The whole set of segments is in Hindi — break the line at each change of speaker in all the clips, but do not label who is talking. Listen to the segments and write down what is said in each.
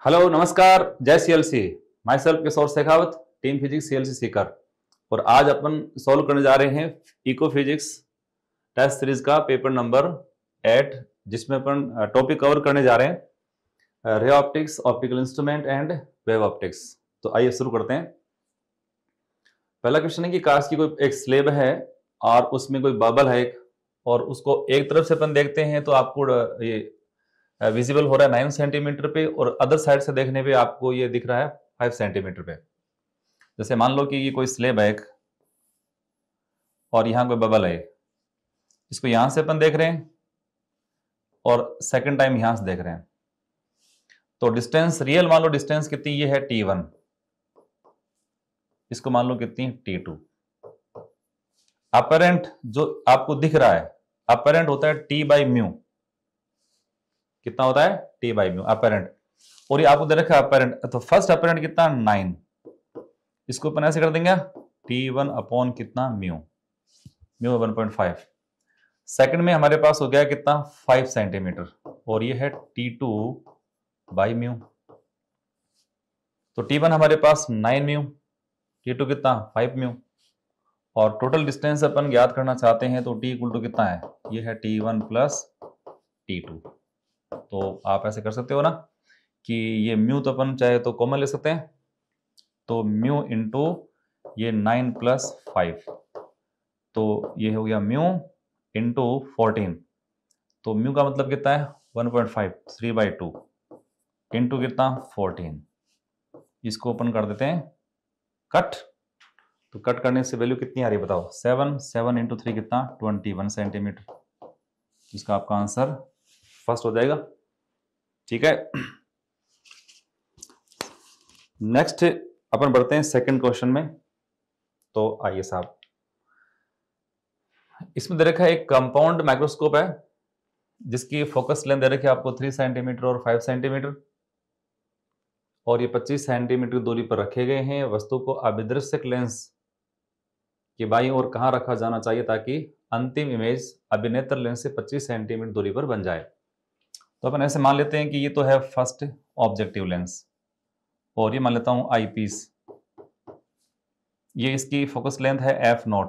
हेलो नमस्कार, जय CLC. Myself Kishore Shekhawat, team physics CLC Sikar. और आज अपन सॉल्व करने जा रहे हैं इको फिजिक्स टेस्ट सीरीज का पेपर नंबर 8, जिसमें अपन टॉपिक कवर करने जा रहे हैं ray optics, optical instrument and wave optics. तो आइए शुरू करते हैं। पहला क्वेश्चन है कि कांच की कोई एक स्लेब है और उसमें कोई बबल है एक, और उसको एक तरफ से अपन देखते हैं तो आपको ये विजिबल हो रहा है 9 सेंटीमीटर पे, और अदर साइड से देखने पे आपको ये दिख रहा है 5 सेंटीमीटर पे। जैसे मान लो कि ये कोई स्लेब है एक और यहाँ कोई बबल है, इसको यहां से अपन देख रहे हैं और सेकंड टाइम यहां से देख रहे हैं। तो डिस्टेंस रियल मान लो डिस्टेंस कितनी ये है T1, इसको मान लो कितनी T2। अपरेंट जो आपको दिख रहा है अपरेंट होता है T बाई म्यू। कितना होता है T बाई म्यू अपरेंट, और ये आपको दे रखा है अपरेंट। तो फर्स्ट अपरेंट कितना 9, इसको अपन ऐसे कर देंगे T1 अपॉन कितना म्यू 1.5। सेकंड में हमारे पास हो गया कितना 5 सेंटीमीटर, और ये है T2 बाई म्यू। तो T1 हमारे पास 9 म्यू, T2 कितना 5 म्यू, और टोटल डिस्टेंस अपन ज्ञात करना चाहते हैं तो T इक्वल टू कितना है, ये है T1 प्लस T2। तो आप ऐसे कर सकते हो ना कि ये म्यू तो अपन चाहे तो कॉमन ले सकते हैं, तो म्यू इंटू ये 9 प्लस 5, तो ये हो गया म्यू इंटू 14। तो म्यू का मतलब कितना है 1.5, 3/2 इंटू कितना 14। इसको अपन कर देते हैं कट। तो कट करने से वैल्यू कितनी आ रही है बताओ, 7 इंटू 3 कितना 21 सेंटीमीटर। इसका आपका आंसर फर्स्ट हो जाएगा। ठीक है, नेक्स्ट अपन बढ़ते हैं सेकंड क्वेश्चन में। तो आइए साहब, इसमें दे रखा है एक कंपाउंड माइक्रोस्कोप है जिसकी फोकस लेंथ दे रखी है आपको 3 सेंटीमीटर और 5 सेंटीमीटर, और ये 25 सेंटीमीटर दूरी पर रखे गए हैं। वस्तु को अभिदृश्यक लेंस के बाईं ओर कहां रखा जाना चाहिए ताकि अंतिम इमेज अभिनेत्र लेंस से 25 सेंटीमीटर दूरी पर बन जाए। तो अपन ऐसे मान लेते हैं कि ये तो है फर्स्ट ऑब्जेक्टिव लेंस, और ये मान लेता हूं आई पीस। ये इसकी फोकस लेंथ है F0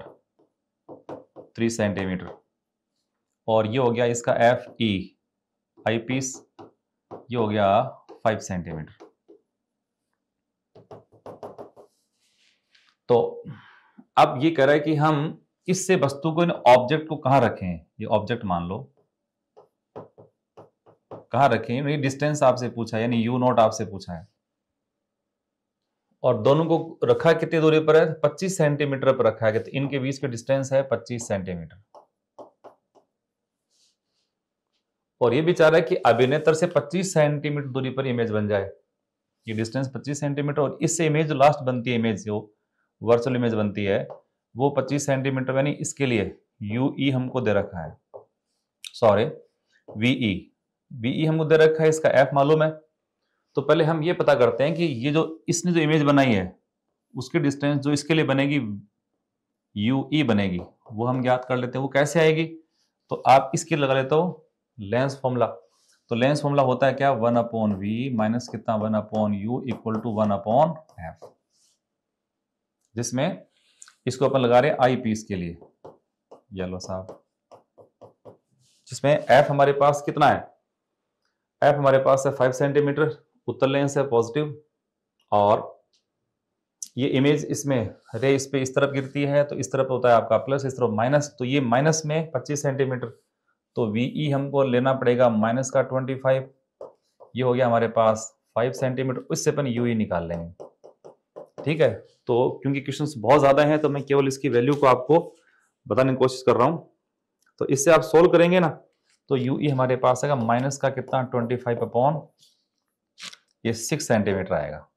3 सेंटीमीटर, और ये हो गया इसका FE आई पीस, ये हो गया 5 सेंटीमीटर। तो अब ये कह रहा है कि हम इससे वस्तु को, इन ऑब्जेक्ट को कहां रखें। ये ऑब्जेक्ट मान लो कहां रखें, ये डिस्टेंस आपसे पूछा है, यानी U0 आपसे पूछा है, और दोनों को रखा कितनी दूरी पर है 25 सेंटीमीटर पर रखा है। तो इनके बीच का डिस्टेंस है 25 सेंटीमीटर, और ये भी चाह रहा है कि अभिनेत्र से 25 सेंटीमीटर दूरी पर इमेज बन जाए। ये डिस्टेंस 25 सेंटीमीटर, और इससे इमेज जो लास्ट बनती है, इमेज जो वर्चुअल इमेज बनती है वो 25 सेंटीमीटर, यानी इसके लिए UE हमको दे रखा है, सॉरी VE हमको दे रखा है, इसका F मालूम है। तो पहले हम ये पता करते हैं कि ये जो इसने जो इमेज बनाई है उसकी डिस्टेंस जो इसके लिए बनेगी UE बनेगी, वो हम ज्ञात कर लेते हैं। वो कैसे आएगी, तो आप इसके लगा लेते हो लेंस फॉर्मूला। तो लेंस फॉर्मूला होता है क्या 1/V माइनस कितना 1/U इक्वल टू 1/F, जिसमें इसको अपन लगा रहे हैं आई पीस के लिए, येलो साहब, जिसमें F हमारे पास कितना है, F हमारे पास है 5 सेंटीमीटर, उत्तर लेंस है पॉजिटिव, और ये इमेज इसमें रे इस पे इस तरफ गिरती है, तो इस तरफ होता है आपका प्लस, इस तरफ माइनस। तो ये माइनस में 25 सेंटीमीटर, तो VE हमको लेना पड़ेगा माइनस का 25, ये हो गया हमारे पास 5 सेंटीमीटर, उससे अपन UE निकाल लेंगे। ठीक है, तो क्योंकि क्वेश्चंस बहुत ज्यादा हैं तो मैं केवल इसकी वैल्यू को आपको बताने की कोशिश कर रहा हूं। तो इससे आप सोल्व करेंगे ना, तो UE हमारे पास आएगा माइनस का कितना 25 अपॉन ये 6 सेंटीमीटर आएगा,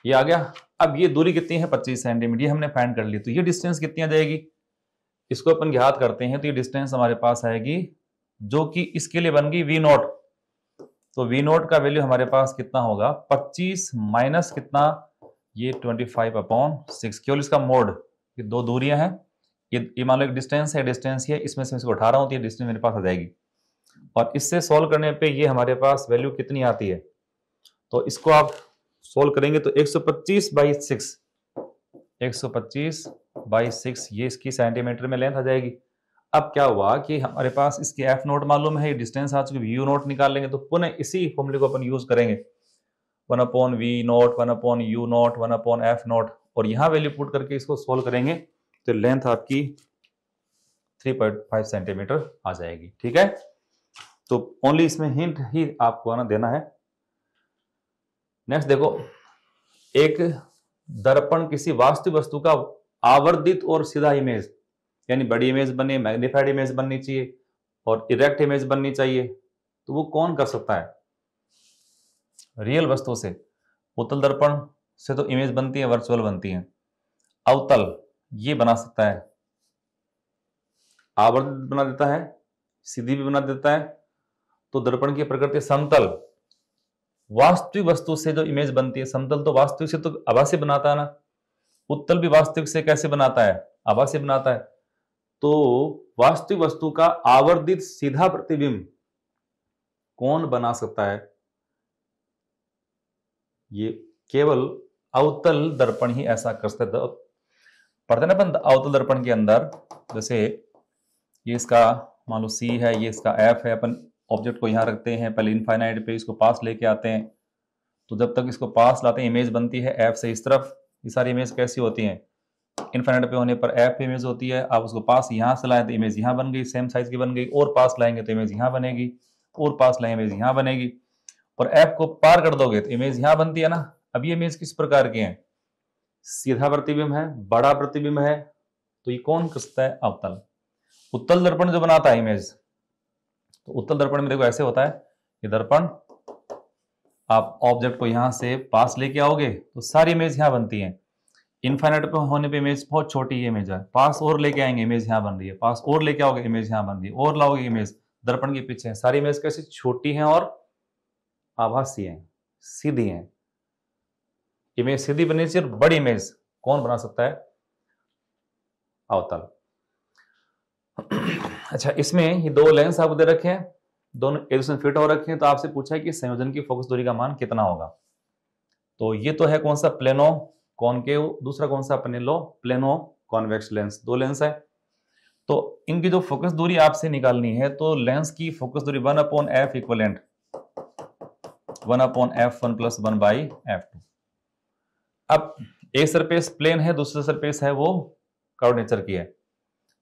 ये आ गया। अब ये दूरी कितनी है 25 सेंटीमीटर, ये हमने फाइंड कर ली। तो ये डिस्टेंस कितनी आ जाएगी, इसको अपन ज्ञात करते हैं। तो ये डिस्टेंस हमारे पास आएगी जो कि इसके लिए बन गई V0। तो V0 का वैल्यू हमारे पास कितना होगा 25 माइनस कितना ये 25/6, केवल इसका मोड, ये दो दूरियां हैं, ये मान लो एक डिस्टेंस है, डिस्टेंस ये इसमें से इसको उठा रहा हूं तो ये डिस्टेंस मेरे पास आ जाएगी। और इससे सॉल्व करने पे ये हमारे पास वैल्यू कितनी आती है तो इसको आप सोल्व करेंगे तो 125/6, 125/6 ये इसकी सेंटीमीटर में लेंथ आ जाएगी। अब क्या हुआ कि हमारे पास इसकी एफ नोट मालूम है, डिस्टेंस आ चुकी, यू नोट निकाल लेंगे, तो पुनः इसी फॉर्मूले को अपन यूज करेंगे, 1/v note, 1/u note, 1/f note, और यहां वैल्यू पुट करके इसको सोल्व करेंगे तो लेंथ आपकी 3.5 सेंटीमीटर आ जाएगी। ठीक है, तो ओनली इसमें हिंट ही आपको ना देना है। नेक्स्ट देखो, एक दर्पण किसी वास्तविक वस्तु का आवर्धित और सीधा इमेज, यानी बड़ी इमेज बने, मैग्नीफाइड इमेज बननी चाहिए और इरेक्ट इमेज बननी चाहिए, तो वो कौन कर सकता है? रियल वस्तु से, उत्तल दर्पण से तो इमेज बनती है, वर्चुअल बनती है। अवतल ये बना सकता है, आवर्धित बना देता है, सीधी भी बना देता है। तो दर्पण की प्रकृति समतल, वास्तविक वस्तु से जो इमेज बनती है, समतल तो वास्तविक से तो आभासी बनाता है ना, उत्तल भी वास्तविक से कैसे बनाता है? आभासी बनाता है। तो वास्तविक वस्तु का आवर्धित सीधा प्रतिबिंब कौन बना सकता है? ये केवल अवतल दर्पण ही ऐसा कर सकता है। पढ़ते ना अपन अवतल दर्पण के अंदर, जैसे ये इसका मान लो सी है, ये इसका एफ है, अपन ऑब्जेक्ट को यहां रखते हैं, पहले इनफाइनाइट पे इसको पास लेके आते हैं, तो जब तक इसको पास लाते हैं इमेज बनती है एफ से इस तरफ। ये सारी इमेज कैसी होती हैं? इनफाइनाइट पे होने पर एफ पे इमेज होती है। आप उसको पास यहां से लाएं तो इमेज यहां बन गई, सेम साइज की बन गई, और पास लाएंगे तो इमेज यहां बनेगी, और पास लाएंगे इमेज यहां बनेगी, और एफ को पार कर दोगे तो इमेज यहां बनती है ना। अब ये इमेज किस प्रकार की है? सीधा प्रतिबिंब है, बड़ा प्रतिबिंब है, तो ये कौन कर सकता है? अवतल। उत्तल दर्पण जो बनाता है इमेज, तो उत्तल दर्पण में देखो ऐसे होता है, ये दर्पण, आप ऑब्जेक्ट को यहां से पास लेके आओगे तो सारी इमेज यहां बनती है। इनफाइनाइट पे होने पे इमेज बहुत छोटी इमेज है, पास और लेके आएंगे इमेज यहां बन रही है, पास और लेके आओगे इमेज यहां बन रही है, और लाओगे इमेज दर्पण के पीछे है। सारी इमेज कैसी? छोटी हैं और आभासी हैं, सीधी हैं। इमेज सीधी बननी चाहिए, और बड़ी इमेज कौन बना सकता है? अवतल। अच्छा, इसमें ये दो लेंस आपको दे रखे हैं, दोनों एक दूसरे फिट हो रखे हैं, तो आपसे पूछा है कि संयोजन की फोकस दूरी का मान कितना होगा। तो ये तो है कौन सा? प्लेनो कॉनकेव, दूसरा कौन सा अपने लो? Plano convex lens. दो लेंस है, तो इनकी जो फोकस दूरी आपसे निकालनी है, तो लेंस की फोकस दूरी 1/f इक्वलेंट 1/f1 + 1/f2। अब एक सरफेस प्लेन है, दूसरा सरफेस है वो कर्व नेचर की है,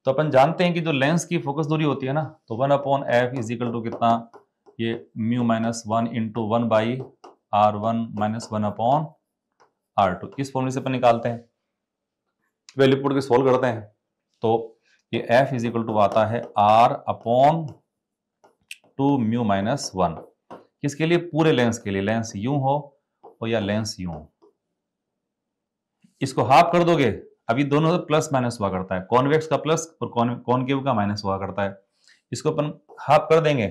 तो अपन जानते हैं कि जो लेंस की फोकस दूरी होती है ना, तो 1/f = कितना? ये μ-1 × 1/r1 - 1/r2। इस फॉर्मूले से अपन निकालते हैं, वैल्यू पुट के सोल्व करते हैं, तो ये f = आता है r/2 μ-1। किसके लिए? पूरे लेंस के लिए, लेंस यूं हो और या लेंस यूं हो। इसको हाफ कर दोगे, अभी दोनों प्लस माइनस हुआ करता है, कॉन्वेक्स का प्लस और कॉनकेव का माइनस हुआ करता है। इसको अपन हाफ कर देंगे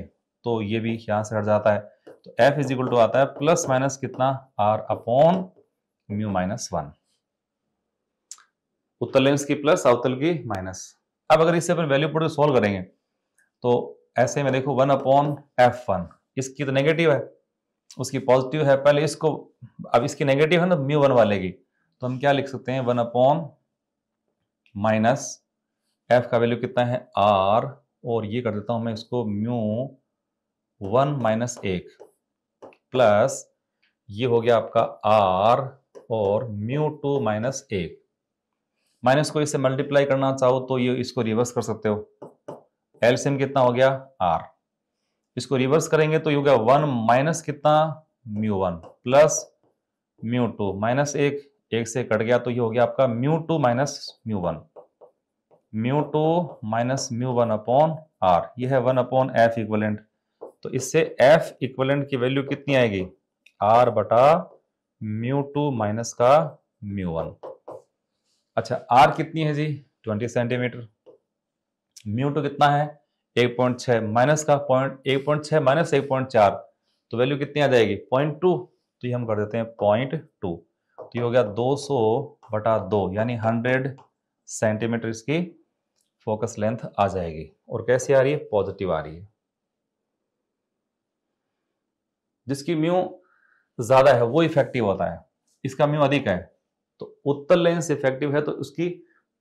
तो ये भी यहां से हट जाता है, तो f = आता है प्लस माइनस कितना? r/μ-1। उत्तल लेंस की प्लस, अवतल की माइनस। अब अगर इससे अपन वैल्यू पुट सोल्व करेंगे तो ऐसे में देखो 1/f1, इसकी तो नेगेटिव है, उसकी पॉजिटिव है। पहले इसको, अब इसकी नेगेटिव है ना μ1 वाले की, तो हम क्या लिख सकते हैं? 1/- f का वैल्यू कितना है? r, और ये कर देता हूं मैं इसको μ1 - 1 प्लस ये हो गया आपका r और μ2 - 1। माइनस को इससे मल्टीप्लाई करना चाहो तो ये इसको रिवर्स कर सकते हो। एलसीएम कितना हो गया? r। इसको रिवर्स करेंगे तो ये हो गया 1 - कितना? μ1 प्लस μ2 -1, 1 से कट गया तो ये हो गया आपका μ2 - μ1, μ2 - μ1/r। ये है 1/f इक्वलेंट। तो इससे f इक्वलेंट की वैल्यू कितनी आएगी? r/μ2 माइनस का μ1। अच्छा, r कितनी है जी? 20 सेंटीमीटर। μ2 कितना है? 1.6 माइनस का 1.6 माइनस 1.4, तो वैल्यू कितनी आ जाएगी? 0.2। तो ये हम कर देते हैं 0.2, तो ये हो गया 200/2, यानी 100 सेंटीमीटर इसकी फोकस लेंथ आ जाएगी। और कैसी आ रही है? पॉजिटिव आ रही है। जिसकी म्यू ज्यादा है वो इफेक्टिव होता है, इसका म्यू अधिक है, तो उत्तल लेंस इफेक्टिव है तो उसकी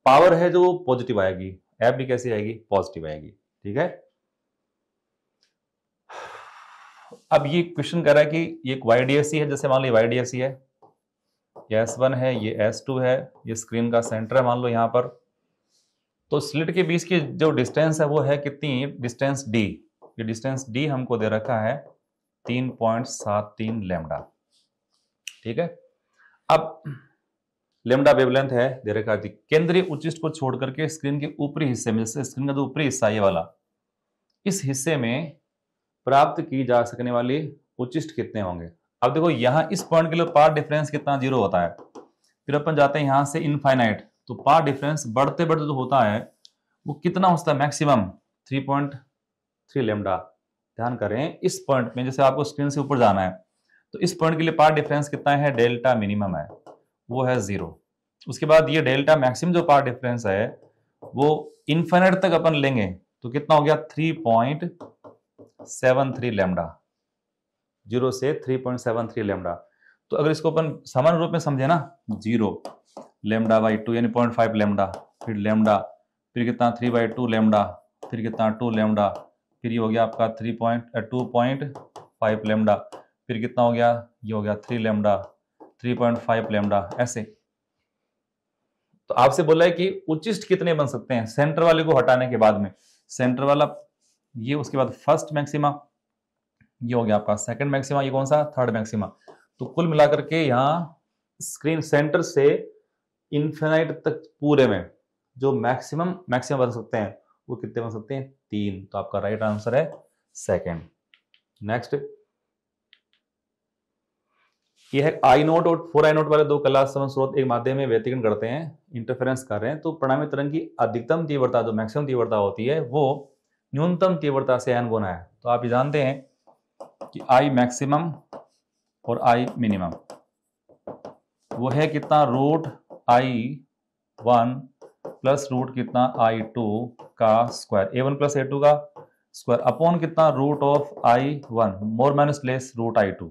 पावर है जो पॉजिटिव आएगी, एफ भी कैसी आएगी, पॉजिटिव आएगी। ठीक है, अब ये क्वेश्चन कर रहा है कि ये एक YDFC है, जैसे मान लो YDFC है, ये S1 है, ये S2 है, ये स्क्रीन का सेंटर है मान लो यहां पर, तो स्लिट के बीच की जो डिस्टेंस है वो है कितनी, डिस्टेंस D, ये डिस्टेंस D हमको दे रखा है 3.73 लैम्डा। ठीक है, अब लैम्डा वेवलेंथ है दे रखा है, केंद्रीय उच्चिष्ट को छोड़ करके स्क्रीन के ऊपरी हिस्से में, जैसे स्क्रीन का जो ऊपरी हिस्सा ये वाला, इस हिस्से में प्राप्त की जा सकने वाली उच्चिष्ट कितने होंगे। अब देखो यहां इस पॉइंट के लिए पाथ डिफरेंस कितना, 0 होता है, फिर अपन जाते हैं यहां से इनफाइनाइट, तो पाथ डिफरेंस बढ़ते बढ़ते जो होता है वो कितना होता है, मैक्सिमम 3.3 लैम्डा। ध्यान करें इस पॉइंट में, जैसे आपको स्क्रीन से ऊपर जाना है तो इस पॉइंट के लिए पाथ डिफरेंस कितना है, डेल्टा मिनिमम है वो है 0। उसके बाद ये डेल्टा मैक्सिमम जो पाथ डिफरेंस है वो इनफाइनाइट तक अपन लेंगे तो कितना हो गया, 3.73 लैम्डा, 0 से 3.73 लैम्डा। तो अगर इसको अपन सामान्य रूप में समझे ना, 0 लैम्डा बाई 2 यानी 0.5 लैम्डा, फिर लैम्डा, फिर कितना 3/2 लैम्डा, फिर कितना 2 लैम्डा, फिर ये हो गया आपका 2.5 लैम्डा, फिर कितना हो गया, ये हो गया 3 लैम्डा, 3.5 लैम्डा, ऐसे। तो आपसे बोला है कि उच्चिष्ट कितने बन सकते हैं सेंटर वाले को हटाने के बाद में, सेंटर वाला ये, उसके बाद फर्स्ट मैक्सिमा, ये हो गया आपका सेकंड मैक्सिमा, ये कौन सा, थर्ड मैक्सिमा। तो कुल मिलाकर के यहाँ स्क्रीन सेंटर से इनफिनाइट तक पूरे में जो मैक्सिमम बन सकते हैं वो कितने बन सकते हैं, 3। तो आपका राइट आंसर है सेकंड। नेक्स्ट, यह है आई नोट और 4 आई नोट वाले दो कला समन स्रोत एक माध्यम में व्यतिकरण करते हैं, इंटरफेरेंस कर रहे हैं, तो परिणामी तरंग की अधिकतम तीव्रता जो मैक्सिमम तीव्रता होती है वो न्यूनतम तीव्रता से n गुना है। तो आप ये जानते हैं कि आई मैक्सिमम और आई मिनिमम वो है कितना, √I1 प्लस रूट कितना I2 का स्क्वायर, A1 प्लस A2 का स्क्वायर अपॉन कितना, √I1 मोर माइनस लेस √I2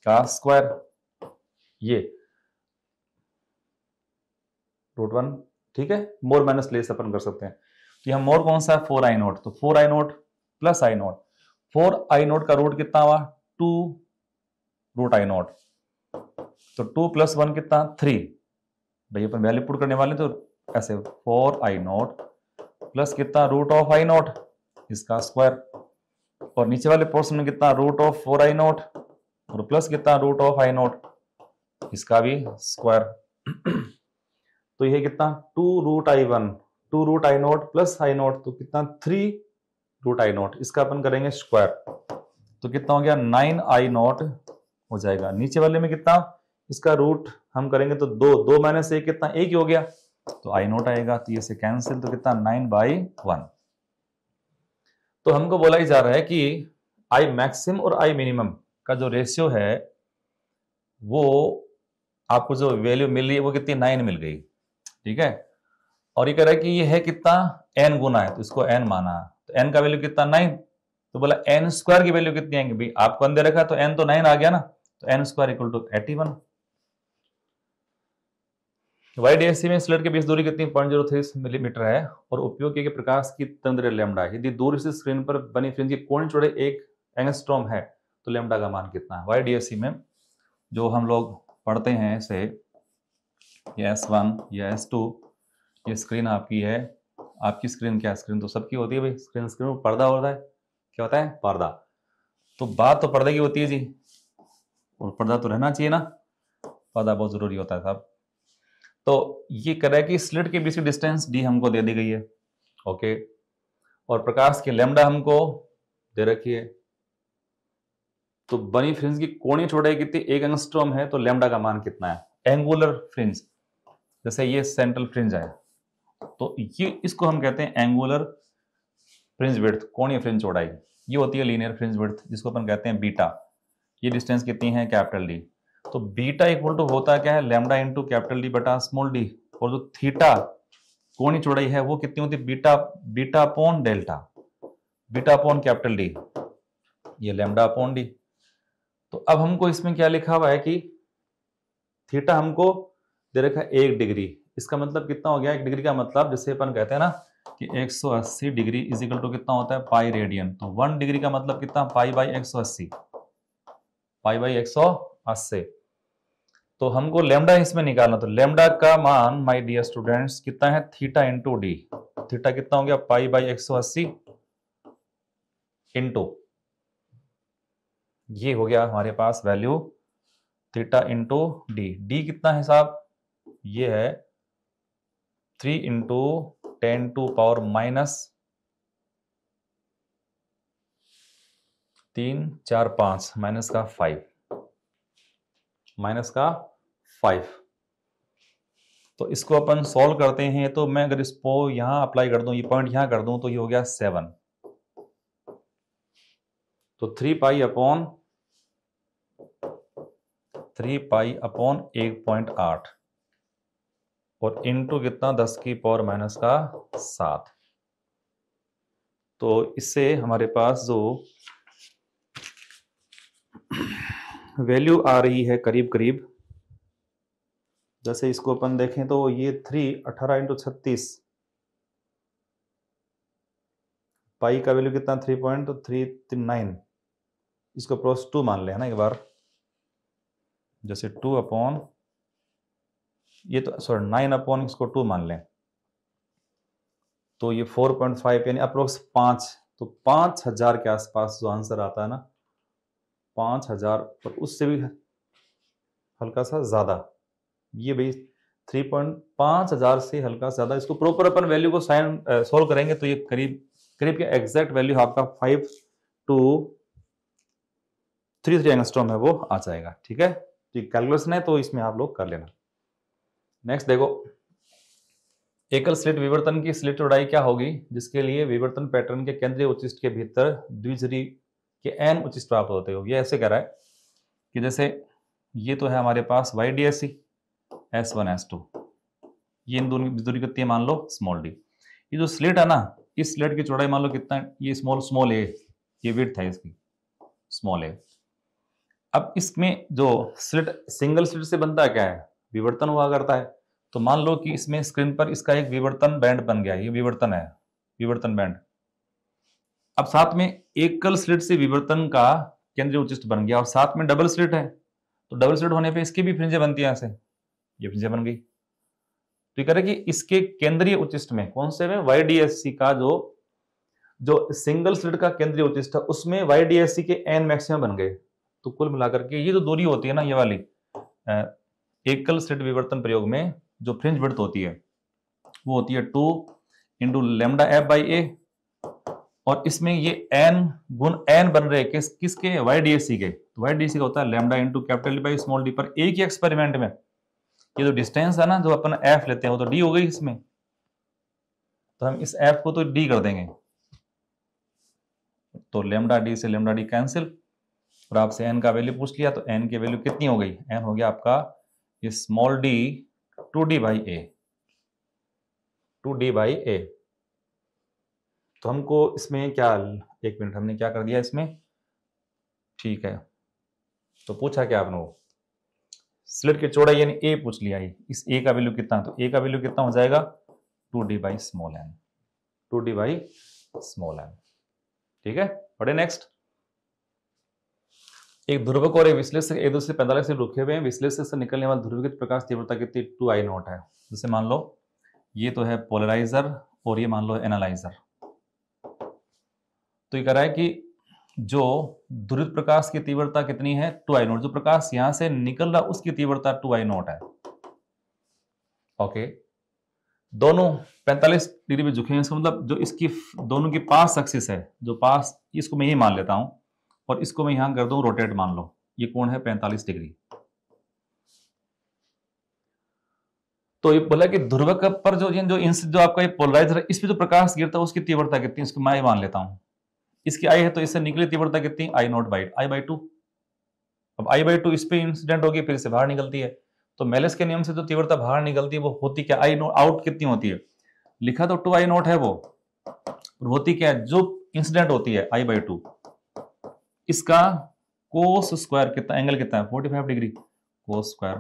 का स्क्वायर, ये √1। ठीक है, मोर माइनस लेस अपन कर सकते हैं। तो यहां मोर कौन सा है, 4 आई नोट, तो 4 I note plus I note, 4 I note का रूट कितना हुआ, 2 √I नोट, तो 2 + 1 कितना, 3। भाई अपन वैल्यू पुट करने वाले तो ऐसे 4 आई नोट प्लस कितना, √I नोट इसका स्क्वायर, और नीचे वाले पोर्शन में कितना, √4 आई नोट और प्लस कितना, √I नोट इसका भी स्क्वायर। तो यह कितना, 2 √I1 2 √I note plus I note, तो कितना 3 √I नोट, इसका अपन करेंगे स्क्वायर, तो कितना हो गया 9 आई नोट हो जाएगा। नीचे वाले में कितना, इसका रूट हम करेंगे तो 2 माइनस 1 कितना, 1 ही हो गया, तो आई नोट आएगा, तो ये से कैंसिल, तो कितना 9/1। तो हमको बोला ही जा रहा है कि आई मैक्सिमम और आई मिनिमम का जो रेशियो है वो आपको जो वैल्यू मिल रही है वो कितनी, 9 मिल गई। ठीक है, और ये कह रहा है कि ये है कितना, n गुना है, तो इसको n माना, तो n का वैल्यू कितना, 9, तो बोला n स्क्वायर की वैल्यू कितनी आएंगी, भाई आपको n दे रखा है तो n तो 9 आ गया ना, तो n स्क्वायर = 81। YDFC में स्लिट के बीच दूरी कितनी, 0.03 मिलीमीटर है और उपयोग किए गए प्रकाश की तरंगदैर्घ्य लैम्डा। यदि दूर से स्क्रीन पर बनी फ्रिंज की कोणीय चौड़ाई 1 एंगस्ट्रॉम है तो लैम्डा का मान कितना है। YDFC में जो हम लोग पढ़ते हैं से ये S1 या S2, ये स्क्रीन आपकी है, आपकी स्क्रीन क्या, स्क्रीन तो सबकी होती है भाई, स्क्रीन में पर्दा होता है, क्या होता है, पर्दा। तो बात तो पर्दे की होती है जी, और पर्दा तो रहना चाहिए ना, पर्दा बहुत जरूरी होता है साहब। तो ये कह रहा है कि स्लिट के बीच की डिस्टेंस d हमको दे दी गई है, ओके, और प्रकाश की लैम्डा हमको दे रखी है। तो बनी फ्रिंज की कोणीय चौड़ाई कितनी, 1 एंगस्ट्रॉम है, तो लैम्डा का मान कितना है। एंगुलर फ्रिंज, जैसे ये सेंट्रल फ्रिंज है, तो ये इसको हम कहते हैं एंगुलर फ्रिंज विड्थ, कोणीय फ्रिंज चौड़ाई। ये होती है लीनियर फ्रिंज विड्थ, जिसको अपन कहते हैं बीटा। ये डिस्टेंस कितनी है, कैपिटल D। तो बीटा इक्वल टू होता क्या है, लैम्डा इंटू कैपिटल D बटा स्मॉल d, और जो थीटा कोणीय चौड़ाई है वो कितनी होती है, beta upon delta, beta upon capital D, ये लैम्डा अपॉन D। तो अब हमको इसमें क्या लिखा हुआ है कि थीटा हमको दे रखा है 1 डिग्री। इसका मतलब कितना हो गया 1 डिग्री का मतलब, जैसे अपन कहते हैं ना कि 180 डिग्री इज इक्वल टू कितना होता है पाई रेडियन। तो 1 डिग्री का मतलब कितना पाई बाई 180, पाई बाई 180। तो हमको लेमडा इसमें निकालना, तो लेमडा का मान माय डियर स्टूडेंट्स कितना है थीटा इंटू डी। थीटा कितना हो गया पाई बाई 180 इंटू, ये हो गया हमारे पास value theta into D. D कितना है साहब, ये है 3 into 10 to power minus 3 4 5 minus का 5, माइनस का 5। तो इसको अपन सॉल्व करते हैं, तो मैं अगर इसको यहां अप्लाई कर दूं, ये पॉइंट यहां कर दूं, तो ये हो गया 7। तो 3 पाई अपॉन 1.8 और इंटू कितना 10 की पावर माइनस का 7। तो इससे हमारे पास जो वैल्यू आ रही है करीब करीब, जैसे इसको अपन देखें तो ये 18 इंटू 36, पाई का वैल्यू कितना 3.339, इसको प्लस 2 मान लें ना एक बार, जैसे 2 अपॉन ये तो सॉरी 9 अपॉन इसको 2 मान लें, तो ये 4.5 यानी अप्रोक्स 5। तो 5000 के आसपास जो आंसर आता है ना 5000, और उससे भी हल्का सा ज्यादा, ये भाई 3.5000 से हल्का ज्यादा। इसको प्रॉपर अपन वैल्यू को साइन सोल्व करेंगे तो ये करीब करीब के एग्जैक्ट वैल्यू आपका 5 to 33 एंगस्ट्रॉम है वो आ जाएगा। ठीक है, तो ये कैलकुलेशन है तो इसमें आप लोग कर लेना। नेक्स्ट देखो, एकल स्लिट विवर्तन की स्लिट चौड़ाई क्या होगी जिसके लिए विवर्तन पैटर्न के केंद्रीय उच्चिष्ट के भीतर द्विध्रुवी के n उच्चिष्ट प्राप्त होते हो। ये ऐसे कह रहा है कि जैसे ये तो है हमारे पास YDSC S1 S2, ये इन दोनों की दूरी कितनी है मान लो स्मॉल डी। ये जो स्लिट है ना, इस स्लिट की चौड़ाई मान लो कितना है, ये स्मॉल ए, ये विड्थ है इसकी स्मॉल ए। अब इसमें जो स्लिट सिंगल स्लिट से बनता है क्या है, विवर्तन हुआ करता है। तो मान लो कि इसमें स्क्रीन पर इसका एक विवर्तन बैंड बन गया, ये विवर्तन है, विवर्तन बैंड। अब साथ में एकल स्लिट से विवर्तन का केंद्रीय उच्चिष्ट बन गया और साथ में डबल स्लिट है, तो डबल स्लिट होने पे इसकी भी फ्रिंजें बनती है, ऐसे ये फ्रिंजें बन गई। तो ये कह रहे कि इसके केंद्रीय उच्चिष्ट में कौन से में YDSC का जो सिंगल स्लिट का केंद्रीय उच्चिष्ट है उसमें YDSC के n मैक्सिमम बन गए। तो कुल मिलाकर के ये जो दूरी होती है ना, ये वाली एकल स्लिट विवर्तन प्रयोग में जो फ्रिंज विड्थ होती है वो होती है 2 इंटू लेमडा एफ बाई ए, और इसमें ये n गुण n बन रहे किसके YDSC के। तो YDSC का होता है lambda into capital D by small D. पर एक ही एक्सपेरिमेंट में ये जो डिस्टेंस है ना जो अपन f लेते हैं वो तो d हो गई इसमें, तो हम इस f को तो d कर देंगे, तो लेमडा डी से लेमडा डी कैंसिल, और आपसे n का वैल्यू पूछ लिया तो n की वैल्यू कितनी हो गई, n हो गया आपका ये small d 2d by A, 2d by A. तो हमको इसमें क्या, एक मिनट, हमने क्या कर दिया इसमें, ठीक है, तो पूछा क्या आपने, वो स्लिट की चौड़ाई यानी ए पूछ लिया, इस ए का वैल्यू कितना, तो ए का वैल्यू कितना हो जाएगा 2d by small n, 2d by small n। ठीक है, पढ़े नेक्स्ट। एक ध्रुवक और एक विश्लेषक एक दूसरे 45 से रुके हुए हैं। विश्लेषक से निकलने वाली ध्रुवीकृत प्रकाश तीव्रता कितनी 2I0 है। जैसे मान लो ये तो है पोलराइजर और ये मान लो एनालाइजर। तो ये कह रहा है कि जो ध्रुवित प्रकाश की तीव्रता कितनी है 2I0, जो प्रकाश यहां से निकल रहा उसकी तीव्रता 2I0 है। ओके, दोनों 45 डिग्री में झुके हैं, इसका मतलब जो इसकी दोनों की पास एक्सिस है, जो पास, इसको मैं ये मान लेता हूं और इसको मैं यहां कर दूं रोटेट, मान लो ये कोण है 45 डिग्री। तो ये बोला कि ध्रुवक पर जो आपका ये पोलराइजर है, इस पे जो प्रकाश गिरता है उसकी तीव्रता कितनी, इसको मैं मान लेता हूं, इसकी आई है तो इससे निकली तीव्रता कितनी I0 बाई I/2। अब I/2 इस पे इंसिडेंट होगी फिर से बाहर निकलती है, तो मेलिस के नियम से जो तीव्रता बाहर निकलती है वो होती क्या, I0 आउट कितनी होती है, लिखा तो 2I0 है वो, और होती क्या है जो इंसिडेंट होती है I/2, इसका कोस स्क्वायर कितना, एंगल कितना है 45 डिग्री, कोस स्क्वायर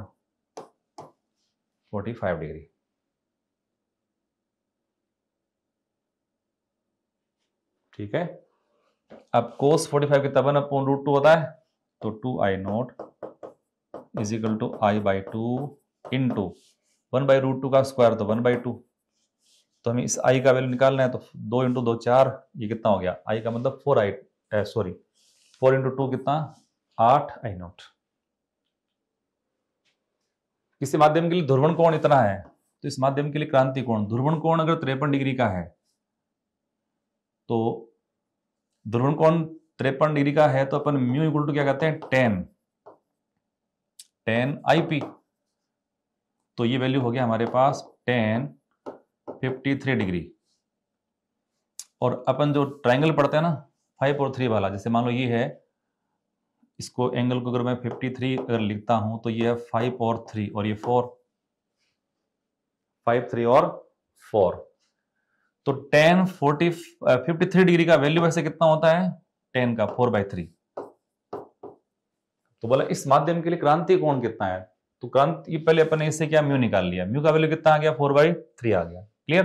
45 डिग्री। ठीक है, अब कोस 45 कितना 1/√2 होता है, तो 2I0 is equal to I/2 into 1/√2 का स्क्वायर तो 1/2। तो हमें इस I का वैल्यू निकालना है, तो 2 इंटू 2 4, ये कितना हो गया, I का मतलब 4 इंटू 2 कितना 8I0। किसी माध्यम के लिए ध्रुवण कोण इतना है, तो इस माध्यम के लिए क्रांति कोण, ध्रुवण कोण अगर 53 डिग्री का है, तो ध्रुवण कोण 53 डिग्री का है, तो अपन म्यू इक्वल टू क्या कहते हैं, tan IP। तो ये वैल्यू हो गया हमारे पास tan 53 डिग्री। और अपन जो ट्राइंगल पढ़ते हैं ना 5 और 3 वाला, जैसे मान लो ये है, इसको एंगल को अगर मैं 53 अगर लिखता हूं, तो ये है 5 और 3 और ये 4, 5 3 और 4। तो tan 53 डिग्री का वैल्यू वैसे कितना होता है, tan का 4/3। तो बोला इस माध्यम के लिए क्रांति कोण कितना है, तो क्रांति पहले अपन ने इससे क्या म्यू निकाल लिया, म्यू का वैल्यू कितना आ गया 4/3 आ गया। क्लियर।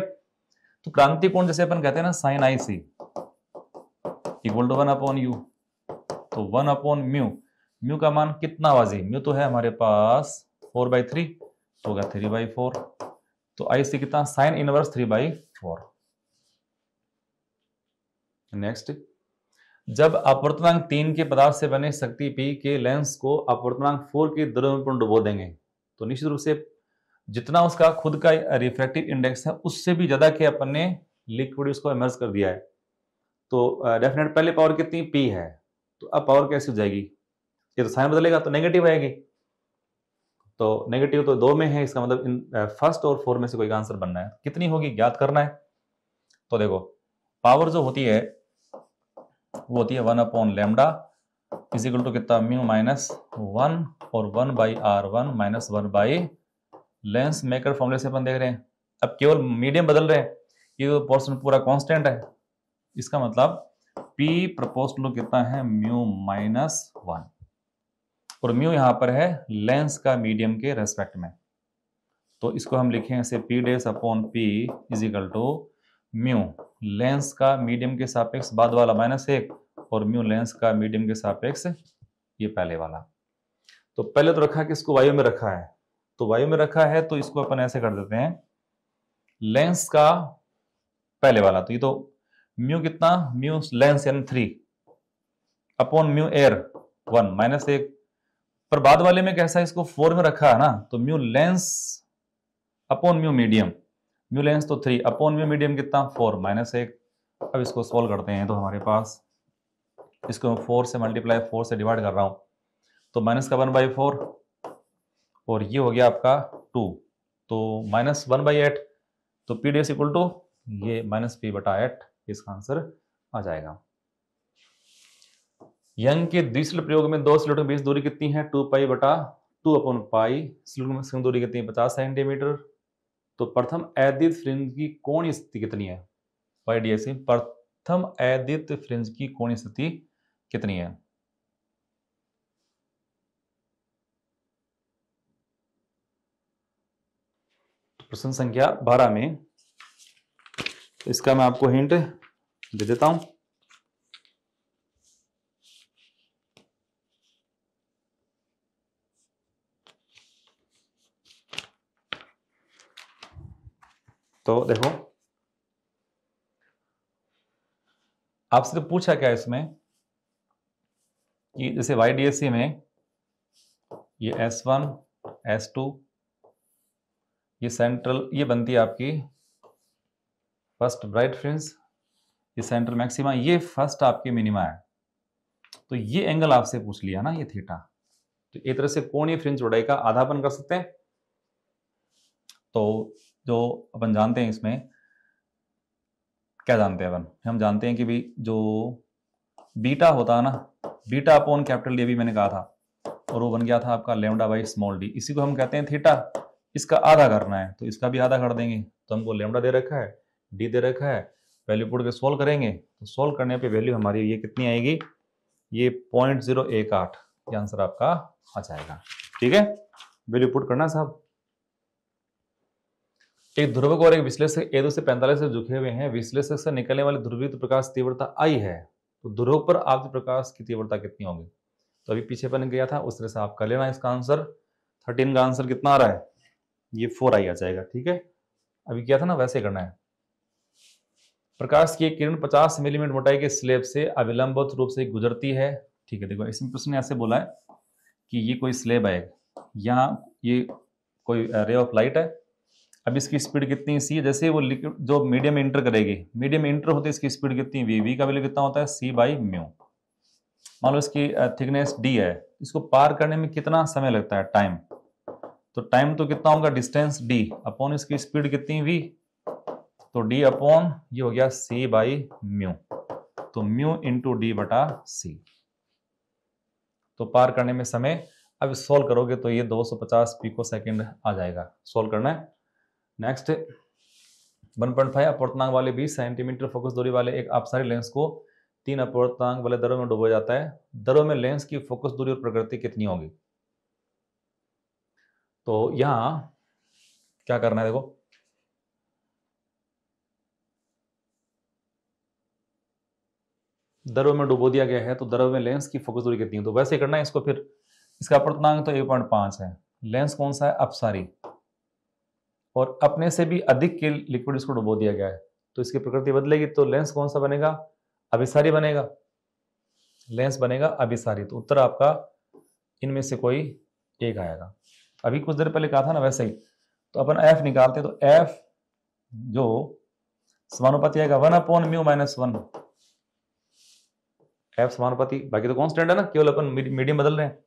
तो क्रांति कोण जैसे अपन कहते हैं ना sin IC equal to 1/u, तो 1/म्यू, म्यू का मान कितना बाजी, म्यू तो है हमारे पास 4/3, तो होगा 3/4। तो IC कितना, साइन इनवर्स 3/4। नेक्स्ट, जब अपवर्तनांक 3 के पदार्थ से बने शक्ति P के लेंस को अपवर्तनांक 4 के द्रव्य में डुबो देंगे, तो निश्चित रूप से जितना उसका खुद का रिफ्रैक्टिव इंडेक्स है उससे भी ज्यादा के अपन ने लिक्विड उसको इमर्ज कर दिया है, तो डेफिनेट पहले पावर कितनी P है, तो अब पावर कैसी हो जाएगी, ये तो साइन बदलेगा तो नेगेटिव आएगी, तो नेगेटिव तो 2 में है, इसका मतलब इन फर्स्ट और 4 में से कोई आंसर बनना है, कितनी होगी ज्ञात करना है। तो देखो पावर जो होती है वो होती है 1/λ इज इक्वल टू कितना म्यू माइनस 1 और 1/r1 माइनस 1 लेंस मेकर फॉर्मूले से अपन देख रहे हैं। अब केवल मीडियम बदल रहे हैं, ये पोर्शन पूरा कांस्टेंट है, इसका मतलब P प्रपोज्ड टू कितना है म्यू माइनस 1, और म्यू यहां पर है लेंस का मीडियम के रेस्पेक्ट में, तो इसको हम लिखें ऐसे P' is equal to mu lens का मीडियम के सापेक्ष बाद वाला -1 और म्यू लेंस का मीडियम के सापेक्ष ये पहले वाला। तो पहले तो रखा कि इसको वायु में रखा है, तो वायु में रखा है तो इसको अपन ऐसे कर देते हैं, लेंस का पहले वाला, तो ये तो म्यू कितना, म्यू लेंस यानी 3 अपॉन म्यू एयर 1 -1, पर बाद वाले में कैसा इसको 4 में रखा है ना, तो mu lens upon mu medium, mu lens तो 3 अपॉन म्यू मीडियम कितना 4 -1। अब इसको सोल्व करते हैं, तो हमारे पास इसको 4 से मल्टीप्लाई 4 से डिवाइड कर रहा हूं, तो माइनस का 1/4 और ये हो गया आपका 2, तो -1/8, तो P' इक्वल टू ये -P/8, इसका आंसर आ जाएगा। यंग के द्विस्लेट प्रयोग में 2 स्लेटों के बीच दूरी कितनी है, 2π/2/π, स्लेट दूरी कितनी है 50 सेंटीमीटर। तो प्रथम अद्वित फ्रिंज की कोणीय स्थिति कितनी है, YDSE प्रथम अद्वित फ्रिंज की कोणीय स्थिति कितनी है। प्रश्न संख्या 12 में इसका मैं आपको हिंट दे देता हूं। तो देखो आपसे तो पूछा क्या इसमें कि जैसे YDSE में ये S1 S2 ये सेंट्रल, ये बनती है आपकी फर्स्ट ब्राइट फ्रिंज, ये सेंट्रल मैक्सिमा, ये फर्स्ट आपकी मिनिमा है, तो ये एंगल आपसे पूछ लिया ना, ये थीटा, तो एक तरह से कोणीय फ्रिंज चौड़ाई का आधापन कर सकते हैं। तो जो अपन जानते हैं इसमें क्या जानते हैं अपन, हम जानते हैं कि भी जो बीटा होता है ना, बीटा अपॉन कैपिटल D भी मैंने कहा था, और वो बन गया था आपका λ/d, इसी को हम कहते हैं थीटा। इसका आधा करना है तो इसका भी आधा कर देंगे, तो हमको लैम्डा दे रखा है, डी दे रखा है, वैल्यू पुट के सोल्व करेंगे, तो सोल्व करने पे वैल्यू हमारी ये कितनी आएगी ये 0.018, ये आंसर आपका आ जाएगा। ठीक है, वैल्यू पुट करना साहब। एक ध्रुवक और एक विश्लेषक A2 से 45 से झुके हुए हैं। विश्लेषक से निकलने वाली ध्रुवीय प्रकाश तीव्रता I है, तो ध्रुवक पर आपतित प्रकाश की तीव्रता कितनी होगी? तो अभी पीछे बन गया था, उस तरह से आप कर लेना। इसका आंसर 13 का आंसर कितना आ रहा है? ये 4I आ जाएगा। ठीक है, अभी किया था ना, वैसे करना है। प्रकाश की एक किरण 50 मिलीमीटर मोटाई के स्लैब से अविलंबित रूप से गुजरती है। ठीक है, देखो इसमें प्रश्न ऐसे बोला है कि ये कोई स्लैब है, यहाँ ये कोई रे ऑफ लाइट है। अब इसकी स्पीड कितनी सी है, जैसे वो लिक्विड जो मीडियम में इंटर करेगी, मीडियम में इंटर होती है, इसकी स्पीड कितनी वी, वी का वैल्यू कितना होता है C/μ। मान लो इसकी थिकनेस D है, इसको पार करने में कितना समय लगता है, टाइम। तो टाइम तो कितना होगा, डिस्टेंस D अपॉन इसकी स्पीड कितनी V, तो D अपॉन ये हो गया C/μ, तो μ इंटू D बटा C। तो पार करने में समय, अब सोल्व करोगे तो ये 250 पिको सेकेंड आ जाएगा। सोल्व करना है। नेक्स्ट 1.5 अपवर्तनांक वाले 20 सेंटीमीटर फोकस दूरी वाले एक अपसारी लेंस को 3 अपवर्तनांक वाले दरों में डुबोया जाता है। दरों में लेंस की फोकस दूरी और प्रकृति कितनी होगी? तो यहां क्या करना है, देखो दरों में डुबो दिया गया है, तो दरों में लेंस की फोकस दूरी कितनी है? तो वैसे करना है इसको। फिर इसका अपवर्तनांक तो 1.5 है, लेंस कौन सा है, अपसारी, और अपने से भी अधिक के लिक्विड इसको डुबो दिया गया है, तो इसकी प्रकृति बदलेगी। तो लेंस कौन सा बनेगा, अभिसारी बनेगा, लेंस बनेगा अभिसारी। तो उत्तर आपका इनमें से कोई एक आएगा। अभी कुछ देर पहले कहा था ना, वैसे ही। तो अपन F निकालते, तो F जो समानुपाती आएगा 1/μ-1, F समानुपाती, बाकी तो कांस्टेंट है ना, केवल अपन मीडियम बदल रहे हैं।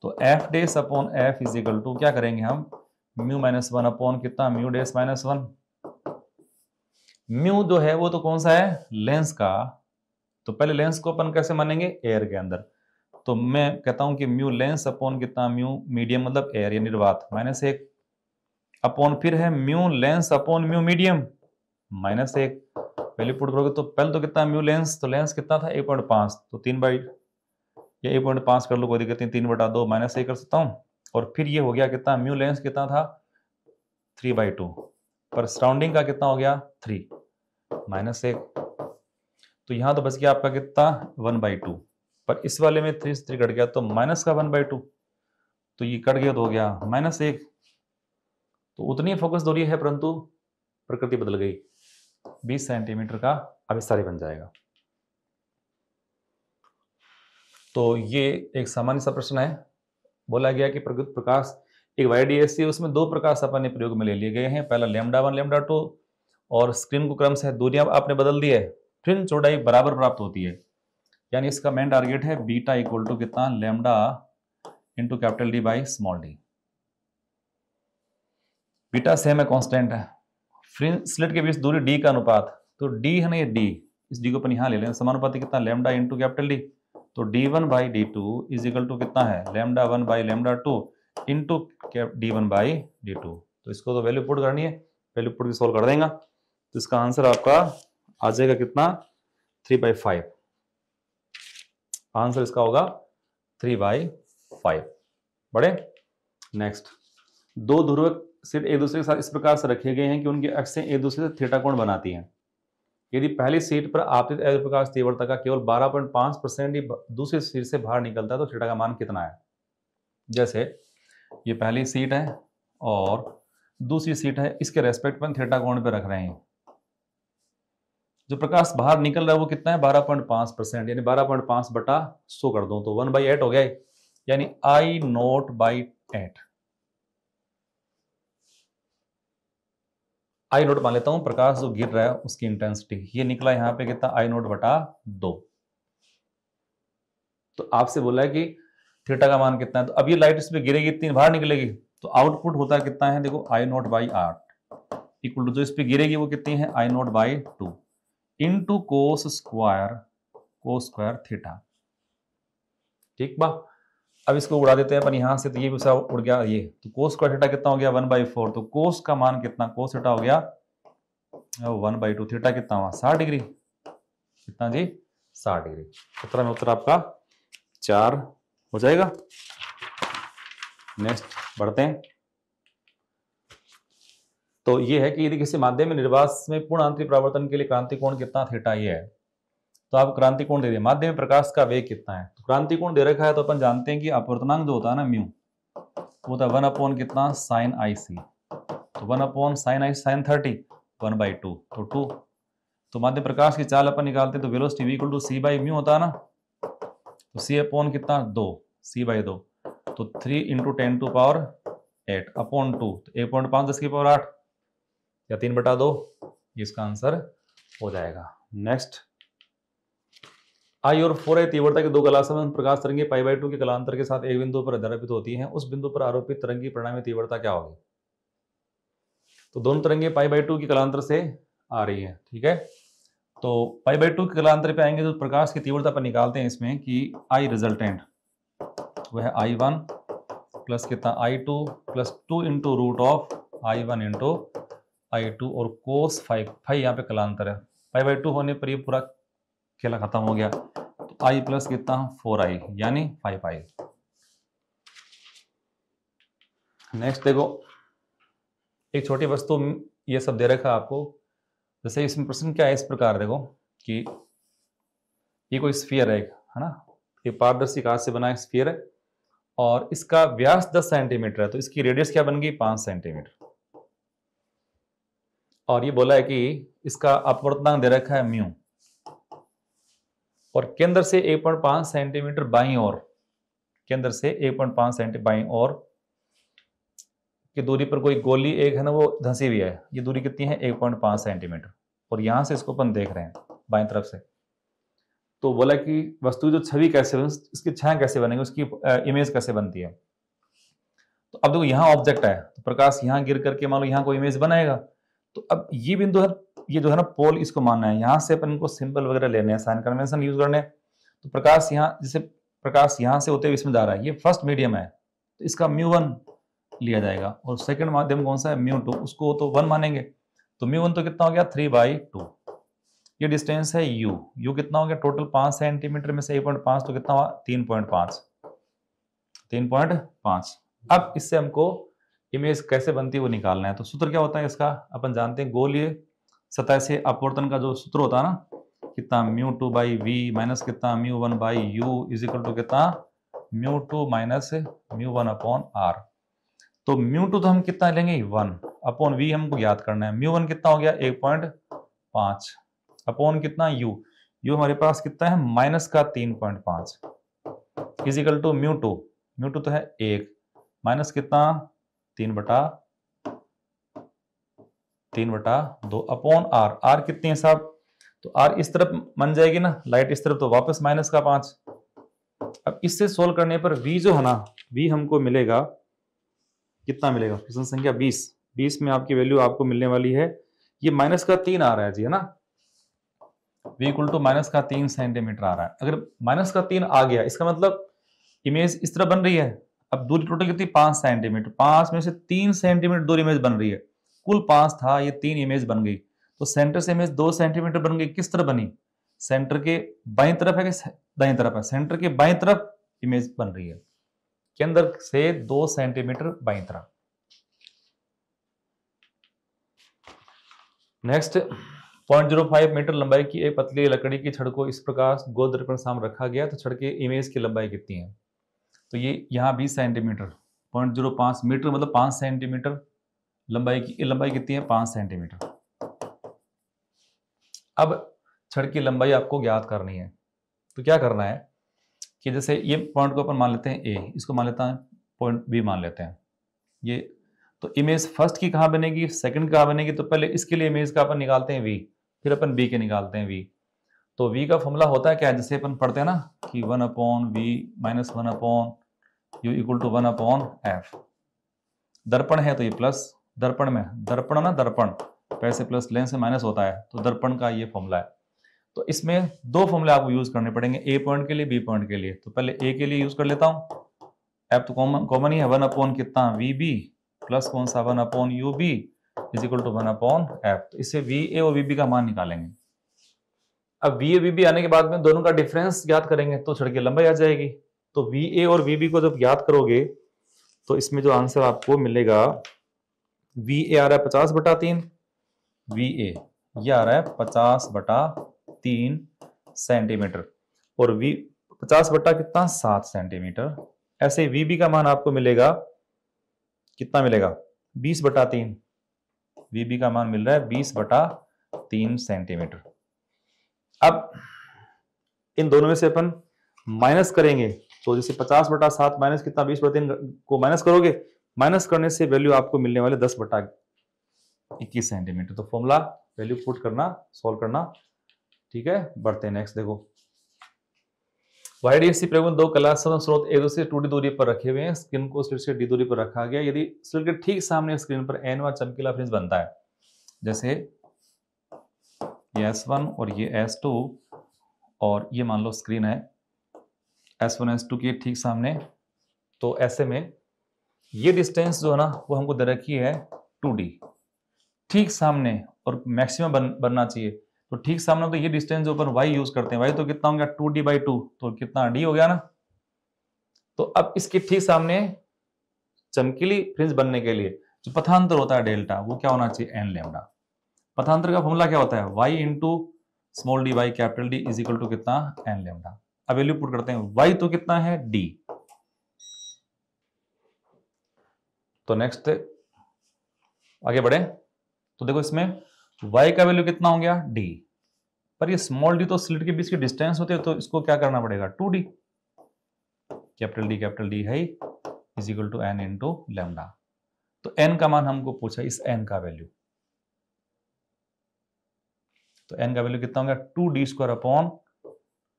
तो F dash upon F is equal to क्या करेंगे हम, μ-1 अपॉन कितना, μ डैश -1। म्यू जो है वो तो कौन सा है, लेंस का। तो पहले लेंस को अपन कैसे मानेंगे, एयर के अंदर। तो मैं कहता हूं कि म्यू लेंस अपॉन कितना, म्यू मीडियम मतलब एयर या निर्वात, -1 अपॉन फिर है mu lens upon mu medium, -1। Value put करोगे तो पहले तो कितना म्यू लेंस, तो लेंस कितना था 1.5, तो 3 या 1.5 कर लो, कोई दिक्कत नहीं, 3/2 -1 कर सकता हूँ। और फिर ये हो गया कितना, म्यू लेंस कितना था 3/2, पर सराउंडिंग का कितना हो गया 3 -1। तो यहां तो बच गया आपका कितना 1/2, पर इस वाले में 3 से 3 कट गया, तो माइनस का 1/2, तो ये कट गया तो हो गया -1। तो उतनी फोकस दूरी है, परंतु प्रकृति बदल गई, 20 सेंटीमीटर का अभिसारी बन जाएगा। तो ये एक सामान्य सा प्रश्न है। बोला गया कि प्रकाश एक YDSC, उसमें 2 प्रकाश अपन ने प्रयोग में ले लिए गए हैं, पहला λ1 λ2, और स्क्रीन को क्रम से दूरियां आपने बदल दी है, फ्रिंज चौड़ाई बराबर प्राप्त होती है। यानी इसका मेन टारगेट है बीटा इक्वल टू कितना, lambda into capital D by small d। Beta same है, कांस्टेंट है। फ्रिंज स्लिट के बीच दूरी D का अनुपात, तो D है ना ये D, इस D को अपन यहां ले लें, समानुपाती कितना, लैम्डा इंटू कैपिटल D। तो D1 by D2 is equal to कितना है, λ1 by λ2 into D1 by D2। तो इसको तो वैल्यू पुट करनी है, वैल्यू पुट के सोल्व कर देगा। तो इसका आंसर आपका आ जाएगा कितना, 3/5। आंसर इसका होगा 3/5। बड़े नेक्स्ट, 2 ध्रुवक सिर एक दूसरे के साथ इस प्रकार से रखे गए हैं कि उनकी अक्षें एक दूसरे से थीटा कोण बनाती हैं। यदि पहली सीट पर आपतित एयर प्रकाश तीव्रता का केवल 12.5% ही दूसरी सीट से बाहर निकलता है, तो थीटा का मान कितना है? जैसे ये पहली सीट है और दूसरी सीट है, इसके रेस्पेक्ट में थीटा कोण पे रख रहे हैं। जो प्रकाश बाहर निकल रहा है वो कितना है, 12.5%, यानी 12.5/100 कर दो तो 1/8 हो गया, यानी I0/8। I0 मान लेता हूं, प्रकाश जो गिर रहा है उसकी इंटेंसिटी, ये निकला यहां पे कितना, I0/2। तो आपसे बोला है कि थीटा का मान कितना है, तो अब ये लाइट इस पे गिरेगी, इतनी बाहर निकलेगी, तो आउटपुट होता है कितना है, देखो I0/8 इक्वल टू जो इस पे गिरेगी वो कितनी है, I0/2 into cos square theta. ठीक बा, अब इसको उड़ा देते हैं अपन यहां से, तो ये भी उड़ गया ये, तो कोस स्क्वायर थीटा कितना हो गया 1/4। तो कोस का मान कितना, कोस थीटा हो गया 1/2, थीटा कितना हुआ 60 डिग्री, कितना जी 60 डिग्री। उत्तर में उत्तर आपका 4 हो जाएगा। नेक्स्ट बढ़ते हैं। तो ये है कि यदि किसी माध्यम में निर्वात में पूर्ण आंतरिक परावर्तन के लिए क्रांति कोण कितना थीटा ये है, तो आप क्रांति कोण दे दिए। माध्यम में प्रकाश का वेग कितना है, तो क्रांति कोण दे रखा है, तो अपन जानते हैं कि अपवर्तनांक जो होता है ना म्यू, वो होता है 1 अपॉन कितना साइन आई सी, तो 1 अपॉन साइन आई साइन 30 1/2 तो 2। तो माध्यम प्रकाश की चाल अपन निकालते हैं, तो velocity v equal to c by mu होता है ना, तो सी अपॉन कितना 2 c/2, तो 3 × 10⁸ अपॉन 2, तो 1.5 10⁸ या 3/2, इसका आंसर हो जाएगा। नेक्स्ट, आई और 4i तीव्रता के दो कलासंबंध प्रकाश तरंगे π/2 के कलांतर के साथ एक बिंदु पर आरोपित होती हैं, उस बिंदु पर आरोपित तरंगी परिणामी तीव्रता क्या होगी। तो दोनों तरंगे π/2 की कलांतर से आ रही है, ठीक है। तो π/2 के कलांतर पे आएंगे तो प्रकाश की तीव्रता पर निकालते हैं इसमें कि आई रिजल्टेंट वह है I1 प्लस कितना I2 प्लस 2 × √I1 × I2 और कोस 5 यहाँ पे कलांतर है, π/2 होने पर ये पूरा खेला खत्म हो गया, तो I प्लस कितना 4i यानी 5i। नेक्स्ट देखो, एक छोटी वस्तु ये सब दे रखा है आपको। जैसे इसमें प्रश्न क्या है इस प्रकार, देखो कि ये कोई स्फीयर है ना, ये पारदर्शी कांच से बना स्फीयर है और इसका व्यास 10 सेंटीमीटर है, तो इसकी रेडियस क्या बन गई 5 सेंटीमीटर। और ये बोला है कि इसका अपवर्तनांक दे रखा है म्यू, और केंद्र से 1.5 सेंटीमीटर बाईं ओर, केंद्र से 1.5 सेंटीमीटर बाईं ओर की दूरी पर कोई गोली एक है ना, वो धंसी हुई है। ये दूरी कितनी है 1.5 सेंटीमीटर, और यहां से इसको अपन देख रहे हैं बाईं तरफ से। तो बोला कि वस्तु जो छवि कैसे बन, इसकी छाया कैसे बनेगी, उसकी इमेज कैसे बनती है। तो अब देखो यहाँ ऑब्जेक्ट है, तो प्रकाश यहाँ गिर करके मान लो यहाँ कोई इमेज बनाएगा। तो अब ये बिंदु है, ये जो है ना पोल, इसको मानना है, यहाँ से अपन को सिंबल वगैरह लेने हैं, साइन कन्वेंशन यूज करने। तो प्रकाश यहाँ, जैसे प्रकाश यहाँ से होते हुए इसमें जा रहा है, ये फर्स्ट मीडियम है, तो इसका μ1 लिया जाएगा, और सेकंड माध्यम कौन सा है μ2, उसको तो 1 मानेंगे। तो μ1 तो कितना हो गया 3/2। ये डिस्टेंस है u कितना हो गया टोटल 5 सेंटीमीटर में से 1.5, तो कितना हुआ 3.5। अब इससे हमको इमेज कैसे बनती है वो निकालना है। तो सूत्र क्या होता है इसका, अपन जानते हैं, गोलीय सतह से अपवर्तन का जो सूत्र होता है ना, कितना μ2/v माइनस कितना μ1/u इज इक्वल टू कितना μ2 माइनस μ1/r। तो μ2 तो हम कितना लेंगे 1 अपॉन v हमको याद करना है। μ1 कितना हो गया 1.5 अपॉन कितना u हमारे पास कितना है माइनस का 3.5 इज इक्वल टू μ2 तो है 1 माइनस कितना 3/2 अपॉन r कितनी है साहब, तो r इस तरफ बन जाएगी ना, लाइट इस तरफ, तो वापस माइनस का 5। अब इससे सोल्व करने पर v जो है ना, v हमको मिलेगा कितना मिलेगा, प्रश्न संख्या 20 में आपकी वैल्यू आपको मिलने वाली है, ये माइनस का 3 आ रहा है जी, है ना, v इक्वल टू माइनस का 3 सेंटीमीटर आ रहा है। अगर माइनस का 3 आ गया, इसका मतलब इमेज इस तरह बन रही है। अब दूरी टोटल कितनी 5 सेंटीमीटर, 5 में से 3 सेंटीमीटर दूरी इमेज बन रही है, कुल 5 था, ये 3 इमेज बन गई। तो सेंटर से इमेज 2 सेंटीमीटर बन गई। किस तरह बनी, सेंटर के बाईं तरफ है कि दाईं तरफ है, सेंटर के बाईं तरफ इमेज बन रही है, केंद्र से 2 सेंटीमीटर बाईं तरफ। नेक्स्ट, 0.05 मीटर लंबाई की एक पतली लकड़ी की छड़ को इस प्रकार गोल दर्पण सामने रखा गया, तो छड़ के इमेज की लंबाई कितनी है। तो ये यहाँ 20 सेंटीमीटर, 0.05 मीटर मतलब 5 सेंटीमीटर लंबाई की, लंबाई कितनी है 5 सेंटीमीटर। अब छड़ की लंबाई आपको ज्ञात करनी है, तो क्या करना है कि जैसे ये पॉइंट को अपन मान लेते हैं A, इसको मान लेता है पॉइंट B मान लेते हैं ये। तो इमेज फर्स्ट की कहाँ बनेगी, सेकंड कहाँ बनेगी, तो पहले इसके लिए इमेज का अपन निकालते हैं V, फिर अपन B के निकालते हैं V। तो V का फॉर्मूला होता है क्या, जैसे अपन पढ़ते हैं ना कि 1/v minus 1/u equal to 1/f। दर्पण है तो ये प्लस, दर्पण में दर्पण ना, दर्पण पैसे प्लस लेंस से माइनस होता है, तो दर्पण का ये फॉर्मूला है। तो इसमें 2 फॉर्मूले आपको यूज करने पड़ेंगे, A पॉइंट के लिए B पॉइंट के लिए। तो पहले A के लिए यूज कर लेता हूं, F तो कॉमन ही है, 1 कितना VB प्लस कौन सा 1/UB is equal to 1/f। तो इससे VA और VB का मान निकालेंगे। अब VA VB आने के बाद में दोनों का डिफरेंस ज्ञात करेंगे, तो छड़ की लंबाई आ जाएगी। तो VA और VB को जब याद करोगे तो इसमें जो आंसर आपको मिलेगा, VA आ रहा है 50/3, VA ये आ रहा है 50/3 सेंटीमीटर, और 50/7 सेंटीमीटर। ऐसे VB का मान आपको मिलेगा, कितना मिलेगा, 20/3। VB का मान मिल रहा है 20/3 सेंटीमीटर। अब इन दोनों में से अपन माइनस करेंगे, तो जैसे 50/7 माइनस कितना, 20/3 को माइनस करोगे, माइनस करने से वैल्यू आपको मिलने वाले 10/21 सेंटीमीटर। तो फॉर्मूला वैल्यू पुट करना, सॉल्व करना, ठीक है। बढ़ते हैं नेक्स्ट। देखो, YDFC प्रयोग में 2 कलात्मक स्रोत एक दूसरे से 2D दूरी पर रखे हुए हैं। स्क्रीन को स्लिट से D दूरी पर रखा गया। यदि स्लिट के ठीक सामने स्क्रीन पर n चमकीला फ्रिंज बनता है, जैसे ये S1 और ये S2, और ये मान लो स्क्रीन है S1 S2 के ठीक सामने, तो ऐसे में ये डिस्टेंस जो है ना वो हमको दे रखी है 2D, ठीक सामने, और मैक्सिमम बनना चाहिए। तो ठीक सामने तो ये डिस्टेंस जो अपन y यूज करते हैं, y तो कितना हो गया 2D/2, तो कितना d हो गया ना। तो अब इसके ठीक सामने चमकीली फ्रिंज बनने के लिए जो पथांतर होता है डेल्टा, वो क्या होना चाहिए, n लैम्डा। पथांतर का फॉर्मूला क्या होता है, y into small d by capital d is equal to कितना, n लैम्डा। अब वैल्यू पुट करते हैं, y तो कितना है d। तो नेक्स्ट आगे बढ़े, तो देखो इसमें y का वैल्यू कितना हो गया d, पर ये स्मॉल d तो स्लिट के बीच की डिस्टेंस होते हैं, तो इसको क्या करना पड़ेगा 2d, कैपिटल D है is equal to n into lambda. तो n का मान हमको पूछा, इस n का वैल्यू, तो n का वैल्यू कितना हो गया 2d² upon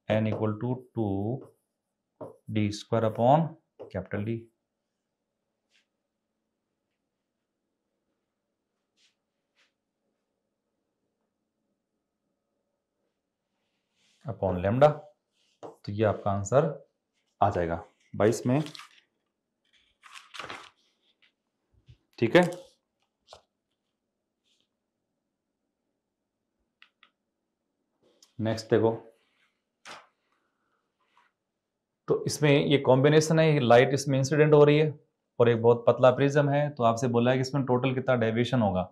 n equal to 2d² upon capital D। Upon lambda. तो ये आपका आंसर आ जाएगा 22 में, ठीक है। नेक्स्ट देखो, तो इसमें ये कॉम्बिनेशन है, लाइट इसमें इंसिडेंट हो रही है और एक बहुत पतला प्रिज्म है। तो आपसे बोला है कि इसमें टोटल कितना डेविएशन होगा।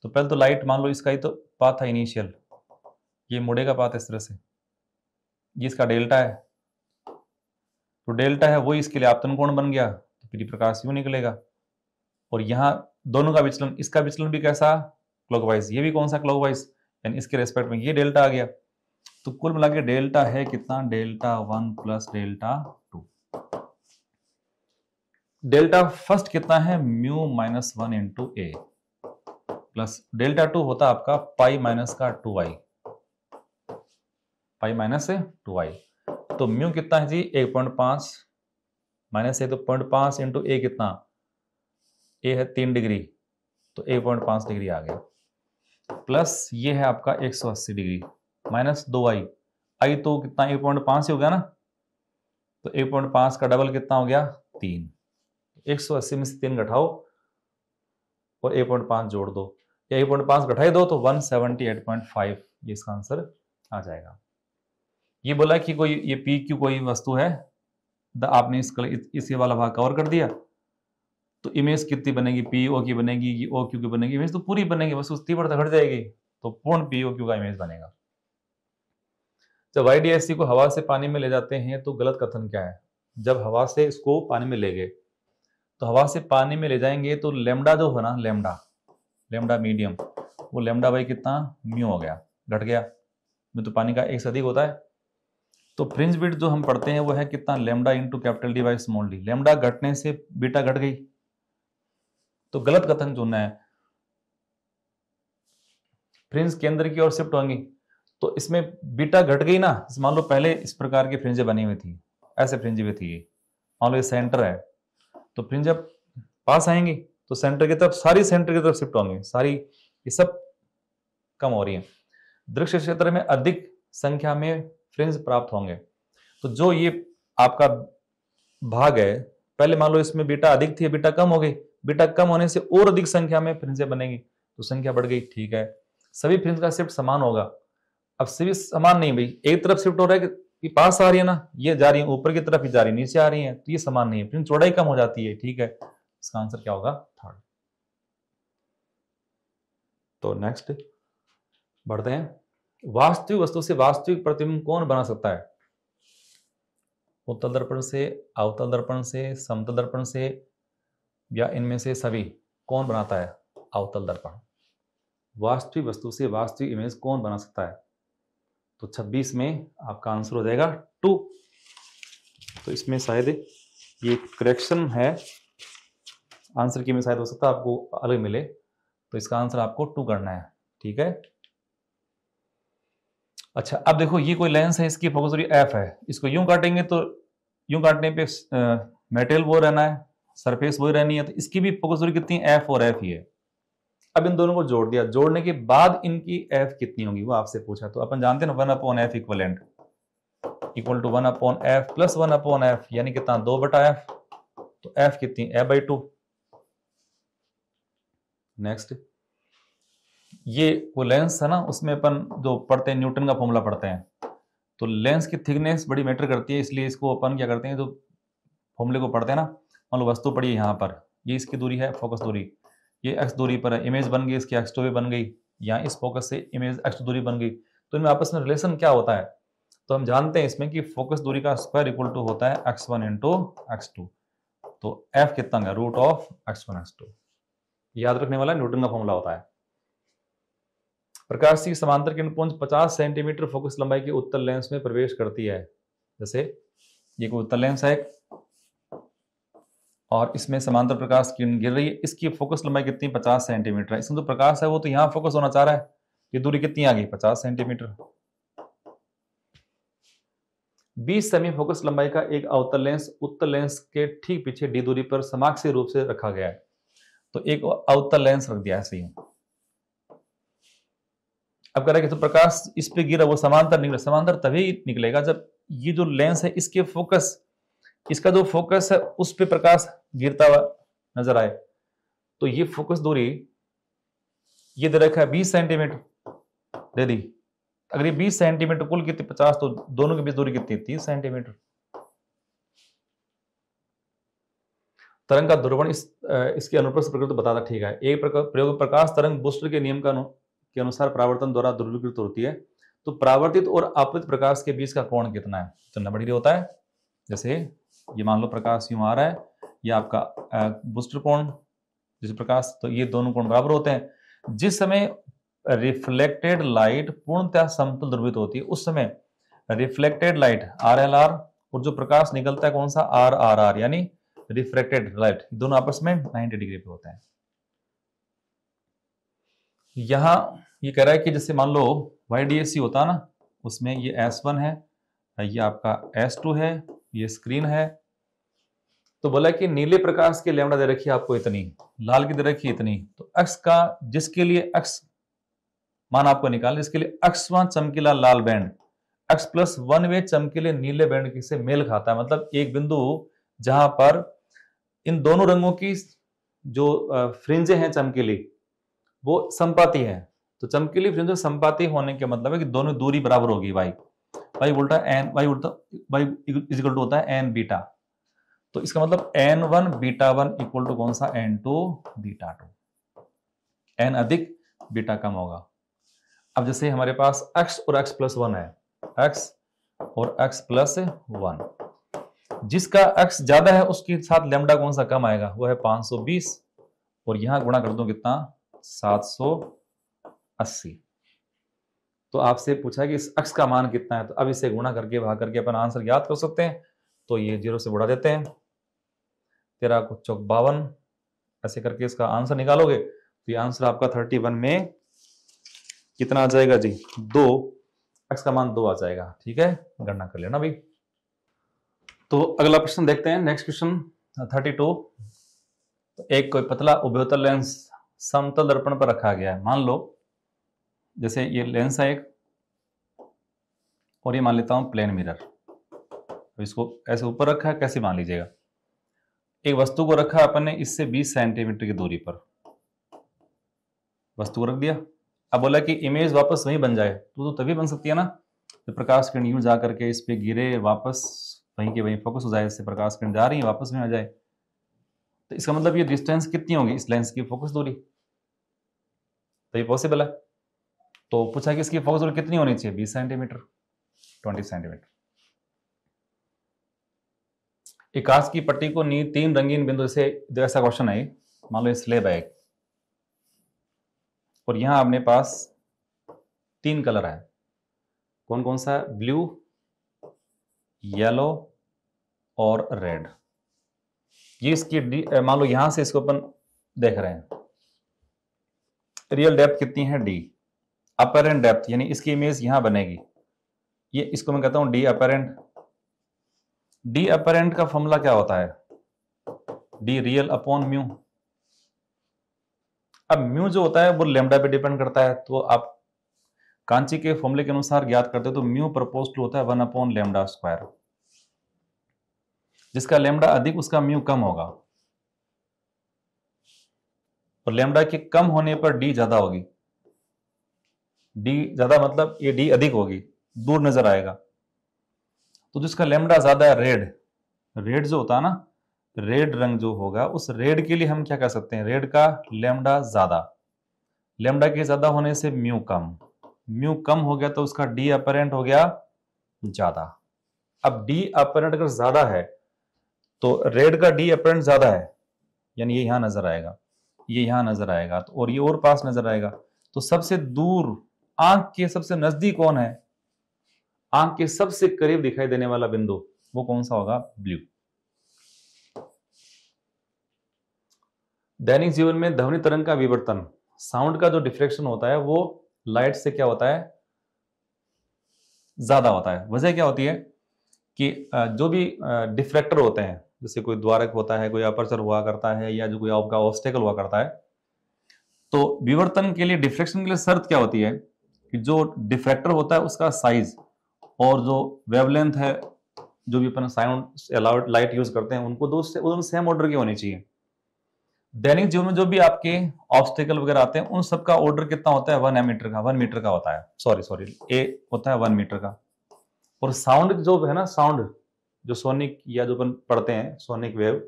तो पहले तो लाइट मान लो इसका ही तो पाथ था इनिशियल, ये मुड़ेगा पाथ इस तरह से, ये इसका डेल्टा है, तो डेल्टा है वही इसके लिए आपतन कोण बन गया, तो फिर प्रकाश यूं निकलेगा। और यहाँ दोनों का विचलन, इसका विचलन भी कैसा, क्लॉकवाइज, ये भी कौन सा क्लॉकवाइज, यानी इसके रेस्पेक्ट में ये डेल्टा आ गया। तो कुल मिला के डेल्टा है कितना, डेल्टा1 प्लस डेल्टा2। डेल्टा फर्स्ट कितना है, μ-1 इंटू ए, प्लस डेल्टा2 होता आपका पाई माइनस का 2i, पाई माइनस से 2i। तो म्यू कितना है जी 1.5, माइनस है तो 0.5 इंटू ए कितना, ए है 3 डिग्री, तो 1.5 डिग्री आ गया, प्लस ये है आपका 180 डिग्री, माइनस 2i, i तो कितना 1.5 ही हो गया ना, तो 1.5 का डबल कितना हो गया 3, 180 में से 3 घटाओ और 1.5 जोड़ दो, या 1.5 घटाई दो तो 178.5, ये इसका आंसर आ जाएगा। ये बोला कि कोई ये पी क्यू कोई वस्तु है, आपने इसी वाला भाग कवर कर दिया, तो इमेज कितनी बनेगी, पी ओ की बनेगी, ये ओ क्यू की बनेगी, इमेज तो पूरी बनेगी, बस उस तीव्रता घट जाएगी, तो पूर्ण पी ओ क्यू का इमेज बनेगा। जब YDFC को हवा से पानी में ले जाते हैं तो गलत कथन क्या है, जब हवा से इसको पानी में ले गए, तो हवा से पानी में ले जाएंगे तो लैम्डा जो है ना, लैम्डा मीडियम, वो लैम्डा बाई कितना म्यू हो गया, घट गया, तो पानी का 1 से अधिक होता है। तो फ्रिंज विड्थ जो हम पढ़ते हैं वो है कितना, lambda into capital D by small D, lambda घटने से बीटा घट गई, तो गलत कथन चुनना है, फ्रिंज केंद्र की ओर शिफ्ट होंगी, तो इसमें बीटा घट गई ना। मान लो पहले इस प्रकार की फ्रिंजें बनी हुई थी, ऐसे फ्रिंज हुई थी, मान लो ये सेंटर है, तो फ्रिंज जब पास आएंगी तो सेंटर की तरफ, सारी सेंटर की तरफ शिफ्ट होंगे, सारी ये सब कम हो रही है, दृश्य क्षेत्र में अधिक संख्या में फ्रिंज प्राप्त होंगे। तो जो ये आपका भाग है, पहले मान लो इसमें बीटा अधिक थी, बीटा कम हो गई, बीटा कम होने से और अधिक संख्या में फ्रिंजें बनेगी, तो संख्या बढ़ गई, ठीक है। सभी फ्रिंज का शिफ्ट समान होगा, अब सभी समान नहीं भाई, एक तरफ शिफ्ट हो रहा है ये पास आ रही है ना, ये जा रही है ऊपर की तरफ, ये जा रही है नीचे आ रही है, तो ये समान नहीं है, फिर चौड़ाई कम हो जाती है। ठीक है, इसका आंसर क्या होगा? थर्ड। तो नेक्स्ट बढ़ते हैं। वास्तविक वस्तु से वास्तविक प्रतिबिंब कौन बना सकता है? उत्तल दर्पण से, अवतल दर्पण से, समतल दर्पण से, या इनमें से सभी? कौन बनाता है अवतल दर्पण? वास्तविक वस्तु से वास्तविक इमेज कौन बना सकता है? तो 26 में आपका आंसर हो जाएगा 2। तो इसमें शायद ये करेक्शन है आंसर की में, शायद हो सकता है आपको अलग मिले, तो इसका आंसर आपको 2 करना है। ठीक है, अच्छा अब देखो ये कोई लेंस है, इसकी फोकस दूरी एफ है, इसको यूं काटेंगे तो यूं काटने पे मेटेरियल वो रहना है, सरफेस वही रहनी है, तो इसकी भी फोकस दूरी कितनी? एफ और एफ ही है। अब इन दोनों को जोड़ दिया, जोड़ने के बाद इनकी एफ कितनी होगी वो आपसे पूछा, तो अपन जानते हैं ना 1/f equivalent equal to 1/f plus 1/f, यानी कितना? 2/f, तो एफ कितनी? f/2। नेक्स्ट, ये वो लेंस है ना, उसमें अपन जो पढ़ते हैं न्यूटन का फॉर्मूला पढ़ते हैं, तो लेंस की थिकनेस बड़ी मैटर करती है, इसलिए इसको अपन क्या करते हैं, जो फॉर्मूले को पढ़ते हैं ना, मान लो वस्तु पड़ी है यहाँ पर, ये इसकी दूरी है फोकस दूरी, ये x दूरी पर है, इमेज बन गई इसकी x2 भी बन गई, यहाँ इस फोकस से इमेज x2 दूरी बन गई, तो इनमें आपस में रिलेशन क्या होता है? तो हम जानते हैं इसमें कि फोकस दूरी का स्क्वायर इक्वल टू होता है x1 इंटू x2, तो f कितना है? Root of x1 x2। याद रखने वाला न्यूटन का फॉर्मूला होता है। प्रकाश की समांतर किरण पुंज 50 सेंटीमीटर फोकस लंबाई के उत्तल लेंस में प्रवेश करती है। जैसे ये कोई उत्तल लेंस है और इसमें समांतर प्रकाश किरण गिर रही है, इसकी फोकस लंबाई कितनी? 50 सेंटीमीटर है। इसमें जो प्रकाश है वो तो यहां फोकस होना चाह रहा है, ये दूरी कितनी आ गई? 50 सेंटीमीटर। 20 सेमी फोकस लंबाई का एक अवतल लेंस उत्तल लेंस के ठीक पीछे डी दूरी पर समाक्षीय रूप से रखा गया है। तो एक अवतल लेंस रख दिया है सही। अब कह रहा है कि तो प्रकाश इस पे गिरा वो समांतर निकले, समांतर तभी निकलेगा जब ये जो लेंस है इसके फोकस, इसका जो फोकस है उस पे प्रकाश गिरता हुआ नजर आए। तो ये फोकस दूरी ये दे रखा है 20 सेंटीमीटर दे दी। अगर ये 20 सेंटीमीटर कुल कितनी 50, तो दोनों के बीच दूरी कितनी? 30 सेंटीमीटर। तरंग का ध्रुवण इसके अनुप्रस्थ प्रकृति बताता। ठीक है, एक प्रयोग प्रकाश तरंग बूस्टर के नियम के अनुसार परावर्तन द्वारा ध्रुवीकृत होती है। तो परावर्तित और आपतित प्रकाश के बीच का कोण कितना है? तो नंबर होता है। जैसे ये मान लो प्रकाश यूं आ रहा है, ये आपका बूस्टर कोण जैसे प्रकाश, तो ये दोनों कोण बराबर होते हैं। जिस समय रिफ्लेक्टेड लाइट पूर्णतः समतल ध्रुवित होती है उस समय रिफ्लेक्टेड लाइट RLR और जो प्रकाश निकलता है कौन सा? RRR, यानी रिफ्लेक्टेड लाइट, दोनों आपस में 90 डिग्री पे होते हैं। यहां ये कह रहा है कि जैसे मान लो YDAC होता है ना, उसमें ये S1 है, ये आपका S2 है, ये स्क्रीन है। तो बोला कि नीले प्रकाश के लैम्डा दे रखी है आपको इतनी, लाल की दे रखी इतनी, तो अक्स का जिसके लिए अक्स मान आपको निकाल, इसके लिए अक्सवां चमकीला लाल बैंड x+1 वे चमकीले नीले बैंड से मेल खाता है। मतलब एक बिंदु जहां पर इन दोनों रंगों की जो फ्रिंजें हैं चमकीली वो संपाती है। तो चमकीली फ्रिंजें संपाती होने के मतलब है कि दोनों दूरी बराबर होगी। y उल्टा n, y is equal to होता है n बीटा। तो इसका मतलब n1 बीटा1 इक्वल टू कौन सा? n2 बीटा2। n अधिक बीटा कम होगा। अब जैसे हमारे पास x और x+1 है, x और x+1, जिसका x ज्यादा है उसके साथ लैम्डा कौन सा कम आएगा? वो है 520, और यहां गुणा कर दो कितना? 780। तो आपसे पूछा कि इस x का मान कितना है, तो अब इसे गुणा करके भाग करके अपन आंसर ज्ञात कर सकते हैं। तो ये 0 से बढ़ा देते हैं, 13 को चौक 52, ऐसे करके इसका आंसर निकालोगे तो ये आंसर आपका 31 में कितना आ जाएगा जी? 2। x का मान 2 आ जाएगा। ठीक है, गणना कर लेना भाई। तो अगला प्रश्न देखते हैं, नेक्स्ट क्वेश्चन 32। तो एक कोई पतला उभयतल लेंस समतल दर्पण पर रखा गया है। मान लो जैसे ये लेंस है एक, और ये मान लेता हूं प्लेन मिरर। तो इसको ऐसे ऊपर रखा है, कैसे मान लीजिएगा। एक वस्तु को रखा अपन ने इससे 20 सेंटीमीटर की दूरी पर, वस्तु को रख दिया। अब बोला कि इमेज वापस वहीं बन जाए, तो तभी बन सकती है ना। तो प्रकाश किरण यूं जा करके इस पे गिरे, वापस वहीं के वहीं फोकस हो जाए, इससे प्रकाश किरण जा रही है वापस में आ जाए, तो इसका मतलब ये डिस्टेंस कितनी होगी इस लेंस की फोकस दूरी, तो ये पॉसिबल है। तो पूछा कि इसकी फोकस दूरी कितनी होनी चाहिए, 20 सेंटीमीटर, 20 सेंटीमीटर। एक कांच की पट्टी को 3 रंगीन बिंदु से, ऐसा क्वेश्चन है, मान लो ये स्लेब है और यहां अपने पास 3 कलर है, कौन कौन सा है, ब्लू, येलो और रेड। ये इसकी मान लो यहां से इसको अपन देख रहे हैं, रियल डेप्थ कितनी है, डी। अपरेंट डेप्थ यानी इसकी इमेज यहां बनेगी, ये इसको मैं कहता हूं डी अपरेंट। डी अपरेंट का फॉर्मूला क्या होता है, डी रियल अपॉन म्यू। अब म्यू जो होता है वो लेमडा पे डिपेंड करता है, तो आप कांची के फॉर्मूले के अनुसार ज्ञात करते हो तो म्यू प्रपोज टू होता है 1 अपॉन लेमडा स्क्वायर। जिसका लेमडा अधिक उसका म्यू कम होगा, और लेमडा के कम होने पर डी ज्यादा होगी। डी ज्यादा मतलब ये डी अधिक होगी, दूर नजर आएगा। तो जिसका लेमडा ज्यादा है, रेड, रेड जो होता है ना, रेड रंग जो होगा, उस रेड के लिए हम क्या कह सकते हैं, रेड का लेमडा ज्यादा, लेमडा के ज्यादा होने से म्यू कम, म्यू कम हो गया तो उसका डी अपरेंट हो गया ज्यादा। अब डी अपरेंट अगर ज्यादा है तो रेड का डी अपरेंट ज्यादा है, यानी ये यहां नजर आएगा, ये यहां नजर आएगा, तो और ये और पास नजर आएगा। तो सबसे दूर, आंख के सबसे नजदीक कौन है, आंख के सबसे करीब दिखाई देने वाला बिंदु वो कौन सा होगा, ब्लू। दैनिक जीवन में ध्वनि तरंग का विवर्तन, साउंड का जो डिफ्रेक्शन होता है वो लाइट से क्या होता है, ज्यादा होता है। वजह क्या होती है कि जो भी डिफ्रेक्टर होते हैं, जैसे कोई द्वारक होता है, कोई अपर्चर हुआ करता है, या जो कोई आपका ऑब्स्टेकल हुआ करता है, तो विवर्तन के लिए, डिफ्रेक्शन के लिए शर्त क्या होती है कि जो डिफ्रेक्टर होता है उसका साइज और जो वेवलेंथ है, जो भी अपन साउंड लाइट यूज करते हैं, उनको दोनों सेम ऑर्डर की होनी चाहिए। दैनिक जीवन में जो भी आपके ऑब्स्टेकल वगैरह आते हैं उन सबका ऑर्डर कितना होता है, 1 मीटर का, 1 मीटर का होता है, सॉरी ए होता है 1 मीटर का। और साउंड जो है ना, साउंड जो सोनिक या जो अपन पढ़ते हैं सोनिक वेव,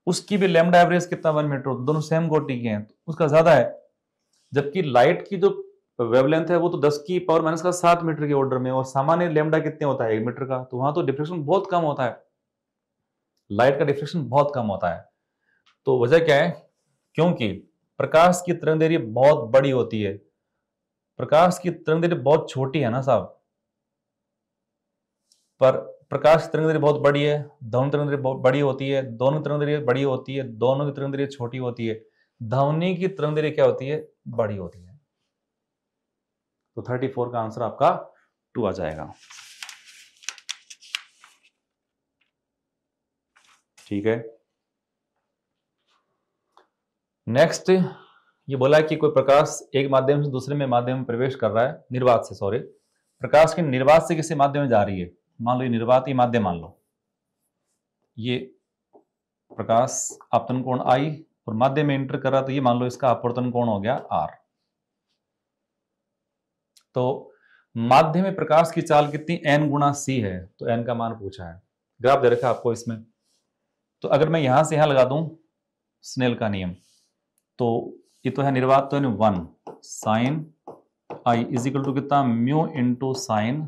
उसकी भी लैम्डा एवरेज कितना, 1 मीटर, दोनों सेम कोटि के हैं, तो उसका ज्यादा है। जबकि लाइट की जो वेवलेंथ है वो तो 10 की पावर माइनस का 7 मीटर के ऑर्डर में, और सामान्य लैम्डा कितने होता है, 1 मीटर का, तो वहां तो डिफ्रेक्शन बहुत कम होता है, लाइट का डिफ्रेक्शन बहुत कम होता है। तो वजह क्या है, क्योंकि प्रकाश की तरंगदैर्घ्य बहुत बड़ी होती है, प्रकाश की तरंगदैर्घ्य बहुत छोटी है ना साहब, पर प्रकाश की तरंगदैर्घ्य बहुत बड़ी है, ध्वनि तरंगदैर्घ्य बहुत बड़ी होती है, दोनों तरंगदैर्घ्य बड़ी होती है, दोनों की तरंगदैर्घ्य छोटी होती है, ध्वनि की तरंगदैर्घ्य क्या होती है, बड़ी होती है। तो 34 का आंसर आपका 2 आ जाएगा। ठीक है, नेक्स्ट ये बोला है कि कोई प्रकाश एक माध्यम से दूसरे में माध्यम में प्रवेश कर रहा है, निर्वात से, सॉरी, प्रकाश की निर्वात से किसी माध्यम में जा रही है, मान लो ये निर्वात, ये माध्यम मान लो, ये प्रकाश आपतन कोण आई और माध्यम में इंटर कर रहा, तो ये मान लो इसका अपवर्तन कोण हो गया R। तो माध्यम में प्रकाश की चाल कितनी, n गुणा c है, तो n का मान पूछा है, ग्राफ दे रखा है आपको इसमें। तो अगर मैं यहां से यहां लगा दूं स्नेल का नियम, तो ये तो है निर्वात, तो 1 sine i is equal to कितना, म्यू इंटू साइन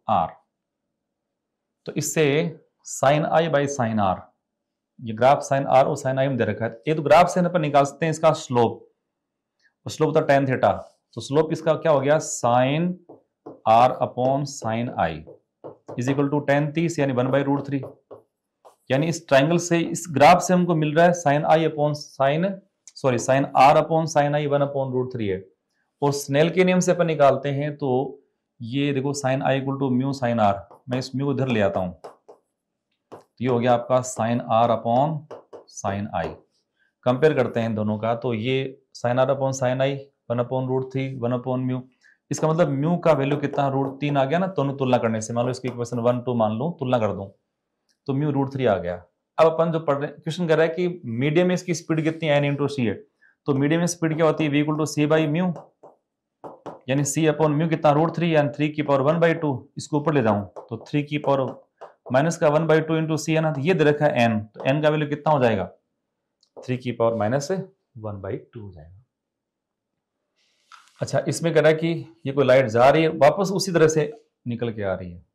आर। तो इससे sine i by sine r, ये ग्राफ साइन आर और साइन आई में दे रखा है, ये तो ग्राफ से अपन निकाल सकते हैं इसका स्लोप, स्लोप था tan थीटा, तो स्लोप इसका क्या हो गया, sine are upon sine i is equal to tan 30 यानी 1/√3। यानी इस ट्राइंगल से, इस ग्राफ से हमको मिल रहा है sine I upon sine are upon sine आई 1/√3 है। और स्नेल के नियम से अपन निकालते हैं, तो ये देखो sine i equal to mu sine r, मैं इस म्यू को इधर ले आता हूं, तो ये हो गया आपका sine are upon sine i. Compare करते हैं दोनों का, तो ये साइन आर अपॉन साइन आई 1/√3 1/म्यू, इसका मतलब म्यू का वैल्यू कितना, √3 आ गया ना, दोनों तुलना करने से, मान लो इसकी इक्वेशन 1 2 मान लो, तुलना कर दूं तो म्यू √3 आ गया। अब अपन जो पढ़ रहे हैं, क्वेश्चन कह रहा है कि मीडियम में इसकी स्पीड कितनी, n इंटू सी है, तो मीडियम में स्पीड क्या होती है, v equal to c by mu, यानी c अपॉन म्यू कितना √3 यानी 3 की पावर 1/2, इसको ऊपर ले जाऊं तो 3 की पावर माइनस का 1/2 इंटू सी है ना, तो ये दे रखा है n, तो n का वैल्यू कितना हो जाएगा 3 की पावर माइनस 1/2 हो जाएगा। अच्छा, इसमें कह रहा है कि ये कोई लाइट जा रही है वापस उसी तरह से निकल के आ रही है,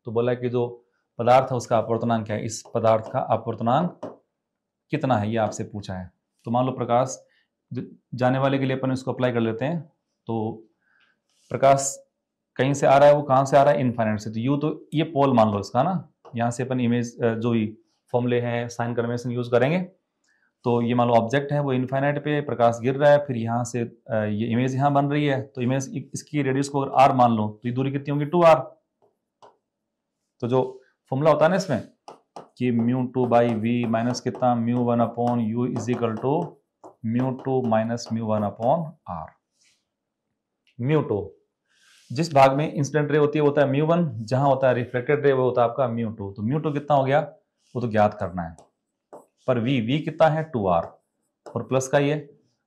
तो बोला कि जो पदार्थ है उसका अपवर्तनांक क्या है, इस पदार्थ का अपवर्तनांक कितना है ये आपसे पूछा है। तो मान लो प्रकाश जाने वाले के लिए अपन इसको अप्लाई कर लेते हैं, तो प्रकाश कहीं से आ रहा है, वो कहाँ से आ रहा है इनफाइनाइट से, तो यू तो ये पोल मान लो इसका ना, यहाँ से अपन इमेज जो भी फॉर्मूले हैं साइन कन्वेंशन यूज करेंगे, तो ये मान लो ऑब्जेक्ट है वो इनफाइनाइट पे प्रकाश गिर रहा है, फिर यहाँ से ये इमेज यहाँ बन रही है, तो इमेज इसकी रेडियस को अगर r मान लो तो ये दूरी कितनी होगी 2r। तो जो फॉर्मूला होता है ना इसमें कि μ2/v माइनस कितना μ1/u is equal to μ2 minus μ1/r। μ2 जिस भाग में इंसिडेंट रे होती है वो होता है μ1, जहां होता है रिफ्लेक्टेड रे वो होता है आपका μ2। तो μ2 कितना हो गया वो तो ज्ञात करना है, पर v कितना है 2r और प्लस का ये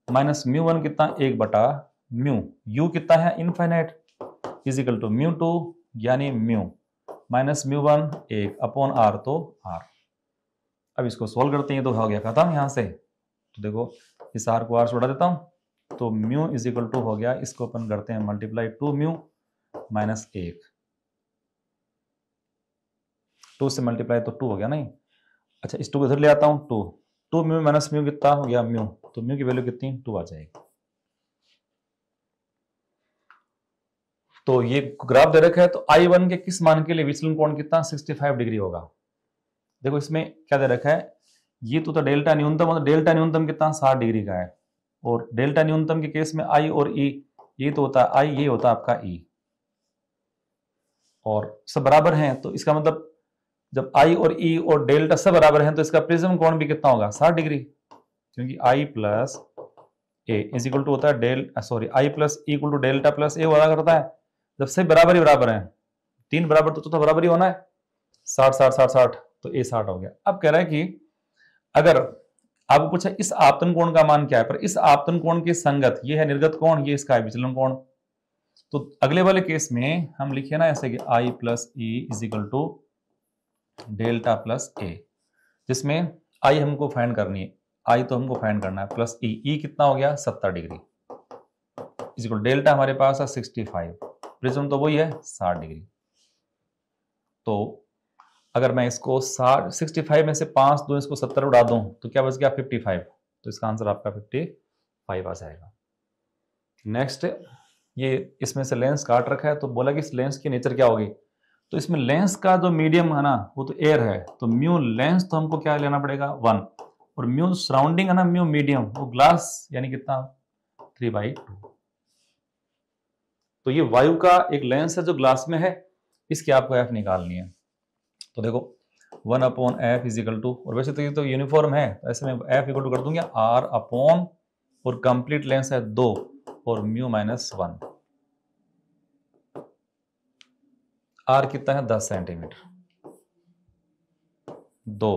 माइनस μ1 कितना 1/μ, u कितना है इनफाइनाइट इज इक्वल टू μ2 यानी μ माइनस μ1 1/r तो r। अब इसको सोल्व करते हैं तो हो गया खत्म यहां से, तो देखो इस r को r से उड़ा देता हूं तो μ इज इक्वल टू हो गया, इसको अपन करते हैं मल्टीप्लाई 2μ माइनस 1, 2 से मल्टीप्लाई तो 2 हो गया नहीं। अच्छा, इस 2 को इधर ले आता हूं, 2μ माइनस μ कितना हो गया μ, तो μ की वैल्यू कितनी 2 आ जाएगी। तो ये ग्राफ दे रखा है, तो I1 के किस मान के लिए विचलन कोण कितना 65 डिग्री होगा। देखो इसमें क्या दे रखा है, ये तो डेल्टा न्यूनतम, मतलब डेल्टा न्यूनतम कितना 60 डिग्री का है, और डेल्टा न्यूनतम के केस में I और E, ये तो होता है I, ये होता है आपका E, और सब बराबर हैं, तो इसका मतलब जब I और E और डेल्टा सब बराबर हैं तो इसका प्रिज्म कोण भी कितना होगा 60 डिग्री, क्योंकि I plus A is equal to होता है I plus E equal to delta plus A हुआ करता है। जब सभी बराबर ही बराबर हैं, 3 बराबर तो बराबर ही होना है, 60 60 60 60, तो ए 60 हो गया। अब कह रहा है कि अगर आपको पूछा इस आपतन कोण का मान क्या है, पर इस आपतन कोण के संगत ये है निर्गत कोण, ये इसका है विचलन कोण, तो अगले वाले केस में हम लिखे ना ऐसे कि I plus E is equal to delta plus A, जिसमें I हमको फाइंड करनी है, I तो हमको फाइंड करना है, प्लस ई कितना हो गया 70 डिग्री इज इक्वल डेल्टा हमारे पास है 65, प्रिज्म तो वही है 60 डिग्री। तो अगर मैं इसको 65 में से 5 दूं, इसको 70 उड़ा दूं तो क्या बच गया 55, तो इसका आंसर आपका 55 आ जाएगा। नेक्स्ट, ये इसमें से लेंस काट रखा है, तो बोला कि इस लेंस की नेचर क्या होगी, तो इसमें लेंस का जो मीडियम है ना वो तो एयर है, तो म्यू लेंस तो हमको क्या लेना पड़ेगा 1, और म्यू सराउंडिंग है ना म्यू मीडियम वो ग्लास यानी कितना 3/2। तो ये वायु का एक लेंस है जो ग्लास में है, इसकी आपको एफ निकालनी है। तो देखो 1/f इज इक्वल टू, और वैसे तो ये तो यूनिफॉर्म है, तो ऐसे में f इक्वल टू कर दूंगा r अपॉन, और कंप्लीट लेंस है 2 और म्यू माइनस 1, r कितना है 10 सेंटीमीटर, 2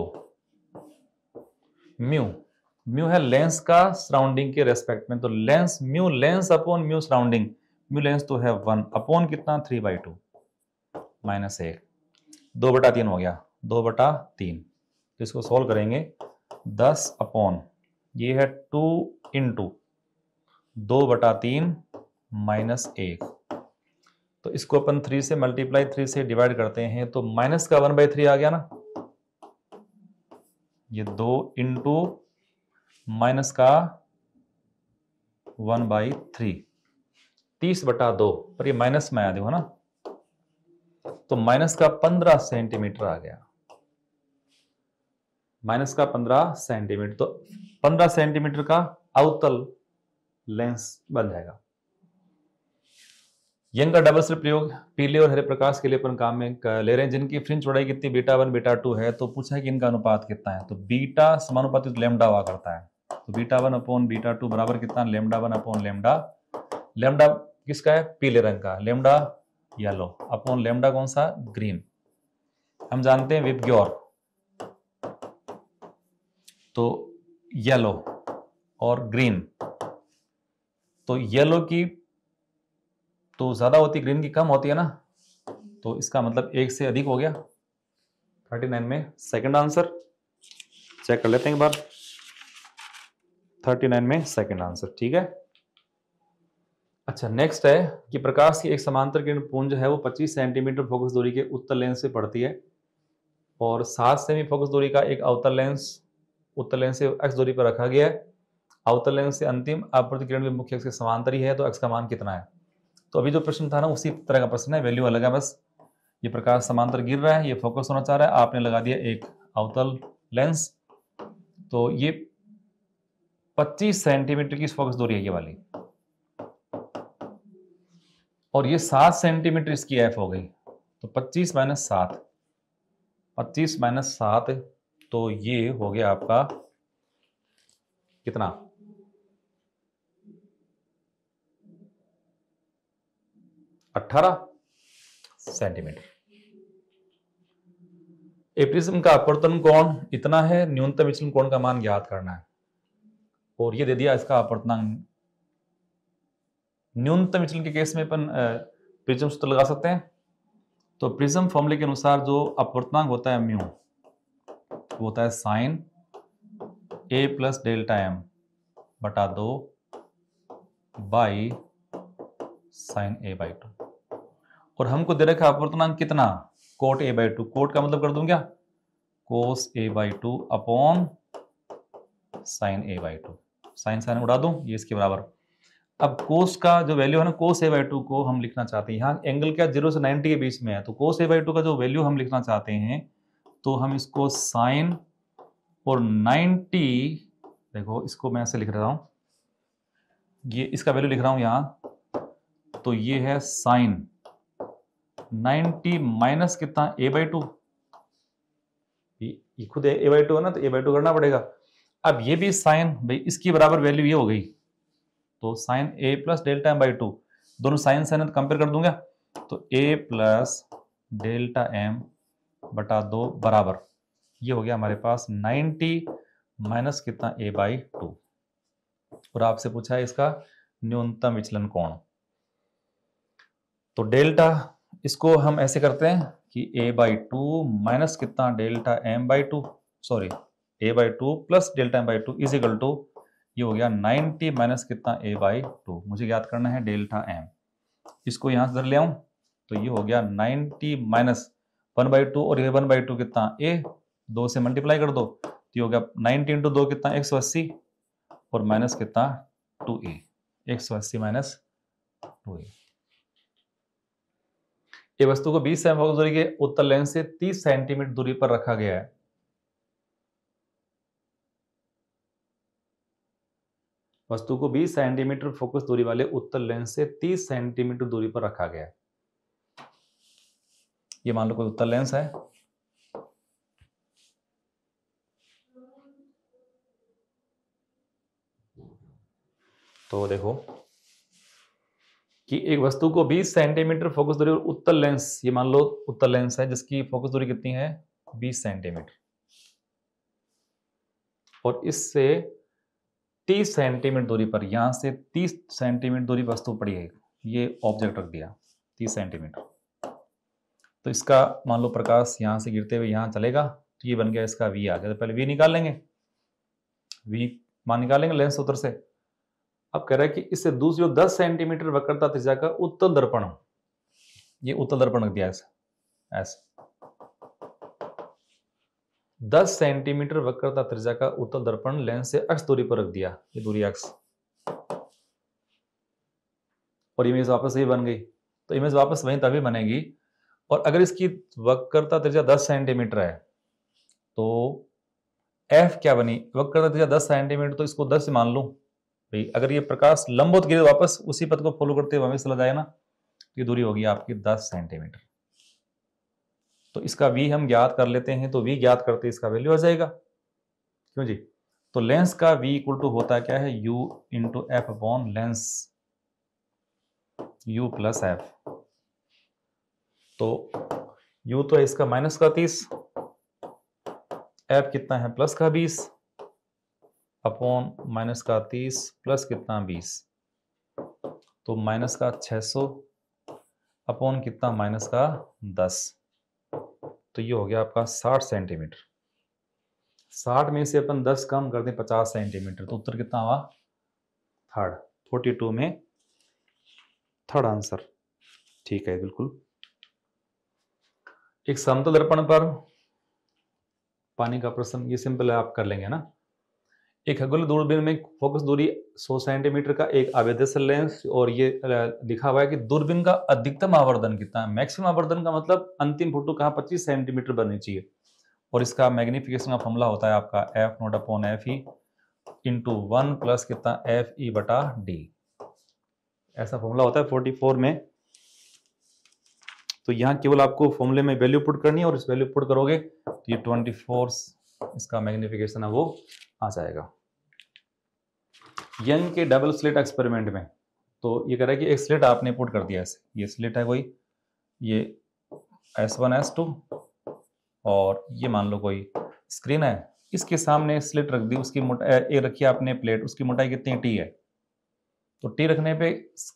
म्यू है लेंस का सराउंडिंग के रेस्पेक्ट में, तो lens mu lens upon mu surrounding, mu lens तो है 1 अपॉन कितना 3/2 माइनस 1, 2/3 हो गया 2/3, तो इसको सोल्व करेंगे 10 अपॉन ये है 2 इंटू 2/3 माइनस 1, तो इसको अपन 3 से मल्टीप्लाई 3 से डिवाइड करते हैं तो माइनस का 1/3 आ गया ना, ये 2 इंटू माइनस का 1/3 30/2, पर ये माइनस में आ देखो ना, तो माइनस का 15 सेंटीमीटर आ गया, माइनस का 15 सेंटीमीटर, तो 15 सेंटीमीटर का अवतल लेंस बन जाएगा। यंग का डबल स्लिट प्रयोग पीले और हरे प्रकाश के लिए अपन काम में ले रहे हैं, जिनकी फ्रिंज चौड़ाई कितनी β1 β2 है, तो पूछा है कि इनका अनुपात कितना है, तो बीटा समानुपातिक लैम्डा हुआ करता है, तो β1 अपॉन β2 बराबर कितना λ1 अपॉन लैम्डा, लैम्डा किसका है पीले रंग का, लैम्डा येलो अपॉन लैम्डा कौन सा ग्रीन। हम जानते हैं विबग्योर, तो येलो और ग्रीन, तो येलो की तो ज़्यादा होती ग्रीन की कम होती है ना, तो इसका मतलब 1 से अधिक हो गया। 39 में सेकंड आंसर चेक कर लेते हैं एक बार। 39 में सेकंड आंसर, ठीक है। अच्छा, नेक्स्ट है कि प्रकाश की एक समांतर किरण पुंज है वो 25 सेंटीमीटर फोकस दूरी के उत्तल लेंस से पड़ती है और 7 सेमी फोकस दूरी का एक अवतल लेंस उत्तल लेंस से x दूरी पर रखा गया है। अवतल लेंस से अंतिम अपवर्तित किरण भी मुख्य अक्ष के समांतर ही है, तो x का मान कितना है। तो अभी जो प्रश्न था ना उसी तरह का प्रश्न है, वैल्यू अलग है बस। ये प्रकाश समांतर गिर रहा है, ये फोकस होना चाह रहा है, आपने लगा दिया एक अवतल लेंस, तो ये 25 सेंटीमीटर की फोकस दूरी है ये वाली, और ये 7 सेंटीमीटर इसकी एफ हो गई, तो 25 माइनस 7, 25 माइनस 7, तो ये हो गया आपका कितना, 18 सेंटीमीटर। ए प्रिज्म का अपवर्तन कोण इतना है, न्यूनतम विचलन कोण का मान ज्ञात करना है, और ये दे दिया इसका अपवर्तनांक। न्यूनतम विचलन के केस में अपन प्रिज्म सूत्र लगा सकते हैं। तो प्रिज्म फॉर्मूले के अनुसार जो अपवर्तनांक होता है म्यू, वो होता है sine A plus delta M बटा 2 बाई साइन ए बाई 2, और हमको दे रखा अपवर्तनांक कितना, कोट ए बाई 2। कोट का मतलब कर दूं क्या, cos A by 2 upon sine A by 2। Sine sine उड़ा दूं, ये इसके बराबर। अब कोस का जो वैल्यू है ना, कोस ए बाई 2 को हम लिखना चाहते हैं, यहाँ एंगल क्या 0 से 90 के बीच में है, तो कोस ए बाई 2 का जो वैल्यू हम लिखना चाहते हैं, तो हम इसको साइन और 90, देखो इसको मैं ऐसे लिख रहा हूं, ये इसका वैल्यू लिख रहा हूं यहां, तो ये है साइन 90 माइनस कितना ए बाई 2, ये खुद ए बाई 2 है ना, तो ए बाई 2 करना पड़ेगा। अब ये भी साइन, भाई इसकी बराबर वैल्यू ये हो गई, तो sine A plus delta m by 2, दोनों साइन साइन कंपेयर कर दूंगा, तो ए प्लस डेल्टा एम बटा 2 बराबर, ये हो गया हमारे पास 90 माइनस कितना ए बाई 2, और आपसे पूछा है इसका न्यूनतम विचलन कोण। तो डेल्टा, इसको हम ऐसे करते हैं कि ए बाई 2 माइनस कितना delta m by 2, sorry A by 2 plus delta m by 2 is equal to, ये हो गया 90 माइनस कितना ए बाई 2, मुझे याद करना है डेल्टा एम, इसको यहां से इधर ले आऊं, तो ये हो गया 90 माइनस 1/2, और ये 1/2 कितना ए, 2 से मल्टीप्लाई कर दो, तो ये हो गया 90 इंटू 2 कितना 180, और माइनस कितना 2a, 180 माइनस 2a। ये वस्तु को 20 सेमी फोकस दूरी के उत्तल लेंस से 30 सेंटीमीटर दूरी पर रखा गया है। वस्तु को 20 सेंटीमीटर फोकस दूरी वाले उत्तल लेंस से 30 सेंटीमीटर दूरी पर रखा गया है। ये मान लो कोई उत्तल लेंस है, तो देखो कि एक वस्तु को 20 सेंटीमीटर फोकस दूरी और उत्तल लेंस, ये मान लो उत्तल लेंस है जिसकी फोकस दूरी कितनी है 20 सेंटीमीटर, और इससे 30 सेंटीमीटर दूरी पर, यहां से 30 सेंटीमीटर दूरी वस्तु पड़ी है, ये ऑब्जेक्ट रख दिया 30 सेंटीमीटर, तो इसका मान लो प्रकाश यहां से गिरते हुए यहां चलेगा, तो ये बन गया इसका वी आ गया। तो पहले वी निकाल लेंगे, वी मान निकालेंगे लेंस सूत्र से। अब कह रहा है कि इससे दूसरी ओर 10 सेंटीमीटर वक्रता त्रिज्या का उत्तल दर्पण, ये उत्तल दर्पण रख दिया ऐसे 10 सेंटीमीटर वक्रता त्रिज्या का उत्तल दर्पण लेंस से अक्ष दूरी पर रख दिया, ये दूरी अक्ष, और इमेज वापस यही बन गई। तो इमेज वापस वहीं तभी बनेगी, और अगर इसकी वक्रता त्रिज्या 10 सेंटीमीटर है, तो एफ क्या बनी, वक्रता त्रिज्या 10 सेंटीमीटर, तो इसको 10 मान लो भाई। अगर ये प्रकाश लंबवत गिरे वापस उसी पथ को फॉलो करते हुए हमें चला जाए ना, तो ये दूरी होगी आपकी 10 सेंटीमीटर। तो इसका v हम ज्ञात कर लेते हैं, तो v ज्ञात करते इसका वैल्यू आ जाएगा, क्यों जी। तो लेंस का v इक्वल टू होता क्या है, u into F upon lens, u plus F. तो u तो है इसका माइनस का 30, एफ कितना है प्लस का 20, अपॉन माइनस का 30 प्लस कितना 20, तो माइनस का 600 अपॉन कितना माइनस का 10, तो ये हो गया आपका 60 सेंटीमीटर। 60 में से अपन 10 कम कर दें 50 सेंटीमीटर, तो उत्तर कितना हुआ? थर्ड। 42 में थर्ड आंसर। ठीक है, बिल्कुल। एक समतल दर्पण पर पानी का प्रश्न, ये सिंपल है, आप कर लेंगे ना। एक खगोलीय दूरबीन में फोकस दूरी 100 सेंटीमीटर का एक आवेदन लेंस, और ये लिखा हुआ है कि दूरबीन का अधिकतम आवर्धन कितना है। मैक्सिमम आवर्धन का मतलब अंतिम फोटो कहाँ 25 सेंटीमीटर बननी चाहिए, और इसका मैग्निफिकेशन का फॉर्मूला होता है आपका F0/FE इंटू 1 प्लस कितना FE/D। ऐसा फॉर्मूला होता है 44 में। तो यहाँ केवल आपको फॉर्मूले में वैल्यू पुट करनी है, और इस वैल्यू पुट करोगे तो ये 24 इसका मैग्निफिकेशन है वो आ जाएगा। यंग के डबल स्लिट एक्सपेरिमेंट में तो ये कह रहा है कि एक स्लिट आपने पुट कर दिया ऐसे, ये स्लिट है कोई, ये S1 S2, और ये मान लो कोई स्क्रीन है, इसके सामने स्लिट रख दी, उसकी मोटाई रखी आपने प्लेट, उसकी मोटाई कितनी T है, तो T रखने पे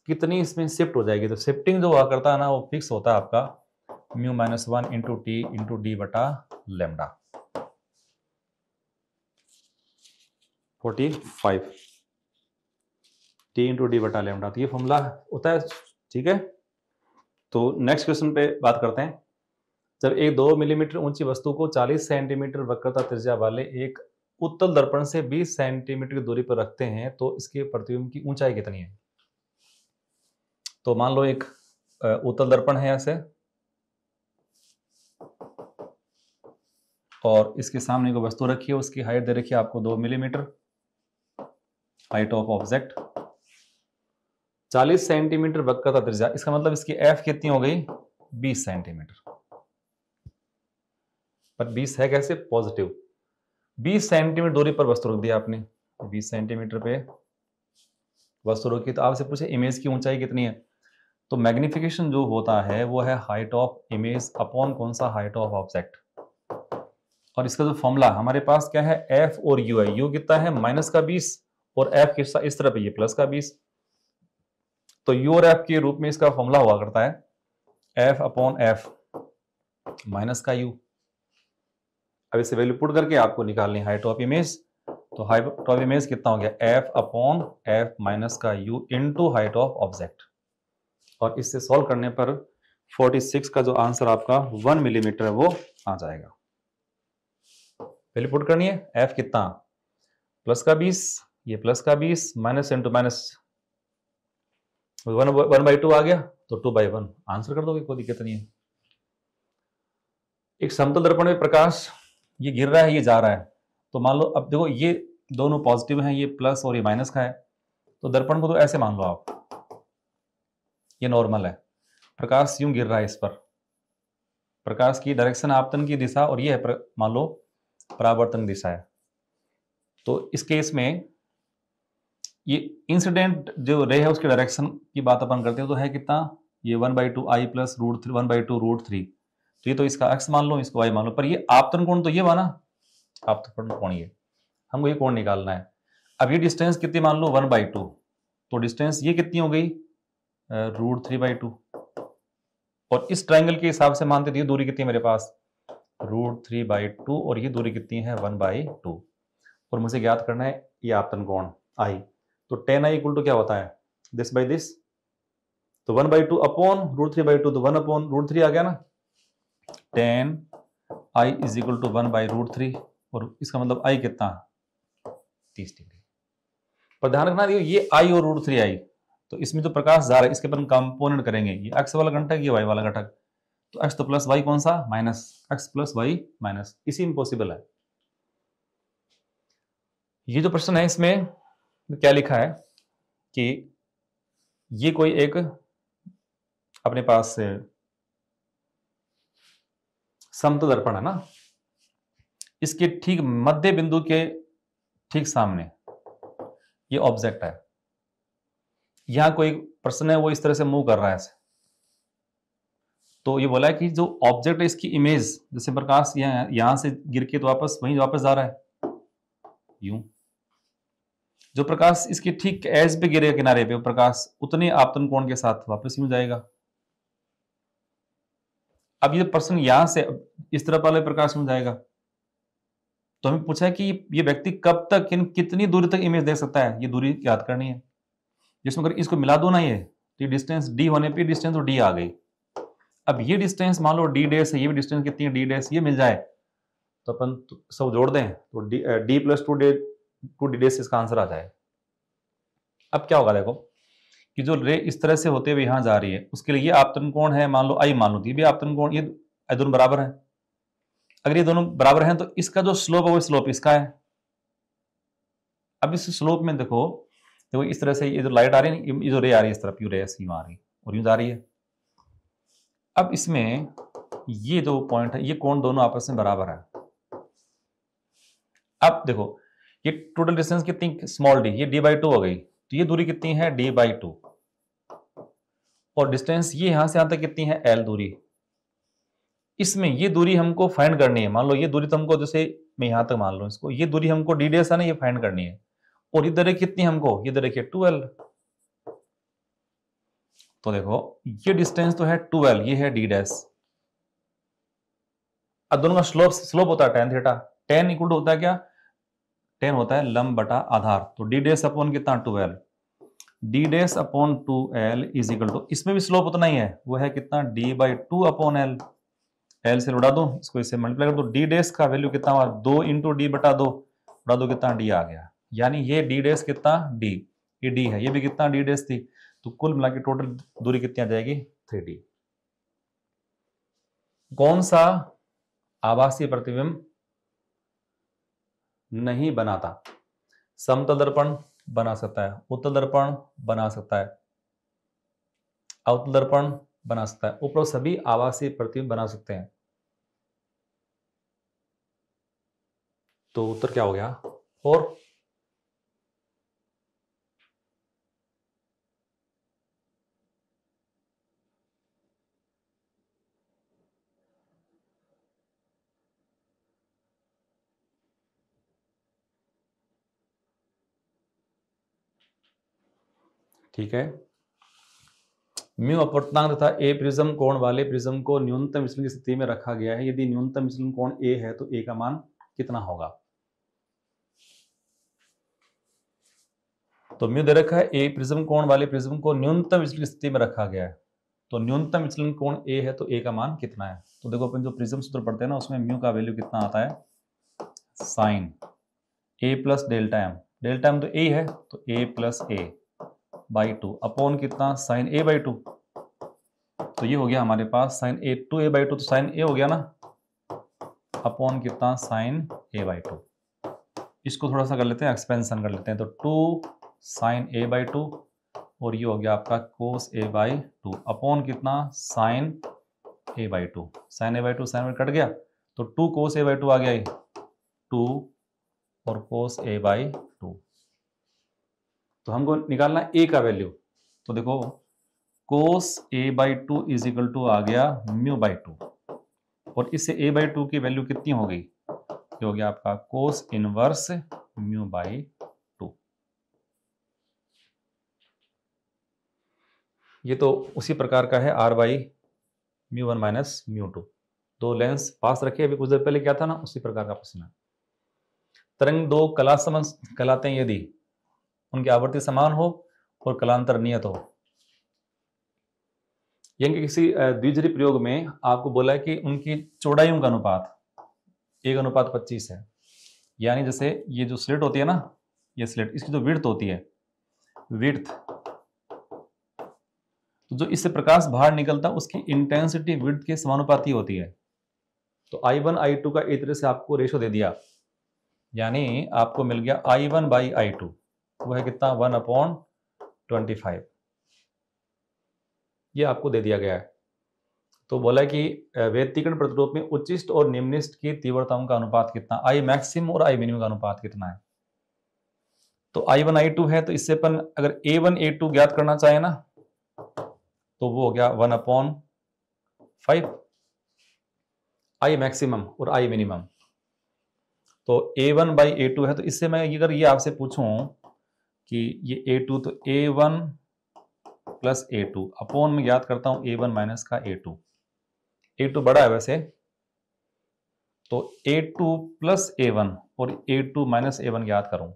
कितनी इसमें शिफ्ट हो जाएगी। तो शिफ्टिंग जो हुआ करता है ना, वो फिक्स होता है आपका μ-1 इंटू T इंटू D बटा लैम्डा। 45 T इंटू D बटा लैम्डा, तो ये फॉर्मूला होता है। ठीक है, तो नेक्स्ट क्वेश्चन पे बात करते हैं। जब एक 2 मिलीमीटर ऊंची वस्तु को 40 सेंटीमीटर वक्रता त्रिज्या वाले एक उत्तल दर्पण से 20 सेंटीमीटर की दूरी पर रखते हैं, तो इसके प्रतिबिंब की ऊंचाई कितनी है। तो मान लो एक उत्तल दर्पण है ऐसे, और इसके सामने एक वस्तु रखी है, उसकी हाइट दे रखी है आपको 2 millimetre, height of object 40 centimetre वक्रता त्रिज्या, इसका मतलब इसकी एफ कितनी हो गई 20 सेंटीमीटर। पर 20 है कैसे, पॉजिटिव। 20 सेंटीमीटर दूरी पर वस्तु रख दिया आपने, 20 सेंटीमीटर पे वस्तु रखी, तो आपसे पूछे इमेज की ऊंचाई कितनी है, तो मैग्निफिकेशन जो होता है वो है हाइट ऑफ इमेज अपॉन कौन सा, हाइट ऑफ ऑब्जेक्ट। और इसका जो फॉर्मूला हमारे पास क्या है, एफ और यू है। यू कितना है माइनस का 20, और एफ इस तरफ ये प्लस का 20, तो यू और एफ के रूप में इसका फॉर्मूला हुआ करता है एफ अपॉन एफ माइनस का यू। अब इसे वैल्यू पुट करके आपको निकालनी हाइट ऑफ इमेज, तो हाइट ऑफ इमेज कितना हो गया, एफ अपॉन एफ माइनस का you into height of object. और इससे सॉल्व करने पर 46 का जो आंसर आपका 1 मिलीमीटर है वो आ जाएगा। वैल्यू पुट करनी है, एफ कितना प्लस का 20, ये प्लस का 20, माइनस इंटू माइनस 1/2 आ गया, तो 2/1 आंसर कर दोगे, कोई दिक्कत नहीं है। एक समतल दर्पण में प्रकाश ये गिर रहा है, ये जा रहा है, तो मान लो अब देखो ये दोनों पॉजिटिव हैं, ये प्लस और ये माइनस का है, तो दर्पण को तो ऐसे मान लो आप, ये नॉर्मल है, प्रकाश यूं गिर रहा है इस पर, प्रकाश की डायरेक्शन आपतन की दिशा, और ये है मान लो परावर्तन दिशा है। तो इस केस में ये इंसिडेंट जो रे है उसके डायरेक्शन की बात अपन करते हैं, तो है कितना, ये 1/2 I प्लस √3 1/2 √3, तो ये तो इसका x मान लो, इसको y मान लो, पर ये आपतन कोण तो ये बना, आपतन कोण ये, हमको ये कोण निकालना है। अब ये डिस्टेंस कितनी मान लो 1/2, तो डिस्टेंस ये कितनी हो गई √3/2, और इस ट्राइंगल के हिसाब से मानते थे दूरी कितनी है मेरे पास √3/2, और ये दूरी कितनी है 1/2, और मुझे ज्ञात करना है ये आपतन कोण I, तो tan I इक्वल टू क्या होता है दिस बाई दिस, तो 1/2 अपॉन √3/2, तो 1/√3 आ गया ना, tan I is equal to 1/√3, और इसका मतलब I कितना 30 डिग्री। पर ध्यान रखना ये I और √3I, तो इसमें तो प्रकाश जा रहा है, इसके अपन कंपोनेंट करेंगे, ये x वाला घटक, ये y वाला घटक, तो x तो प्लस y कौन सा minus, x plus y minus, इसी में पॉसिबल है। ये जो प्रश्न है इसमें क्या लिखा है कि ये कोई एक अपने पास समतल दर्पण है ना, इसके ठीक मध्य बिंदु के ठीक सामने ये ऑब्जेक्ट है, यहां कोई पर्सन है वो इस तरह से मूव कर रहा है ऐसे, तो ये बोला है कि जो ऑब्जेक्ट है इसकी इमेज, जैसे प्रकाश यहां से गिर के तो वापस जा रहा है यूं, जो प्रकाश इसके ठीक एज पे गिरेगा किनारे पे, वो प्रकाश उतने आपतन कोण के साथ वापस यूं जाएगा, अब ये पर्सन यहां से इस तरफ वाले प्रकाश में जाएगा, तो हमें पूछा है कि ये व्यक्ति कब तक कितनी दूरी तक इमेज देख सकता है, ये दूरी याद करनी है। जिसमें अगर इसको मिला दो ना, ये डिस्टेंस डी होने पे डिस्टेंस तो डी आ गई। अब ये डिस्टेंस मान लो डी डैश है, ये भी डिस्टेंस कितनी है डी डैश, ये मिल जाए तो अपन सब जोड़ दें तो D plus two D dash इसका आंसर आ जाए। अब क्या होगा देखो कि जो रे इस तरह से होते हुए यहां जा रही है, उसके लिए ये आपतन कोण है, मान लो आई मान लो, ये भी आपतन कोण, ये दोनों बराबर है। अगर ये दोनों बराबर हैं तो इसका जो स्लोप है वो स्लोप इसका है। अब इस स्लोप में देखो इस तरह से ये जो लाइट आ रही है, ये जो रे आ रही है इस तरफ, यू रे ऐसी आ रही और यूं जा रही है। अब इसमें ये जो पॉइंट है, ये कोण दोनों आपस में बराबर है। अब देखो ये टोटल डिस्टेंस कितनी, स्मॉल डी, ये डी बाई टू हो गई, तो ये दूरी कितनी है डी बाई टू, और डिस्टेंस ये यहां से यहां तक कितनी है एल दूरी। इसमें ये दूरी हमको फाइंड करनी है, मान लो ये दूरी तो हमको, जैसे मैं यहां तक मान लो इसको, ये दूरी हमको डी डैश है ना, ये फाइंड करनी है, और इधर कितनी हमको, ये देखिए 2l। तो देखो ये डिस्टेंस तो है 2l, ये है डी डैश। अब दोनों का स्लोप होता है tan थीटा, tan इक्वल होता है क्या, tan होता है लंब बटा आधार, तो डी डैश अपॉन कितना 2l, d dash upon 2l is equal to, इसमें भी स्लोप उतना ही है, वो है कितना d by two upon L, L से उड़ा दो इसको, इससे मल्टीप्लाई कर दो, डी डैश का वैल्यू कितना हुआ 2 इंटू डी बटा 2, उड़ा दो कितना डी आ गया, यानी ये डी डैश कितना डी, ये डी है, ये भी कितना डी डैश थी, तो कुल मिला के टोटल दूरी कितनी आ जाएगी 3d। कौन सा आभासी प्रतिबिंब नहीं बनाता, समतल दर्पण बना सकता है, उत्तल दर्पण बना सकता है, अवतल दर्पण बना सकता है, उपरोक्त सभी आभासी प्रतिबिंब बना सकते हैं। तो उत्तर क्या हो गया, और ठीक है। म्यू अपवर्तनांक तथा ए प्रिज्म कोण वाले प्रिज्म को न्यूनतम विचलन की स्थिति में रखा गया है, यदि न्यूनतम विचलन कोण ए है तो ए का मान कितना होगा। तो म्यू दे रखा है, ए प्रिज्म कोण वाले प्रिज्म को न्यूनतम विचलन की स्थिति में रखा गया है, तो न्यूनतम विचलन कोण ए है तो ए का मान कितना है। तो देखो अपन जो प्रिज्म सूत्र पढ़ते हैं ना, उसमें म्यू का वैल्यू कितना आता है, sine A plus delta M, delta M तो ए है तो A plus A by two upon कितना साइन ए बाई टू, तो ये हो गया हमारे पास sine A two A by two, तो साइन ए हो गया ना, अपॉन कितना साइन ए बाई टू। इसको थोड़ा सा कर लेते हैं, एक्सपेंशन कर लेते हैं, तो 2 साइन ए बाई टू, और ये हो गया आपका cos A by two upon कितना sine A by two, sine A by two sine cut गया, तो 2 कोस ए बाई टू आ गया, ये 2 और कोस ए बाई टू। तो हमको निकालना ए का वैल्यू, तो देखो cos A by two is equal to आ गया म्यू बाई टू, और इससे ए बाई टू की वैल्यू कितनी हो गई, ये हो गया आपका cos inverse mu by two. ये तो उसी प्रकार का है R by mu one minus mu two, दो लेंस पास रखे, अभी कुछ देर पहले क्या था ना, उसी प्रकार का प्रश्न है। तरंग दो कला समझ कहलाते हैं यदि उनकी आवृत्ति समान हो और कलांतर नियत हो। यानी किसी द्विध्रुवी प्रयोग में आपको बोला है कि उनकी चौड़ाइयों का अनुपात 1:25 है, यानी जैसे ये जो स्लिट होती है ना, ये स्लिट, इसकी जो विड्थ होती है, विड्थ, तो जो इससे प्रकाश बाहर निकलता है उसकी इंटेंसिटी विड्थ के समानुपाती होती है। तो I1 I2 का एक तरह से आपको रेशो दे दिया, यानी आपको मिल गया I1 बाई I2, वो है कितना 1/25, ये आपको दे दिया गया है। तो बोला कि व्यतिकरण प्रतिरूप में उच्चिष्ट और निम्निष्ट की तीव्रताओं का अनुपात कितना, I मैक्सिमम और I मिनिमम का अनुपात कितना है। तो I1 I2 है, तो इससे अपन अगर A1 A2 ज्ञात करना चाहे ना, तो वो हो गया 1/5, I मैक्सिमम और I मिनिमम। तो A1 बाई A2 है, तो इससे मैं अगर ये आपसे पूछूं कि ये A2, तो A1 प्लस A2 अपॉन में ज्ञात करता हूं A1 माइनस का A2, A2 बड़ा है वैसे, तो A2 प्लस A1 और A2 माइनस A1 याद करूं,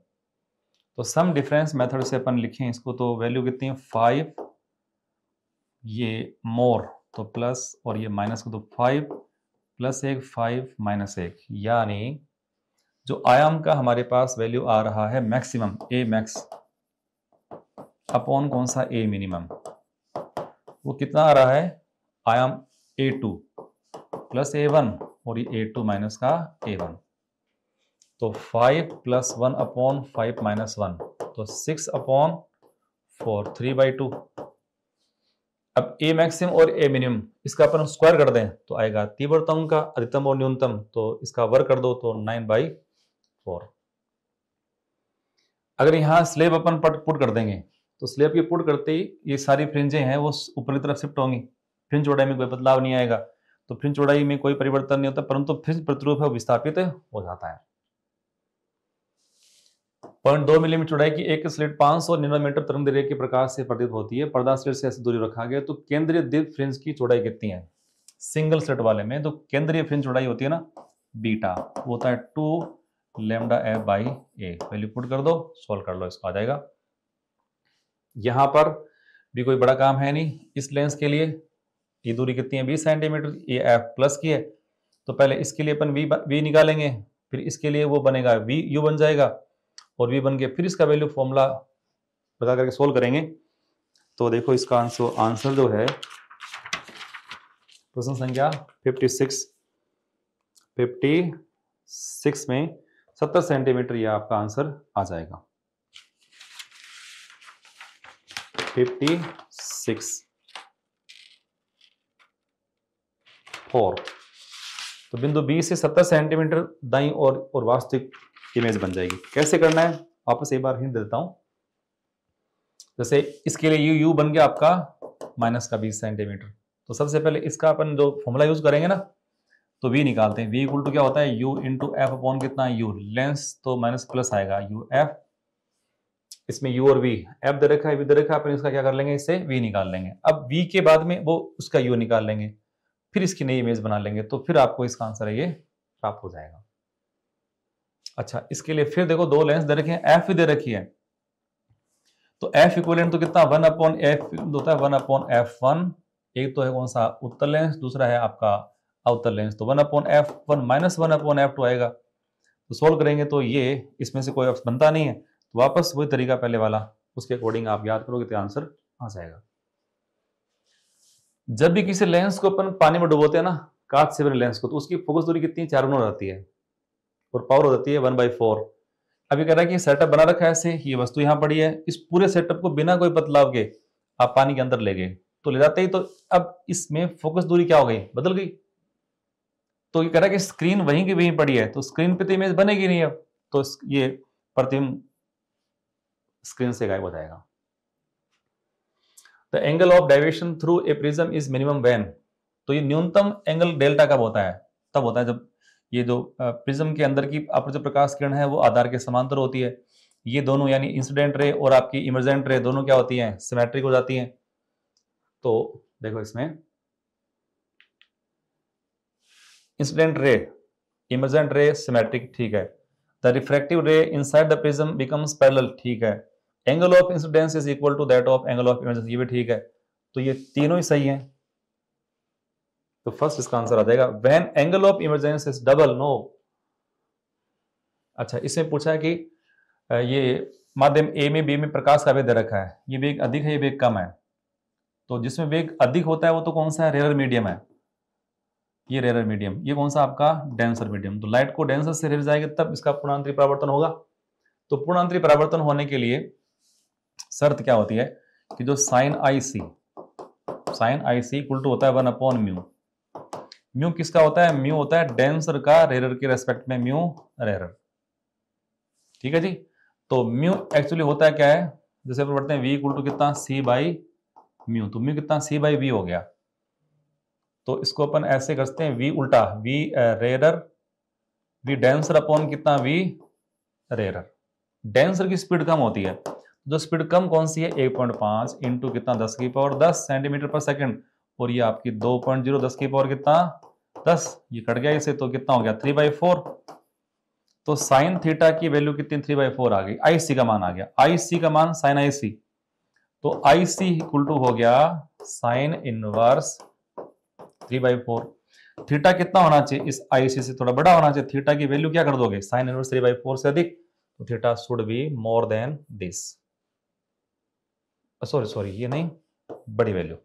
तो सम डिफरेंस मेथड से अपन लिखें इसको, तो वैल्यू कितनी है 5, ये मोर तो प्लस और ये माइनस को, तो 5 प्लस 1 5 माइनस 1, यानी जो आयाम का हमारे पास वैल्यू आ रहा है मैक्सिमम A मैक्स अपॉन कौन सा A मिनिमम, वो कितना आ रहा है आयाम A2 प्लस A1 और ये A2 माइनस का A1, तो 5 प्लस 1 अपॉन 5 माइनस 1, तो 6 अपॉन 4 3/2। अब A मैक्सिमम और A मिनिमम इसका अपन स्क्वायर कर दें तो आएगा तीव्रतम का अधिकतम और न्यूनतम, तो इसका वर्ग कर दो तो 9/4। अगर यहाँ स्लेब अपन पुट कर देंगे तो स्लेब की पुट करते ही ये सारी फ्रिंजें हैं वो ऊपर की तरफ शिफ्ट होंगी, फ्रिंज चौड़ाई में कोई बदलाव नहीं आएगा, तो फ्रिंज चौड़ाई में कोई परिवर्तन नहीं होता, परंतु फ्रिंज प्रतिरूप है विस्थापित हो जाता है। 0.2 मिलीमीटर चौड़ाई की एक स्लिट 500 नैनोमीटर तरंगदैर्घ्य के प्रकाश से प्रदीप्त होती है। पर्दा स्लिट से ऐसी दूरी रखा गया, तो केंद्रीय दीप्त फ्रिंज की चौड़ाई कितनी है सिंगल स्लिट वाले में, तो केंद्रीय फ्रिंज चौड़ाई होती है ना बीटा, वो होता है 2 lambda F by A. Value put कर दो, सॉल्व कर लो, इसको आ जाएगा। यहां पर भी कोई बड़ा काम है नहीं, इस लेंस के लिए ये दूरी कितनी है 20 सेंटीमीटर, ये एफ प्लस की है, तो पहले इसके लिए अपन वी निकालेंगे, फिर इसके लिए वो बनेगा वी यू बन जाएगा, और वी बन के फिर इसका वैल्यू फॉर्मूला बता करके सोल्व करेंगे। तो देखो इसका आंसर जो है प्रश्न संख्या 56 में 70 सेंटीमीटर यह आपका आंसर आ जाएगा। 56 4, तो बिंदु बी से 70 सेंटीमीटर दाईं और वास्तविक इमेज बन जाएगी। कैसे करना है वापस एक बार हिंट देता हूं, जैसे इसके लिए यू बन गया आपका माइनस का 20 सेंटीमीटर, तो सबसे पहले इसका अपन जो फॉर्मूला यूज करेंगे ना, तो वी निकालते हैं। वी इक्वल टू क्या होता है यू इंटू एफ अपॉन कितना यू, लेंस तो माइनस प्लस आएगा यू एफ, इसमें यू और वी, एफ दे रखा है वी दे रखा है, अपन इसका क्या कर लेंगे इससे वी निकाल लेंगे। अब वी के बाद में वो उसका यू निकाल लेंगे, फिर इसकी नई इमेज बना लेंगे, तो फिर आपको इसका आंसर है ये प्राप्त हो जाएगा। अच्छा, इसके लिए फिर देखो दो लेंस दे रखे हैं, एफ भी दे रखी है, तो एफ इक्विवेलेंट तो कितना 1 अपॉन एफ होता है 1 अपॉन f1, एक तो है कौन सा उत्तल लेंस, दूसरा है आपका अवतल लेंस, तो 1 upon f1 minus 1 upon f2 आएगा। तो सोल्व करेंगे तो ये इसमें से कोई ऑप्शन बनता नहीं है, तो वापस वही तरीका पहले वाला, उसके अकॉर्डिंग आप याद करोगे तो आंसर आ जाएगा। जब भी किसी लेंस को अपन पानी में डुबोते हैं ना, कांच से बने लेंस को, तो उसकी फोकस दूरी कितनी 4 गुना हो जाती है और पावर हो जाती है 1/4। अभी कह रहा है कि सेटअप बना रखा है ऐसे, ये वस्तु यहां पड़ी है, इस पूरे सेटअप को बिना कोई बदलाव के आप पानी के अंदर ले गए, तो ले जाते ही तो अब इसमें फोकस दूरी क्या हो गई, बदल गई। तो ये कह रहा है कि स्क्रीन वहीं की वहीं पड़ी है, तो स्क्रीन पे तो इमेज बनेगी नहीं अब, तो ये प्रतिबिंब स्क्रीन से गायब हो जाएगा। The angle of diversion through a prism is minimum when, तो ये न्यूनतम एंगल डेल्टा कब होता है, तब होता है जब ये जो प्रिज्म के अंदर की अपवर्तित प्रकाश किरण है वो आधार के समांतर होती है, ये दोनों यानी इंसिडेंट रे और आपकी इमर्जेंट रे दोनों क्या होती हैं सिमेट्रिक हो जाती हैं। तो देखो इसमें इंसिडेंट रे इमर्जेंट रे सिमेट्रिक, ठीक है। The refractive ray inside the prism becomes parallel, ठीक है। Angle of incidence is equal to that of angle of emergence, ये भी ठीक है। तो ये तीनों ही सही हैं, तो फर्स्ट इसका आंसर आ जाएगा when angle of emergence is double, no. अच्छा, इसमें पूछा है कि ये माध्यम ए में बी में प्रकाश का वेग दे रखा है, ये वेग अधिक है ये वेग कम है, तो जिसमें वेग अधिक होता है वो तो कौन सा है रेयर मीडियम है, ये रेयर मीडियम, ये कौन सा आपका डेंसर मीडियम। तो लाइट को डेंसर से रेयर जाएगा तब इसका पूर्णांतरी परावर्तन होगा। तो पूर्णांतरी परावर्तन होने के लिए शर्त क्या होती है कि जो sine i c equal to होता है 1 अपॉन म्यू। म्यू किसका होता है, म्यू होता है डेंसर का रेयर के रेस्पेक्ट में म्यू रेयर, ठीक है जी। तो म्यू एक्चुअली होता है क्या है, जैसे अपन पढ़ते हैं v इक्वल टू कितना c बाई म्यू, तो म्यू कितना c बाई v हो गया। तो इसको अपन ऐसे करते हैं v उल्टा, v rarer v denser upon कितना v रेयर। डेंसर की स्पीड कम होती है, जो स्पीड कम कौन सी है 1.5 इंटू कितना 10 की पावर 10 सेंटीमीटर पर सेकंड, और ये आपकी 2.0 10 की पावर कितना 10, ये कट गया इसे, तो कितना हो गया 3/4। तो साइन थीटा की वैल्यू कितनी 3/4 आ गई, आईसी का मान आ गया, आईसी का मान साइन आईसी, तो आईसी इक्वल टू हो गया साइन इनवर्स 3/4। थीटा कितना होना चाहिए, इस आईसी से थोड़ा बड़ा होना चाहिए, थीटा की वैल्यू क्या कर दोगे साइन इनवर्स 3/4 से अधिक, तो theta should be more than this, sorry ये नहीं, बड़ी वैल्यू।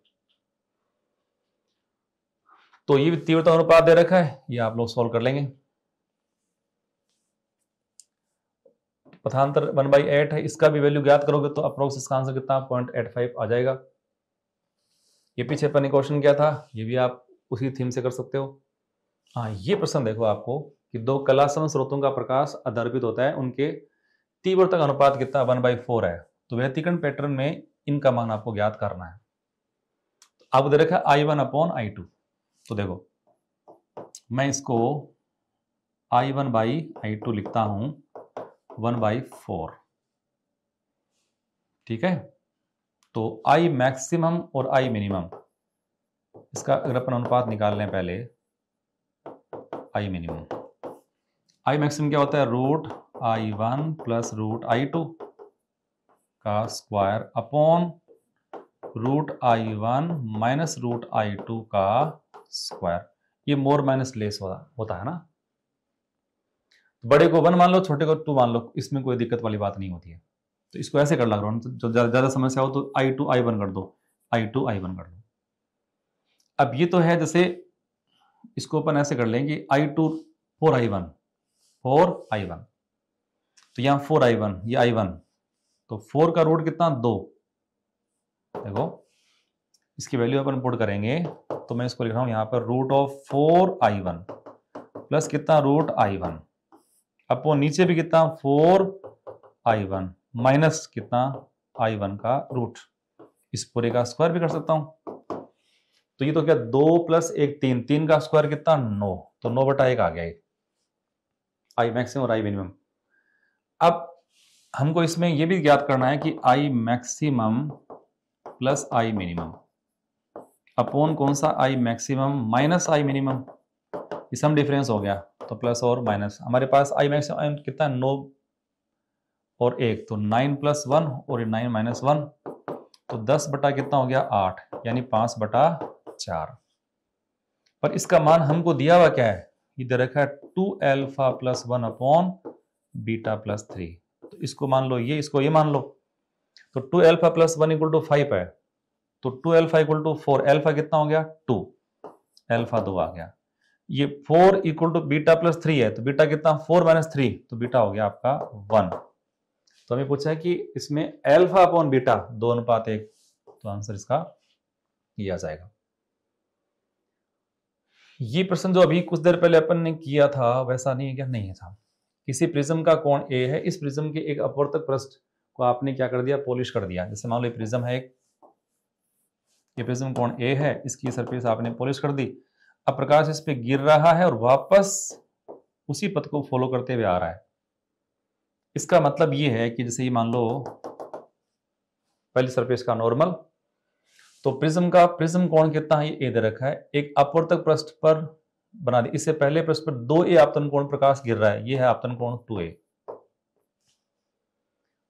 तो ये तीव्रता अनुपात दे रखा है, ये आप लोग सॉल्व कर लेंगे। पथांतर 1/8 है, इसका भी वैल्यू ज्ञात करोगे तो अप्रोक्स इसका आंसर कितना 0.85 आ जाएगा। ये पीछे अपन ने क्वेश्चन किया था, ये भी आप उसी थीम से कर सकते हो। हाँ, ये प्रश्न देखो आपको कि दो कलासम स्रोतों का प्रकाश अदर्पित होता है, उनके तीव्रता का अनुपात कितना 1/4 है, तो व्यतिकरण पैटर्न में इनका मान आपको ज्ञात करना है। आपको दे रखा है I1/I2, तो देखो मैं इसको I1/I2 लिखता हूं 1/4, ठीक है। तो I मैक्सिमम और I मिनिमम, इसका अगर अपन अनुपात निकाल लें पहले, I मिनिमम, I मैक्सिमम क्या होता है √I1 प्लस √I2 का square upon √I1 minus √I2 का स्क्वायर। ये मोर माइनस लेस होता है ना, बड़े को 1 मान लो, छोटे को 2 मान लो, इसमें कोई दिक्कत वाली बात नहीं होती है। तो इसको ऐसे कर लग रहा हूं, तो ज्यादा समस्या हो तो I2 I1 कर दो, I2 I1 कर दो। अब ये तो है, जैसे इसको अपन ऐसे कर लेंगे I2 4I1, तो यहां 4I1, ये I1, तो 4 का रूट कितना 2, देखो इसकी वैल्यू अपन पुट करेंगे, तो मैं इसको लिख रहा हूं यहां पर √4I1 प्लस कितना √I1 अपो नीचे भी कितना 4I1 माइनस कितना I1 का रूट, इस पूरे का स्क्वायर भी कर सकता हूं। तो ये तो क्या 2 + 1 3, 3 का स्क्वायर कितना 9, तो 9/1 आ गया I मैक्सिमम और I मिनिमम। अब हमको इसमें यह भी ज्ञात करना है कि I maximum plus I minimum upon कौन सा I maximum minus I minimum, ये सम डिफरेंस हो गया, तो प्लस और माइनस। हमारे पास I मैक्सिमम कितना 9 और 1, तो 9 + 1 और 9 - 1, तो 10/, कितना हो गया 8, यानी 5/4। पर इसका मान हमको दिया हुआ क्या है, इधर रखा है 2α + 1 अपॉन β + 3, तो इसको मान लो ये, इसको ये मान लो, तो 2α + 1 = 5 है, तो 2α = 4, अल्फा कितना हो गया 2, अल्फा 2 आ गया। ये 4 = β + 3 है, तो बीटा कितना 4 - 3, तो बीटा हो गया आपका 1। तो हमें पूछा है कि इसमें अल्फा अपॉन बीटा 2:1, तो आंसर इसका ये आ जाएगा। ये प्रश्न जो अभी कुछ देर पहले अपन ने किया था वैसा नहीं है क्या, नहीं है साहब। किसी प्रिज्म का कोण ए है, इस प्रिज्म के एक अपवर्तक पृष्ठ को आपने क्या कर दिया, पॉलिश कर दिया। जैसे मान लो ये प्रिज्म है, ये प्रिज्म कोण ए है, इसकी सरफेस आपने पॉलिश कर दी। अब प्रकाश इस पे गिर रहा है और वापस उसी पथ को फॉलो करते हुए आ रहा है। इसका मतलब ये है कि जैसे ये मान लो पहली सरफेस का नॉर्मल, तो प्रिज्म का प्रिज्म कोण कितना है, ये ए दे रखा है, एक अपवर्तक पृष्ठ पर बना दी। इससे पहले पृष्ठ पर 2a आपतन कोण प्रकाश गिर रहा है, ये है आपतन कोण 2a।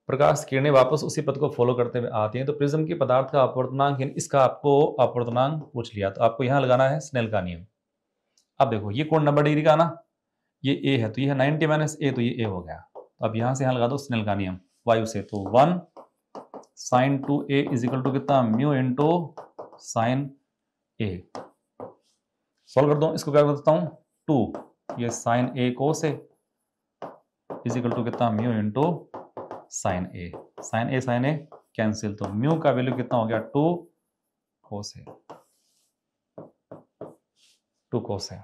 प्रकाश किरणें वापस उसी पथ को फॉलो करते हुए आती हैं। तो प्रिज्म की पदार्थ का अपवर्तनांक, इसका आपको अपवर्तनांक पूछ लिया, तो आपको यहां लगाना है स्नेल का नियम। अब देखो ये कोण 90 डिग्री का ना, ये a है, तो ये है 90 - a, तो ये a हो गया। तो अब यहां से यहां लगा दो स्नेल का नियम वायु से, तो 1 sin 2a = कितना mu into sine a। Solve कर दो, इसको क्या कर देता हूं 2, ये साइन a cos a = कितना mu into sine a। Sine a cancel, तो म्यू का वैल्यू कितना हो गया 2 cos a, 2 cos a।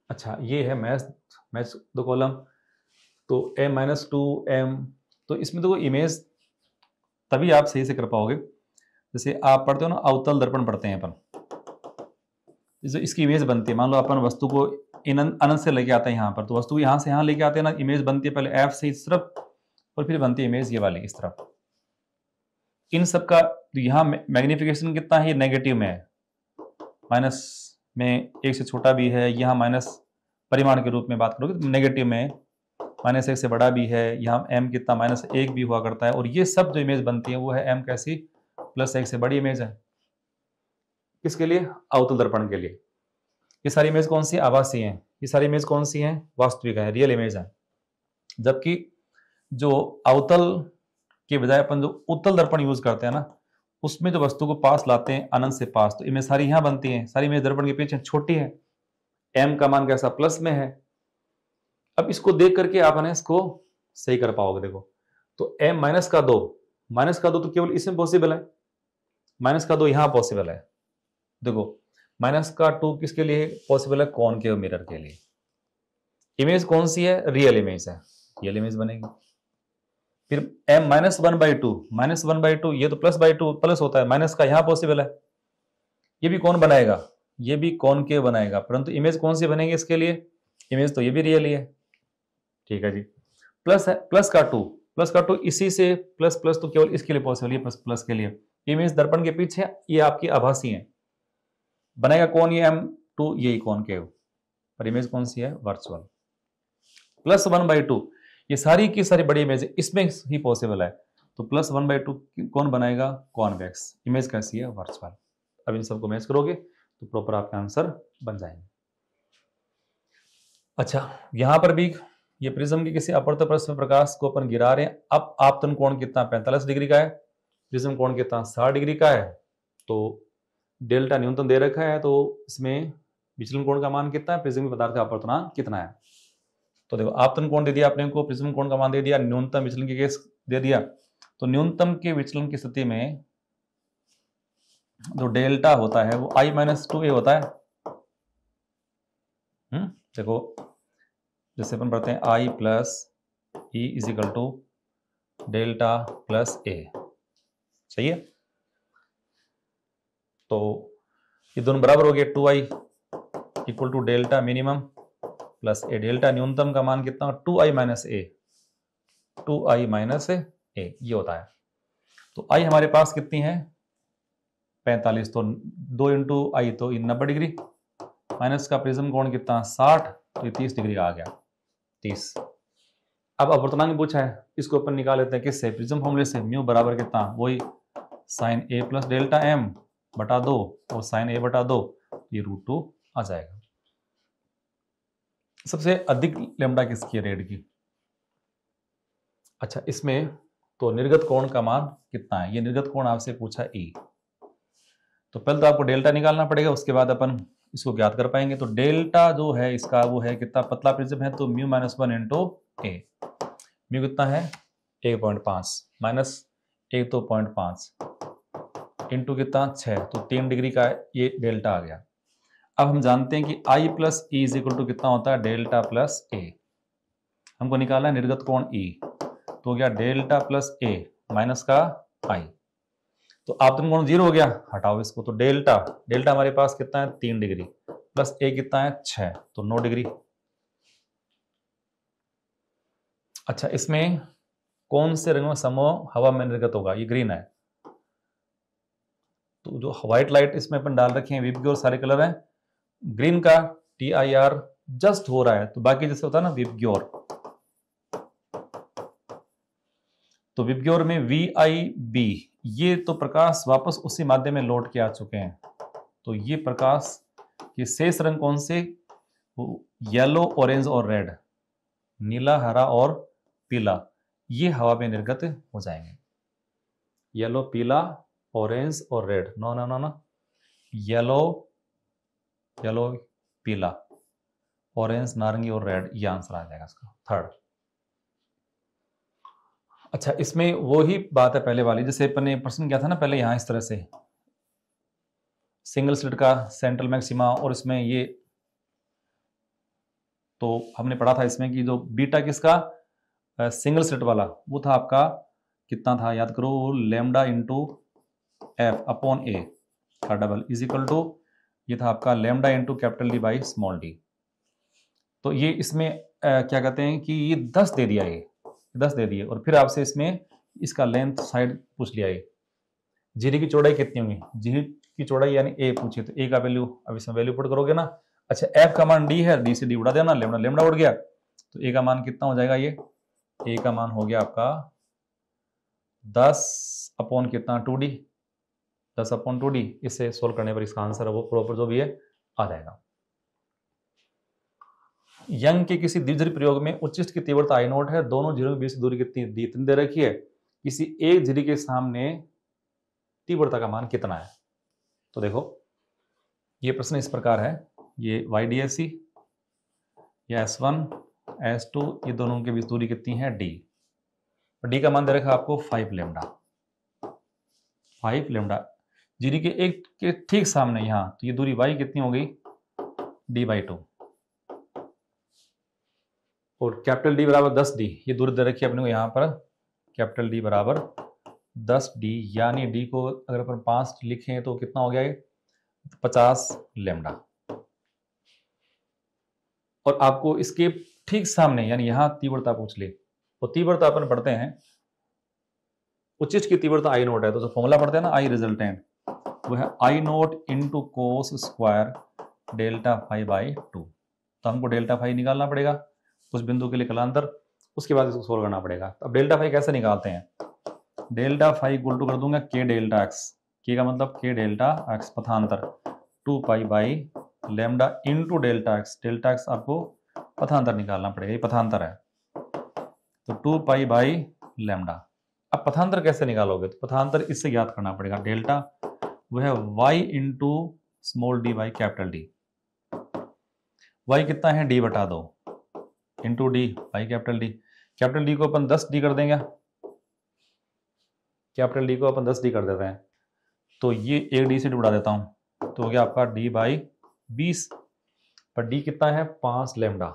अच्छा, ये है मैथ दो कॉलम, तो m - 2m, तो इसमें तो इमेज तभी आप सही से कर पाओगे जैसे आप पढ़ते हो ना, अवतल दर्पण पढ़ते हैं अपन, जो इसकी इमेज बनती है। मान लो अपन वस्तु को अनंत से लेके आते हैं यहाँ पर, तो वस्तु को यहाँ से यहाँ लेके आते हैं ना, इमेज बनती है पहले f से इस तरफ और फिर बनती है इमेज ये वाली इस तरफ। इन सब का तो यहाँ मैग्निफिकेशन कितना है, ये नेगेटिव में है, माइनस में 1 से छोटा भी है, यहाँ माइनस परिमाण के रूप में बात करोगे तो नेगेटिव में -1 से बड़ा भी है, यहाँ m कितना -1 भी हुआ करता है, और ये सब जो इमेज बनती है वो है m कैसी +1 से बड़ी इमेज है। किसके लिए? अवतल दर्पण के लिए। ये सारी इमेज कौन सी? आभासी हैं। ये सारी इमेज कौन सी हैं? वास्तविक है, रियल इमेज है। जबकि जो अवतल के बजाय अपन जो उत्तल दर्पण यूज करते हैं ना, उसमें जो वस्तु को पास लाते हैं अनंत से पास, तो इमेज सारी यहां बनती हैं, सारी इमेज दर्पण के पीछे छोटी है, m का मान कैसा प्लस में है। अब इसको देख करके आप इसको सही कर पाओगे। देखो तो m -2 तो केवल इसमें पॉसिबल है, -2 यहां पॉसिबल है। देखो -2 किसके लिए पॉसिबल है? कॉनकेव मिरर के लिए। इमेज कौन सी है? रियल इमेज है, रियल इमेज बनेगी। फिर m -1/2 ये तो +/2 प्लस होता है, माइनस का यहां पॉसिबल है, ये भी कौन बनाएगा? ये भी कॉनकेव बनाएगा, परंतु इमेज कौन सी बनेगी इसके लिए? इमेज तो ये भी रियल ही है, ठीक है जी। प्लस है, +2 इसी से प्लस तो केवल इसके लिए पॉसिबल है, प्लस के लिए। इमेज दर्पण के पीछे ये आपकी आभासी है, बनेगा कौन? ये m2, यही कॉनकेव, पर इमेज कौन सी है? वर्चुअल। +1/2 ये सारी की सारी बड़ी इमेज इसमें ही पॉसिबल है, तो +1/2 कौन बनाएगा? कॉन्वेक्स। इमेज कैसी है? वर्चुअल। अब इन सबको मैच करोगे तो प्रॉपर आपका आंसर बन जाएंगे। अच्छा, यहां पर भी ये प्रिज्म की किसी अपवर्तक पृष्ठ में प्रकाश को अपन गिरा रहे हैं। अब आपतन कोण कितना? 45 डिग्री का है, प्रिज्म कोण कितना? 60 डिग्री का है। तो डेल्टा न्यूनतम दे रखा है, तो इसमें विचलन कोण का मान कितना है? प्रिज्म के पदार्थ का अपवर्तनांक कितना है? तो देखो आपतन कोण दे दिया आपने को, प्रिज्म कोण का मान दे दिया, न्यूनतम विचलन के केस दे दिया। तो न्यूनतम के विचलन की स्थिति में जो डेल्टा होता है वो I-2a होता है। देखो जैसे अपन पढ़ते हैं I + E = डेल्टा + a, सही है। तो ये दोनों बराबर हो गए, 2I = delta minimum plus a। Delta न्यूनतम का मान कितना? 2I - a, 2I - a ये होता है। तो I हमारे पास कितनी है? 45, तो 2 × I तो 90 डिग्री, माइनस का प्रिज्म कोण कितना? 60, तो ये 30 डिग्री आ गया, 30। अब अपवर्तनांक पूछा है, इसको अपन निकाल लेते हैं किससे? प्रिज्म फॉर्मूले से। म्यू बराबर कितना? वही sin a + डेल्टा m बटा 2 और sin a बटा 2, ये √2 आ जाएगा। सबसे अधिक लैम्डा किसकी है? रेड की। अच्छा, इसमें तो निर्गत कोण का मान कितना है? ये निर्गत कोण आपसे पूछा E। तो पहले तो आपको डेल्टा निकालना पड़ेगा, उसके बाद अपन इसको ज्ञात कर पाएंगे। तो डेल्टा जो है इसका वो है कितना? पतला प्रिज्म है तो μ - 1 × a। म्यू कितना है? 1.5 माइनस 1 तो 0.5 इंटू कितना? 6, तो 3 डिग्री का ये डेल्टा आ गया। अब हम जानते हैं कि I + E = कितना होता है? Delta + a। हमको निकालना है निर्गत कोण E, तो गया डेल्टा + a माइनस का I। तो आपतन कोण 0 हो गया, हटाओ इसको। तो डेल्टा हमारे पास कितना है? 3 डिग्री प्लस a कितना है? 6, तो 9 डिग्री। अच्छा, इसमें कौन से रंग में समूह हवा में निर्गत होगा? ये ग्रीन है। तो जो व्हाइट लाइट इसमें अपन डाल रखे हैं, विबग्योर सारे कलर हैं। ग्रीन का TIR जस्ट हो रहा है, तो बाकी जैसे होता है ना विबग्योर, तो विबग्योर में VIB, ये तो प्रकाश वापस उसी माध्यम में लौट के आ चुके हैं। तो ये प्रकाश के शेष रंग कौन से? येलो, ऑरेंज और रेड, नीला, हरा और पीला, ये हवा में निर्गत हो जाएंगे। येलो, पीला, ऑरेंज और रेड, नो, येलो, पीला, ऑरेंज, नारंगी और रेड, ये आंसर आ जाएगा इसका, थर्ड। अच्छा, इसमें वो ही बात है पहले वाली, जैसे अपन ने प्रश्न किया था ना पहले, यहां इस तरह से सिंगल स्लिट का सेंट्रल मैक्सिमा, और इसमें ये तो हमने पढ़ा था इसमें कि जो बीटा किसका सिंगल स्लिट वाला वो था आपका कितना था? याद करो, लैम्डा × f/a का डबल = ये था आपका लैम्डा × D/d। तो ये इसमें क्या कहते हैं कि ये 10 दे दिया, ये 10 दे दिए, और फिर आपसे इसमें इसका लेंथ साइड पूछ लिया। ये झिरी की चौड़ाई कितनी होगी, झिरी की चौड़ाई यानी ए पूछे तो ए का वैल्यू अब इसमें वैल्यू पुट करोगे ना। अच्छा एफ का मान डी है, डी से डी उड़ा देना, लेमड़ा लेमड़ा उड़ गया, तो ए का मान कितना हो जाएगा, ये ए का मान हो गया आपका 10 अपॉन कितना 2d, 10 अपॉन 2d। इसे सोल्व करने पर इसका आंसर है वो प्रॉपर जो भी है आ जाएगा। यंग के किसी द्विध्रुवीय प्रयोग में उच्चिष्ट की तीव्रता आई नोट है, दोनों झिरियों के बीच की दूरी कितनी दी इतनी दे रखी है, किसी एक झिरी के सामने तीव्रता का मान कितना है। तो देखो ये प्रश्न इस प्रकार है, ये YDSC या S1 S2 ये दोनों के बीच दूरी कितनी है d, डी का मान दे रखा आपको 5 लेमडा, 5 लेमडा झिरी के एक के ठीक सामने यहाँ, तो ये दूरी y कितनी हो गई d/2 और कैपिटल D बराबर 10d, ये दूरी दे रखी है अपने को यहाँ पर कैपिटल D बराबर 10d, यानी d को अगर अपन 5 लिखें तो कितना हो गया ये 50 लेमडा। और आपको इसके ठीक सामने यानी यहां तीव्रता पूछ ले, तो तीव्रता अपन पढ़ते हैं उच्चिष्ट की तीव्रता आई नोट है, तो जो फॉर्मूला पढ़ते हैं ना आई रिजल्टेंट, वो है I naught into cos square delta phi by 2। तो हमको डेल्टा फाई निकालना पड़ेगा उस बिंदु के लिए कलांतर, उसके बाद इसको सोल्व करना पड़ेगा। अब डेल्टा फाई कैसे निकालते हैं, डेल्टा फाई इक्वल टू कर दूंगा के डेल्टा एक्स, के का मतलब के डेल्टा एक्स पथांतर 2 pi by lambda into delta X आपको पथांतर निकालना पड़ेगा, ये पथांतर है, तो 2 पाई बाई लेमडा। अब पथांतर कैसे निकालोगे, तो पथांतर इससे याद करना पड़ेगा, डेल्टा वह है y into small d by capital D, y कितना है d बटा 2 into D by capital D, capital D को अपन 10d कर देंगे, कैपिटल डी को अपन 10d कर देते हैं, तो ये एक डी से उड़ा देता हूं, तो हो गया आपका d/20, पर d कितना है 5 लेमडा,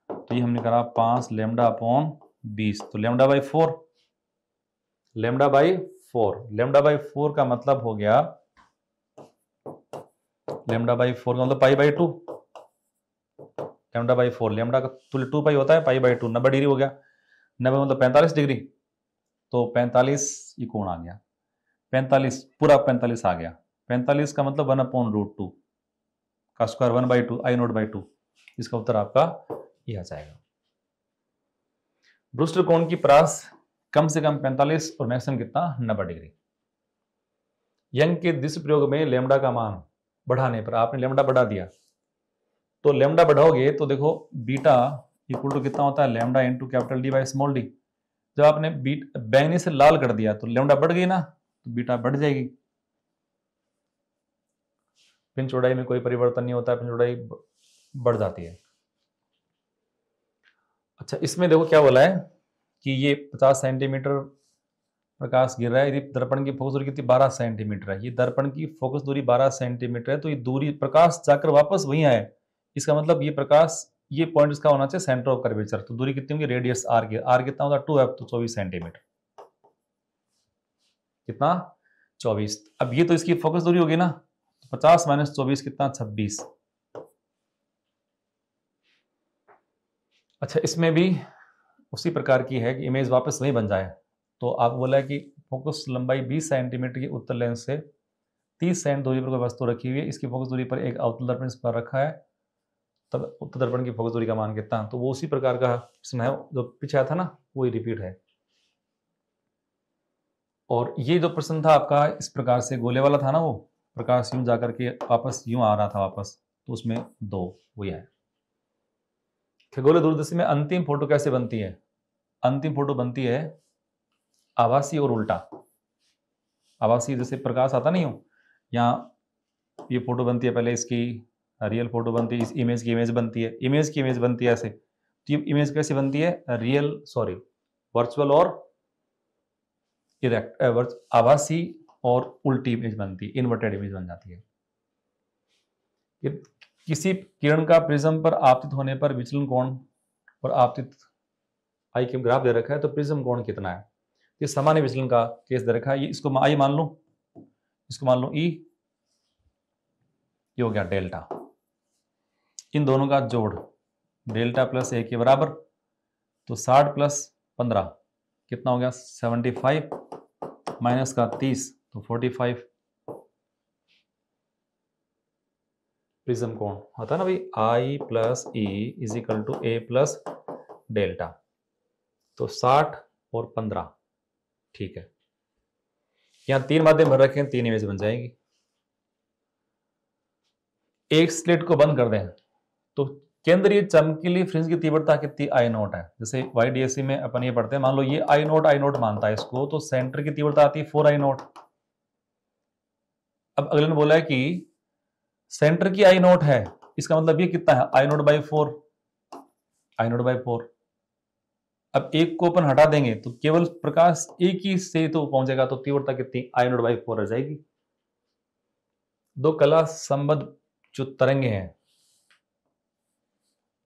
तो ये हमने करा 5 लेमडा अपॉन 20, तो लेमडा/4, लेमडा/4 का मतलब हो गया, लेमडा/4 का मतलब पाई/2, लेमडा/4 लेमडा का तुल्य 2 पाई होता है, पाई/2 90 डिग्री हो गया, 90 मतलब 45 डिग्री, तो 45 ये कोण आ गया, 45 पूरा 45 आ गया, 45 का मतलब 1/√2 का स्क्वायर 1/2 आई नोट बाई 2, इसका उत्तर आपका ये आ जाएगा। ब्रूस्टर कोण की परास कम से कम 45 और मैक्सिमम कितना 90 डिग्री। यंग के द्वितीय प्रयोग में लेमडा का मान बढ़ाने पर, आपने लेमडा बढ़ा दिया, तो लेमडा बढ़ाओगे तो देखो बीटा इक्वल टू कितना होता है lambda into capital D by small D. जब आपने बैंगनी से लाल कर दिया तो लेमडा बढ़ गई ना, तो बीटा बढ़ जाएगी। पिन चौड़ाई में कोई परिवर्तन नहीं होता, पिन चौड़ाई बढ़ जाती है। अच्छा इसमें देखो क्या बोला है कि ये 50 सेंटीमीटर प्रकाश गिर रहा है, यदि दर्पण की फोकस दूरी कितनी 12 सेंटीमीटर है, ये दर्पण की फोकस दूरी 12 सेंटीमीटर है, तो ये दूरी प्रकाश जाकर वापस वहीं आए, इसका मतलब ये प्रकाश ये पॉइंट इसका होना चाहिए सेंटर ऑफ कर्वेचर, तो दूरी कितनी होगी रेडियस आर की, आर कितना होता है 2f, तो 24 सेंटीमीटर, कितना 24। अब ये तो इसकी फोकस दूरी होगी ना, 50 माइनस 24 कितना 26। अच्छा इसमें भी उसी प्रकार की है कि इमेज वापस वही बन जाए, तो आप बोला है कि फोकस लंबाई 20 सेंटीमीटर की उत्तर लेंस से 30 सेंट दूरी पर कोई वस्तु रखी हुई है, इसकी फोकस दूरी पर एक अवतल दर्पण इस पर रखा है, तब उत्तर दर्पण की फोकस दूरी का मान कितना, तो वो उसी प्रकार का प्रश्न है जो पीछे आया था ना, वही रिपीट है। और ये जो प्रश्न था आपका इस प्रकार से गोले वाला था ना, वो प्रकाश यूं जाकर के वापस यूं आ रहा था वापस, तो उसमें 2 वही है। खगोलीय दूरदर्शी में अंतिम फोटो कैसे बनती है, अंतिम फोटो बनती है आभासी और उल्टा। आभासी जैसे प्रकाश आता नहीं हो, यहाँ ये फोटो बनती है, पहले इसकी रियल फोटो बनती है, इस इमेज की इमेज बनती है, इमेज की इमेज बनती है ऐसे, तो ये इमेज कैसे बनती है वर्चुअल और इरेक्ट, आभासी और उल्टी इमेज बनती है, इन्वर्टेड इमेज बन जाती है। किसी किरण का प्रिज्म पर आपतित होने पर विचलन कोण और आपतित आई के ग्राफ दे रखा है, तो प्रिज्म कोण कितना है, ये सामान्य विचलन का केस दे रखा है, ये इसको आई मान लो, इसको मान लो ई, ये हो गया डेल्टा, इन दोनों का जोड़ डेल्टा प्लस ए के बराबर, तो 60 प्लस 15 कितना हो गया 75 माइनस का 30, तो 45। प्रिज्म कोण होता है ना भाई I plus E is equal to A plus delta, तो 60 और 15। ठीक है, यहां 3 माध्यम भर रखे हैं, 3 इमेज बन जाएगी। एक स्लिट को बंद कर दें तो केंद्रीय चमकीली फ्रिंज की तीव्रता कितनी आई नोट है। जैसे YDSC में अपन ये पढ़ते हैं, मान लो ये आई नोट मानता है इसको, तो सेंटर की तीव्रता आती है 4 आई नोट। अब अगले ने बोला है कि सेंटर की आई नोट है, इसका मतलब ये कितना है I naught by 4, I naught by 4। अब एक को अपन हटा देंगे तो केवल प्रकाश एक ही से तो पहुंचेगा, तो तीव्रता कितनी आई नोट बाई 4 रह जाएगी। दो कला संबद्ध जो तरंगे हैं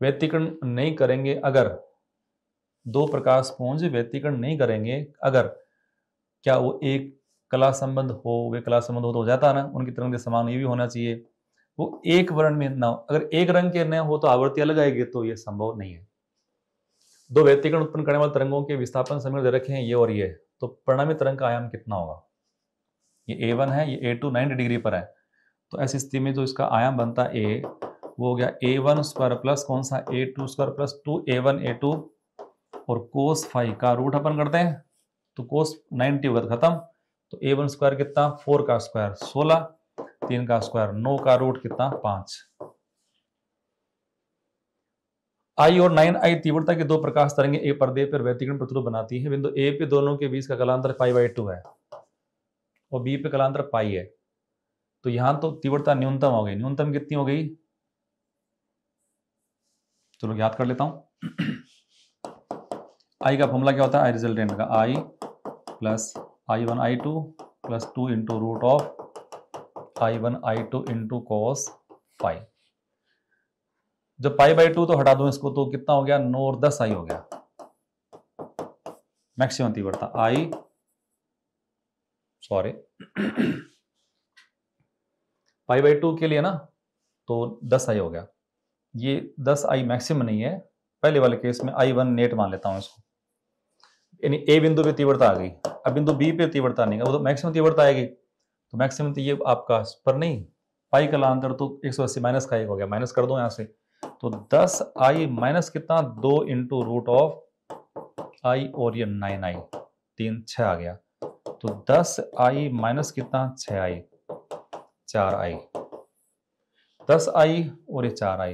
व्यतिकरण नहीं करेंगे अगर, दो प्रकाश पुंज व्यतिकरण नहीं करेंगे अगर, क्या वो एक कला संबंध हो, वे कला संबंध हो तो जाता ना, उनकी तरंग समान ये भी होना चाहिए, वो एक वर्ण में ना हो। अगर एक रंग के न हो तो आवृत्ति अलग आएगी, तो ये संभव नहीं है। दो व्यतिकरण उत्पन्न करने वाले तरंगों के विस्थापन समीकरण दे रखे हैं ये और ये, तो परिणामी तरंग का आयाम कितना होगा। ये A1 है, ये A2 90 डिग्री पर है, तो ऐसी स्थिति में जो इसका आयाम बनता है A, वो हो गया A1 स्क्वायर प्लस कौन सा A2 square plus 2A1 A2, और कोस फाई का रूट अपन करते हैं तो कोस 90 होगा तो खत्म। तो A1 स्क्वायर कितना 4 का स्क्वायर 16, 3 का स्क्वायर 9 का रूट कितना 5। I और 9I तीव्रता के दो प्रकाश तरंगे एक पर्दे पर व्यतिकरण प्रतिरूप बनाती है। बिंदु A पे दोनों के बीच का कलांतर π/2 है और B पे कलांतर पाई है, तो यहां तो तीव्रता न्यूनतम हो गई। न्यूनतम कितनी हो गई, चलो याद कर लेता हूं। I का फॉर्मूला क्या होता है, I रिजल्टेंट का I plus I1 I2 plus 2 into root of I1 I2 into cos phi. जब π/2 तो हटा दूं इसको, तो कितना हो गया 9 और 10 I हो गया मैक्सिमम तीव्रता I, सॉरी π/2 के लिए ना, तो 10 I हो गया। ये 10 I मैक्सिमम नहीं है, पहले वाले केस में I1 नेट मान लेता हूं इसको, यानी A बिंदु पे तीव्रता आ गई। अब बिंदु B पे तीव्रता नहीं है, वो तो मैक्सिमम तीव्रता आएगी, तो मैक्सिमम तो ये आपका पर नहीं, पाई का अंतर तो 180 माइनस का 1 हो गया, माइनस कर दो यहां से, तो 10 I माइनस कितना 2 इंटू रूट ऑफ I और ये 9I 3 6 आ गया, तो 10 I माइनस कितना 6I 4I, 10 I और ये 4I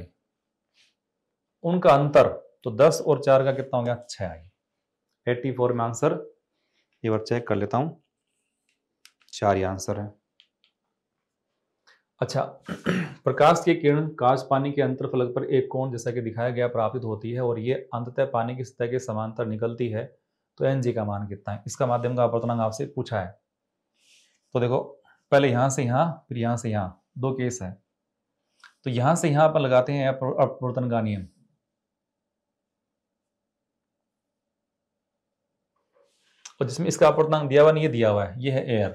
उनका अंतर, तो 10 और 4 का कितना हो गया 6I। 84 में आंसर, ये बार चेक कर लेता हूं, 4 ही आंसर है। अच्छा, प्रकाश की किरण कांच पानी के अंतरफलक पर एक कोण जैसा कि दिखाया गया प्राप्त होती है और ये अंततः पानी की सतह के समांतर निकलती है, तो Ng का मान कितना है। इसका माध्यम का अपवर्तनांक आपसे पूछा है, तो देखो पहले यहां से यहां फिर यहां से यहां, दो केस है, तो यहां से यहां पर लगाते हैं अपवर्तन का नियम। और जिसमें इसका अपवर्तनांक दिया हुआ नहीं, ये दिया हुआ है, ये है एयर,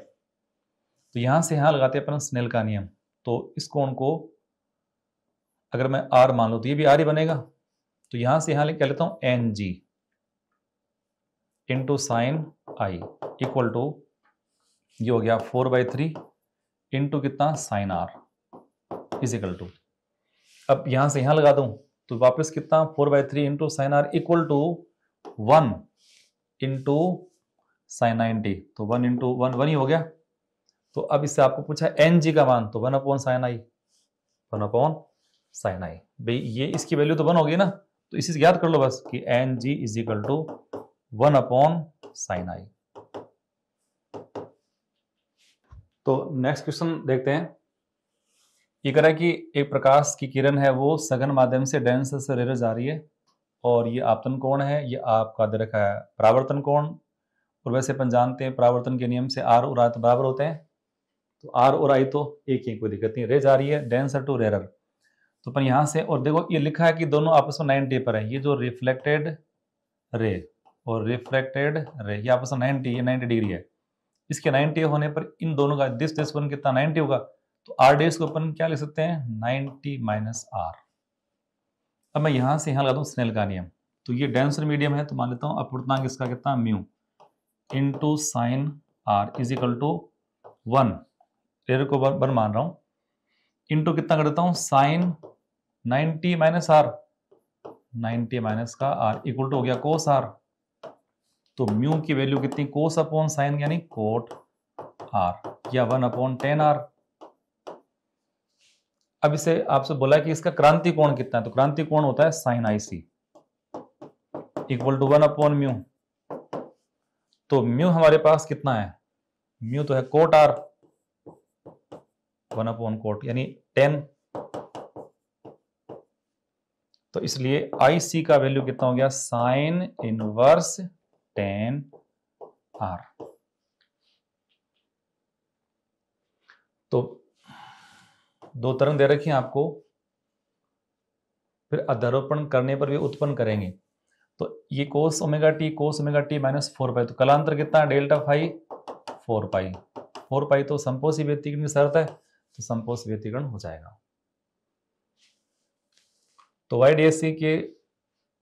तो यहां से यहां लगाते हैं अपन स्नेल का नियम। तो इस कोण को अगर मैं R मान लूं तो ये भी R ही बनेगा, तो यहां से यहां कह लेता हूं Ng into sine I equal to, ये हो गया 4/3 इंटू कितना sine R is equal to, अब यहां से यहां लगा दूं तो वापस कितना 4/3 into sine R equal to 1 into sine 90, तो 1 इंटू 1 ही हो गया। तो अब इससे आपको पूछा Ng का मान, तो 1/sin I, 1/sin I भाई, ये इसकी वैल्यू तो 1 होगी ना, तो इसी से याद कर लो बस कि Ng is equal to 1/sin I। तो नेक्स्ट क्वेश्चन देखते हैं। ये कह रहा है कि एक प्रकाश की किरण है, वो सघन माध्यम से डेंसर से रेयर जा रही है, और ये आपतन कोण है, ये आपका दे रखा है परावर्तन कोण, और वैसे अपन जानते हैं परावर्तन के नियम से R और I तो बराबर होते हैं, तो R और I तो एक ही, कोई दिक्कत नहीं, रे जा रही है डेंसर टू रेयर, तो अपन यहां से, और देखो ये लिखा है कि दोनों आपस में 90 पर है, ये जो रिफ्लेक्टेड रे और रिफ्लेक्टेड रे ये आपस में 90, ये 90 डिग्री है, इसके 90 होने पर इन दोनों का दिस वन कितना 90 होगा, तो R डेस को अपन क्या लिख सकते हैं 90 माइनस R। अब मैं यहां से यहां लगा दूं स्नेल का नियम, तो ये डेंसर मीडियम है, तो मान लेता हूं अपवर्तनांक इसका कितना mu into sine R is equal to 1, error को 1 मान रहा हूं, इंटू कितना कर देता हूं, साइन 90 माइनस आर, 90 माइनस का आर इक्वल टू हो गया कोस आर। तो म्यू की वैल्यू कितनी, कोस अपॉन साइन यानी कोट आर, या 1/10 आर। अब इसे आपसे बोला कि इसका क्रांति कोण कितना है, तो क्रांति कोण होता है साइन IC इक्वल टू 1/म्यू। तो म्यू हमारे पास कितना है, म्यू तो है कोट आर, 1/कोट यानी 10। तो इसलिए IC का वैल्यू कितना हो गया, साइन इनवर्स 10 आर। तो 2 तरंग दे रखी हैं आपको, फिर अध्यारोपण करने पर भी उत्पन्न करेंगे। तो ये कोस ओमेगा टी माइनस 4 पाई, तो कलांतर कितना है, डेल्टा फाई 4 पाई। 4 पाई तो समपोषी व्यतिकरण की शर्त है, तो समपोषी व्यतिकरण हो जाएगा। तो YDSC के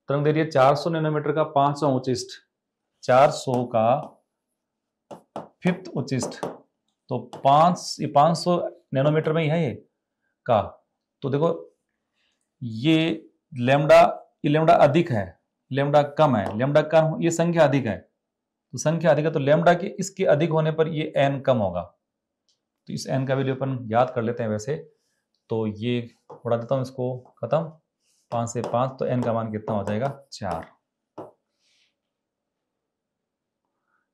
तरंग दे रही है 400 नैनोमीटर का 5वां उच्चिष्ट, 400 का 5th उच्चिष्ट, तो 500 नैनोमीटर में ही है ये का। तो देखो ये लैम्डा अधिक है, लैम्डा कम है, लैम्डा कम, ये संख्या अधिक है, तो संख्या अधिक है तो लैम्डा के इसके अधिक होने पर ये n कम होगा। तो इस n का वैल्यू अपन याद कर लेते हैं वैसे, तो ये उड़ा देता हूं इसको, खत्म, 5 से 5, तो n का मान कितना हो जाएगा, 4।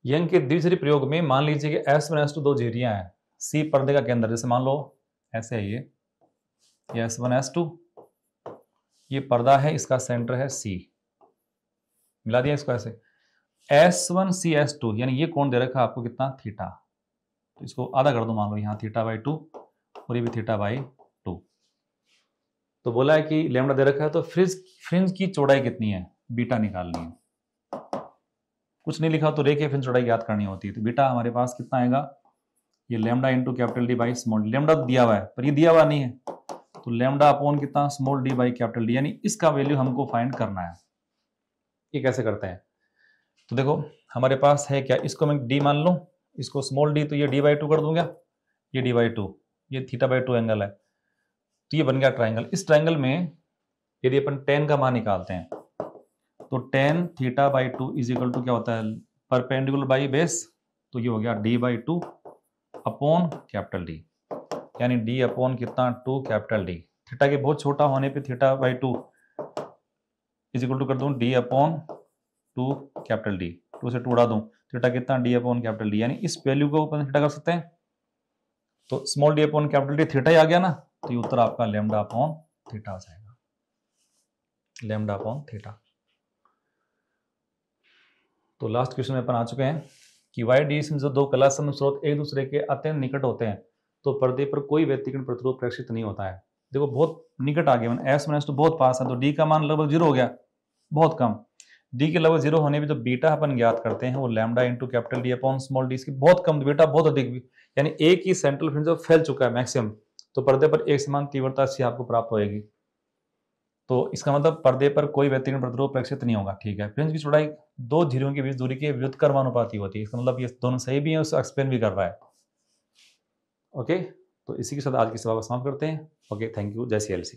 यंग के द्विचरी प्रयोग में मान लीजिए कि S1 S2 दो झिर्रियां हैं, C पर्दे का केंद्र, जैसे मान लो ऐसे है ये S1 S2, ये पर्दा है, इसका सेंटर है C, मिला दिया इसको ऐसे, S1 C S2 यानी ये कोण दे रखा है आपको कितना, थीटा। तो इसको आधा कर दो, मान लो यहाँ θ/2 और ये भी θ/2। तो बोला है कि लैम्डा दे रखा है, तो फ्रिंज की चौड़ाई कितनी है, बीटा निकालनी है। कुछ नहीं लिखा तो रेखीय फ्रिंज चौड़ाई याद करनी होती है। तो बीटा हमारे पास कितना आएगा, ये lambda into capital D by small D. Lambda दिया हुआ है पर ये दिया हुआ नहीं है, तो लैम्डा अपॉन कितना, small d by capital D, यानी इसका वैल्यू हमको फाइंड करना है। ये कैसे करते हैं, तो देखो हमारे पास है क्या, इसको मैं d मान लूं, इसको स्मॉल d, तो ये d/2 कर दूंगा, ये d/2, ये θ/2 एंगल है, तो ये बन गया ट्राइंगल। इस ट्राइंगल में यदि अपन tan का मान निकालते हैं, तो tan θ/2 इज इक्वल टू क्या होता है, परपेंडिकुलर बाई बेस, तो ये हो गया d/2 अपॉन कैपिटल D, यानी d अपॉन कितना, 2 कैपिटल D। थीटा के बहुत छोटा होने पे θ/2 इज इक्वल टू कर दूं d अपॉन 2 कैपिटल D, 2 से 2 उड़ा दूं, थीटा कितना, d अपॉन कैपिटल D, यानी इस वैल्यू को अपन थीटा कर सकते हैं। तो small d upon capital D theta ही आ गया ना, तो ये उत्तर आपका लैम्डा अपॉन थीटा हो जाएगा, लैम्डा अपॉन थीटा। तो लास्ट क्वेश्चन में अपन आ चुके हैं कि YDSC में जो दो कलासम स्रोत एक दूसरे के अत्यंत निकट होते हैं, तो पर्दे पर कोई व्यतिकरण प्रतिरूप प्रेक्षित नहीं होता है। देखो बहुत निकट आ गए, S1 S2 बहुत पास है, तो D का मान लगभग 0 हो गया, बहुत कम। D के लगभग 0 होने पे जो बीटा अपन ज्ञात करते हैं वो lambda into capital D upon small d, इसकी बहुत कम, बीटा बहुत अधिक, यानी एक ही सेंट्रल फ्रिंज फैल चुका है मैक्सिमम, तो पर्दे पर एक समान तीव्रता से आपको प्राप्त होगी। तो इसका मतलब पर्दे पर कोई व्यतिकरण प्रतिरूप प्रेक्षित नहीं होगा। ठीक है, फ्रिंज की चौड़ाई दो झिर्रियों के बीच दूरी के व्युत्क्रमानुपाती होती है, इसका मतलब ये दोनों सही भी है, उसको एक्सप्लेन भी कर रहा है। ओके, तो इसी के साथ आज की सभा को समाप्त करते हैं। ओके, थैंक यू, जय CLC।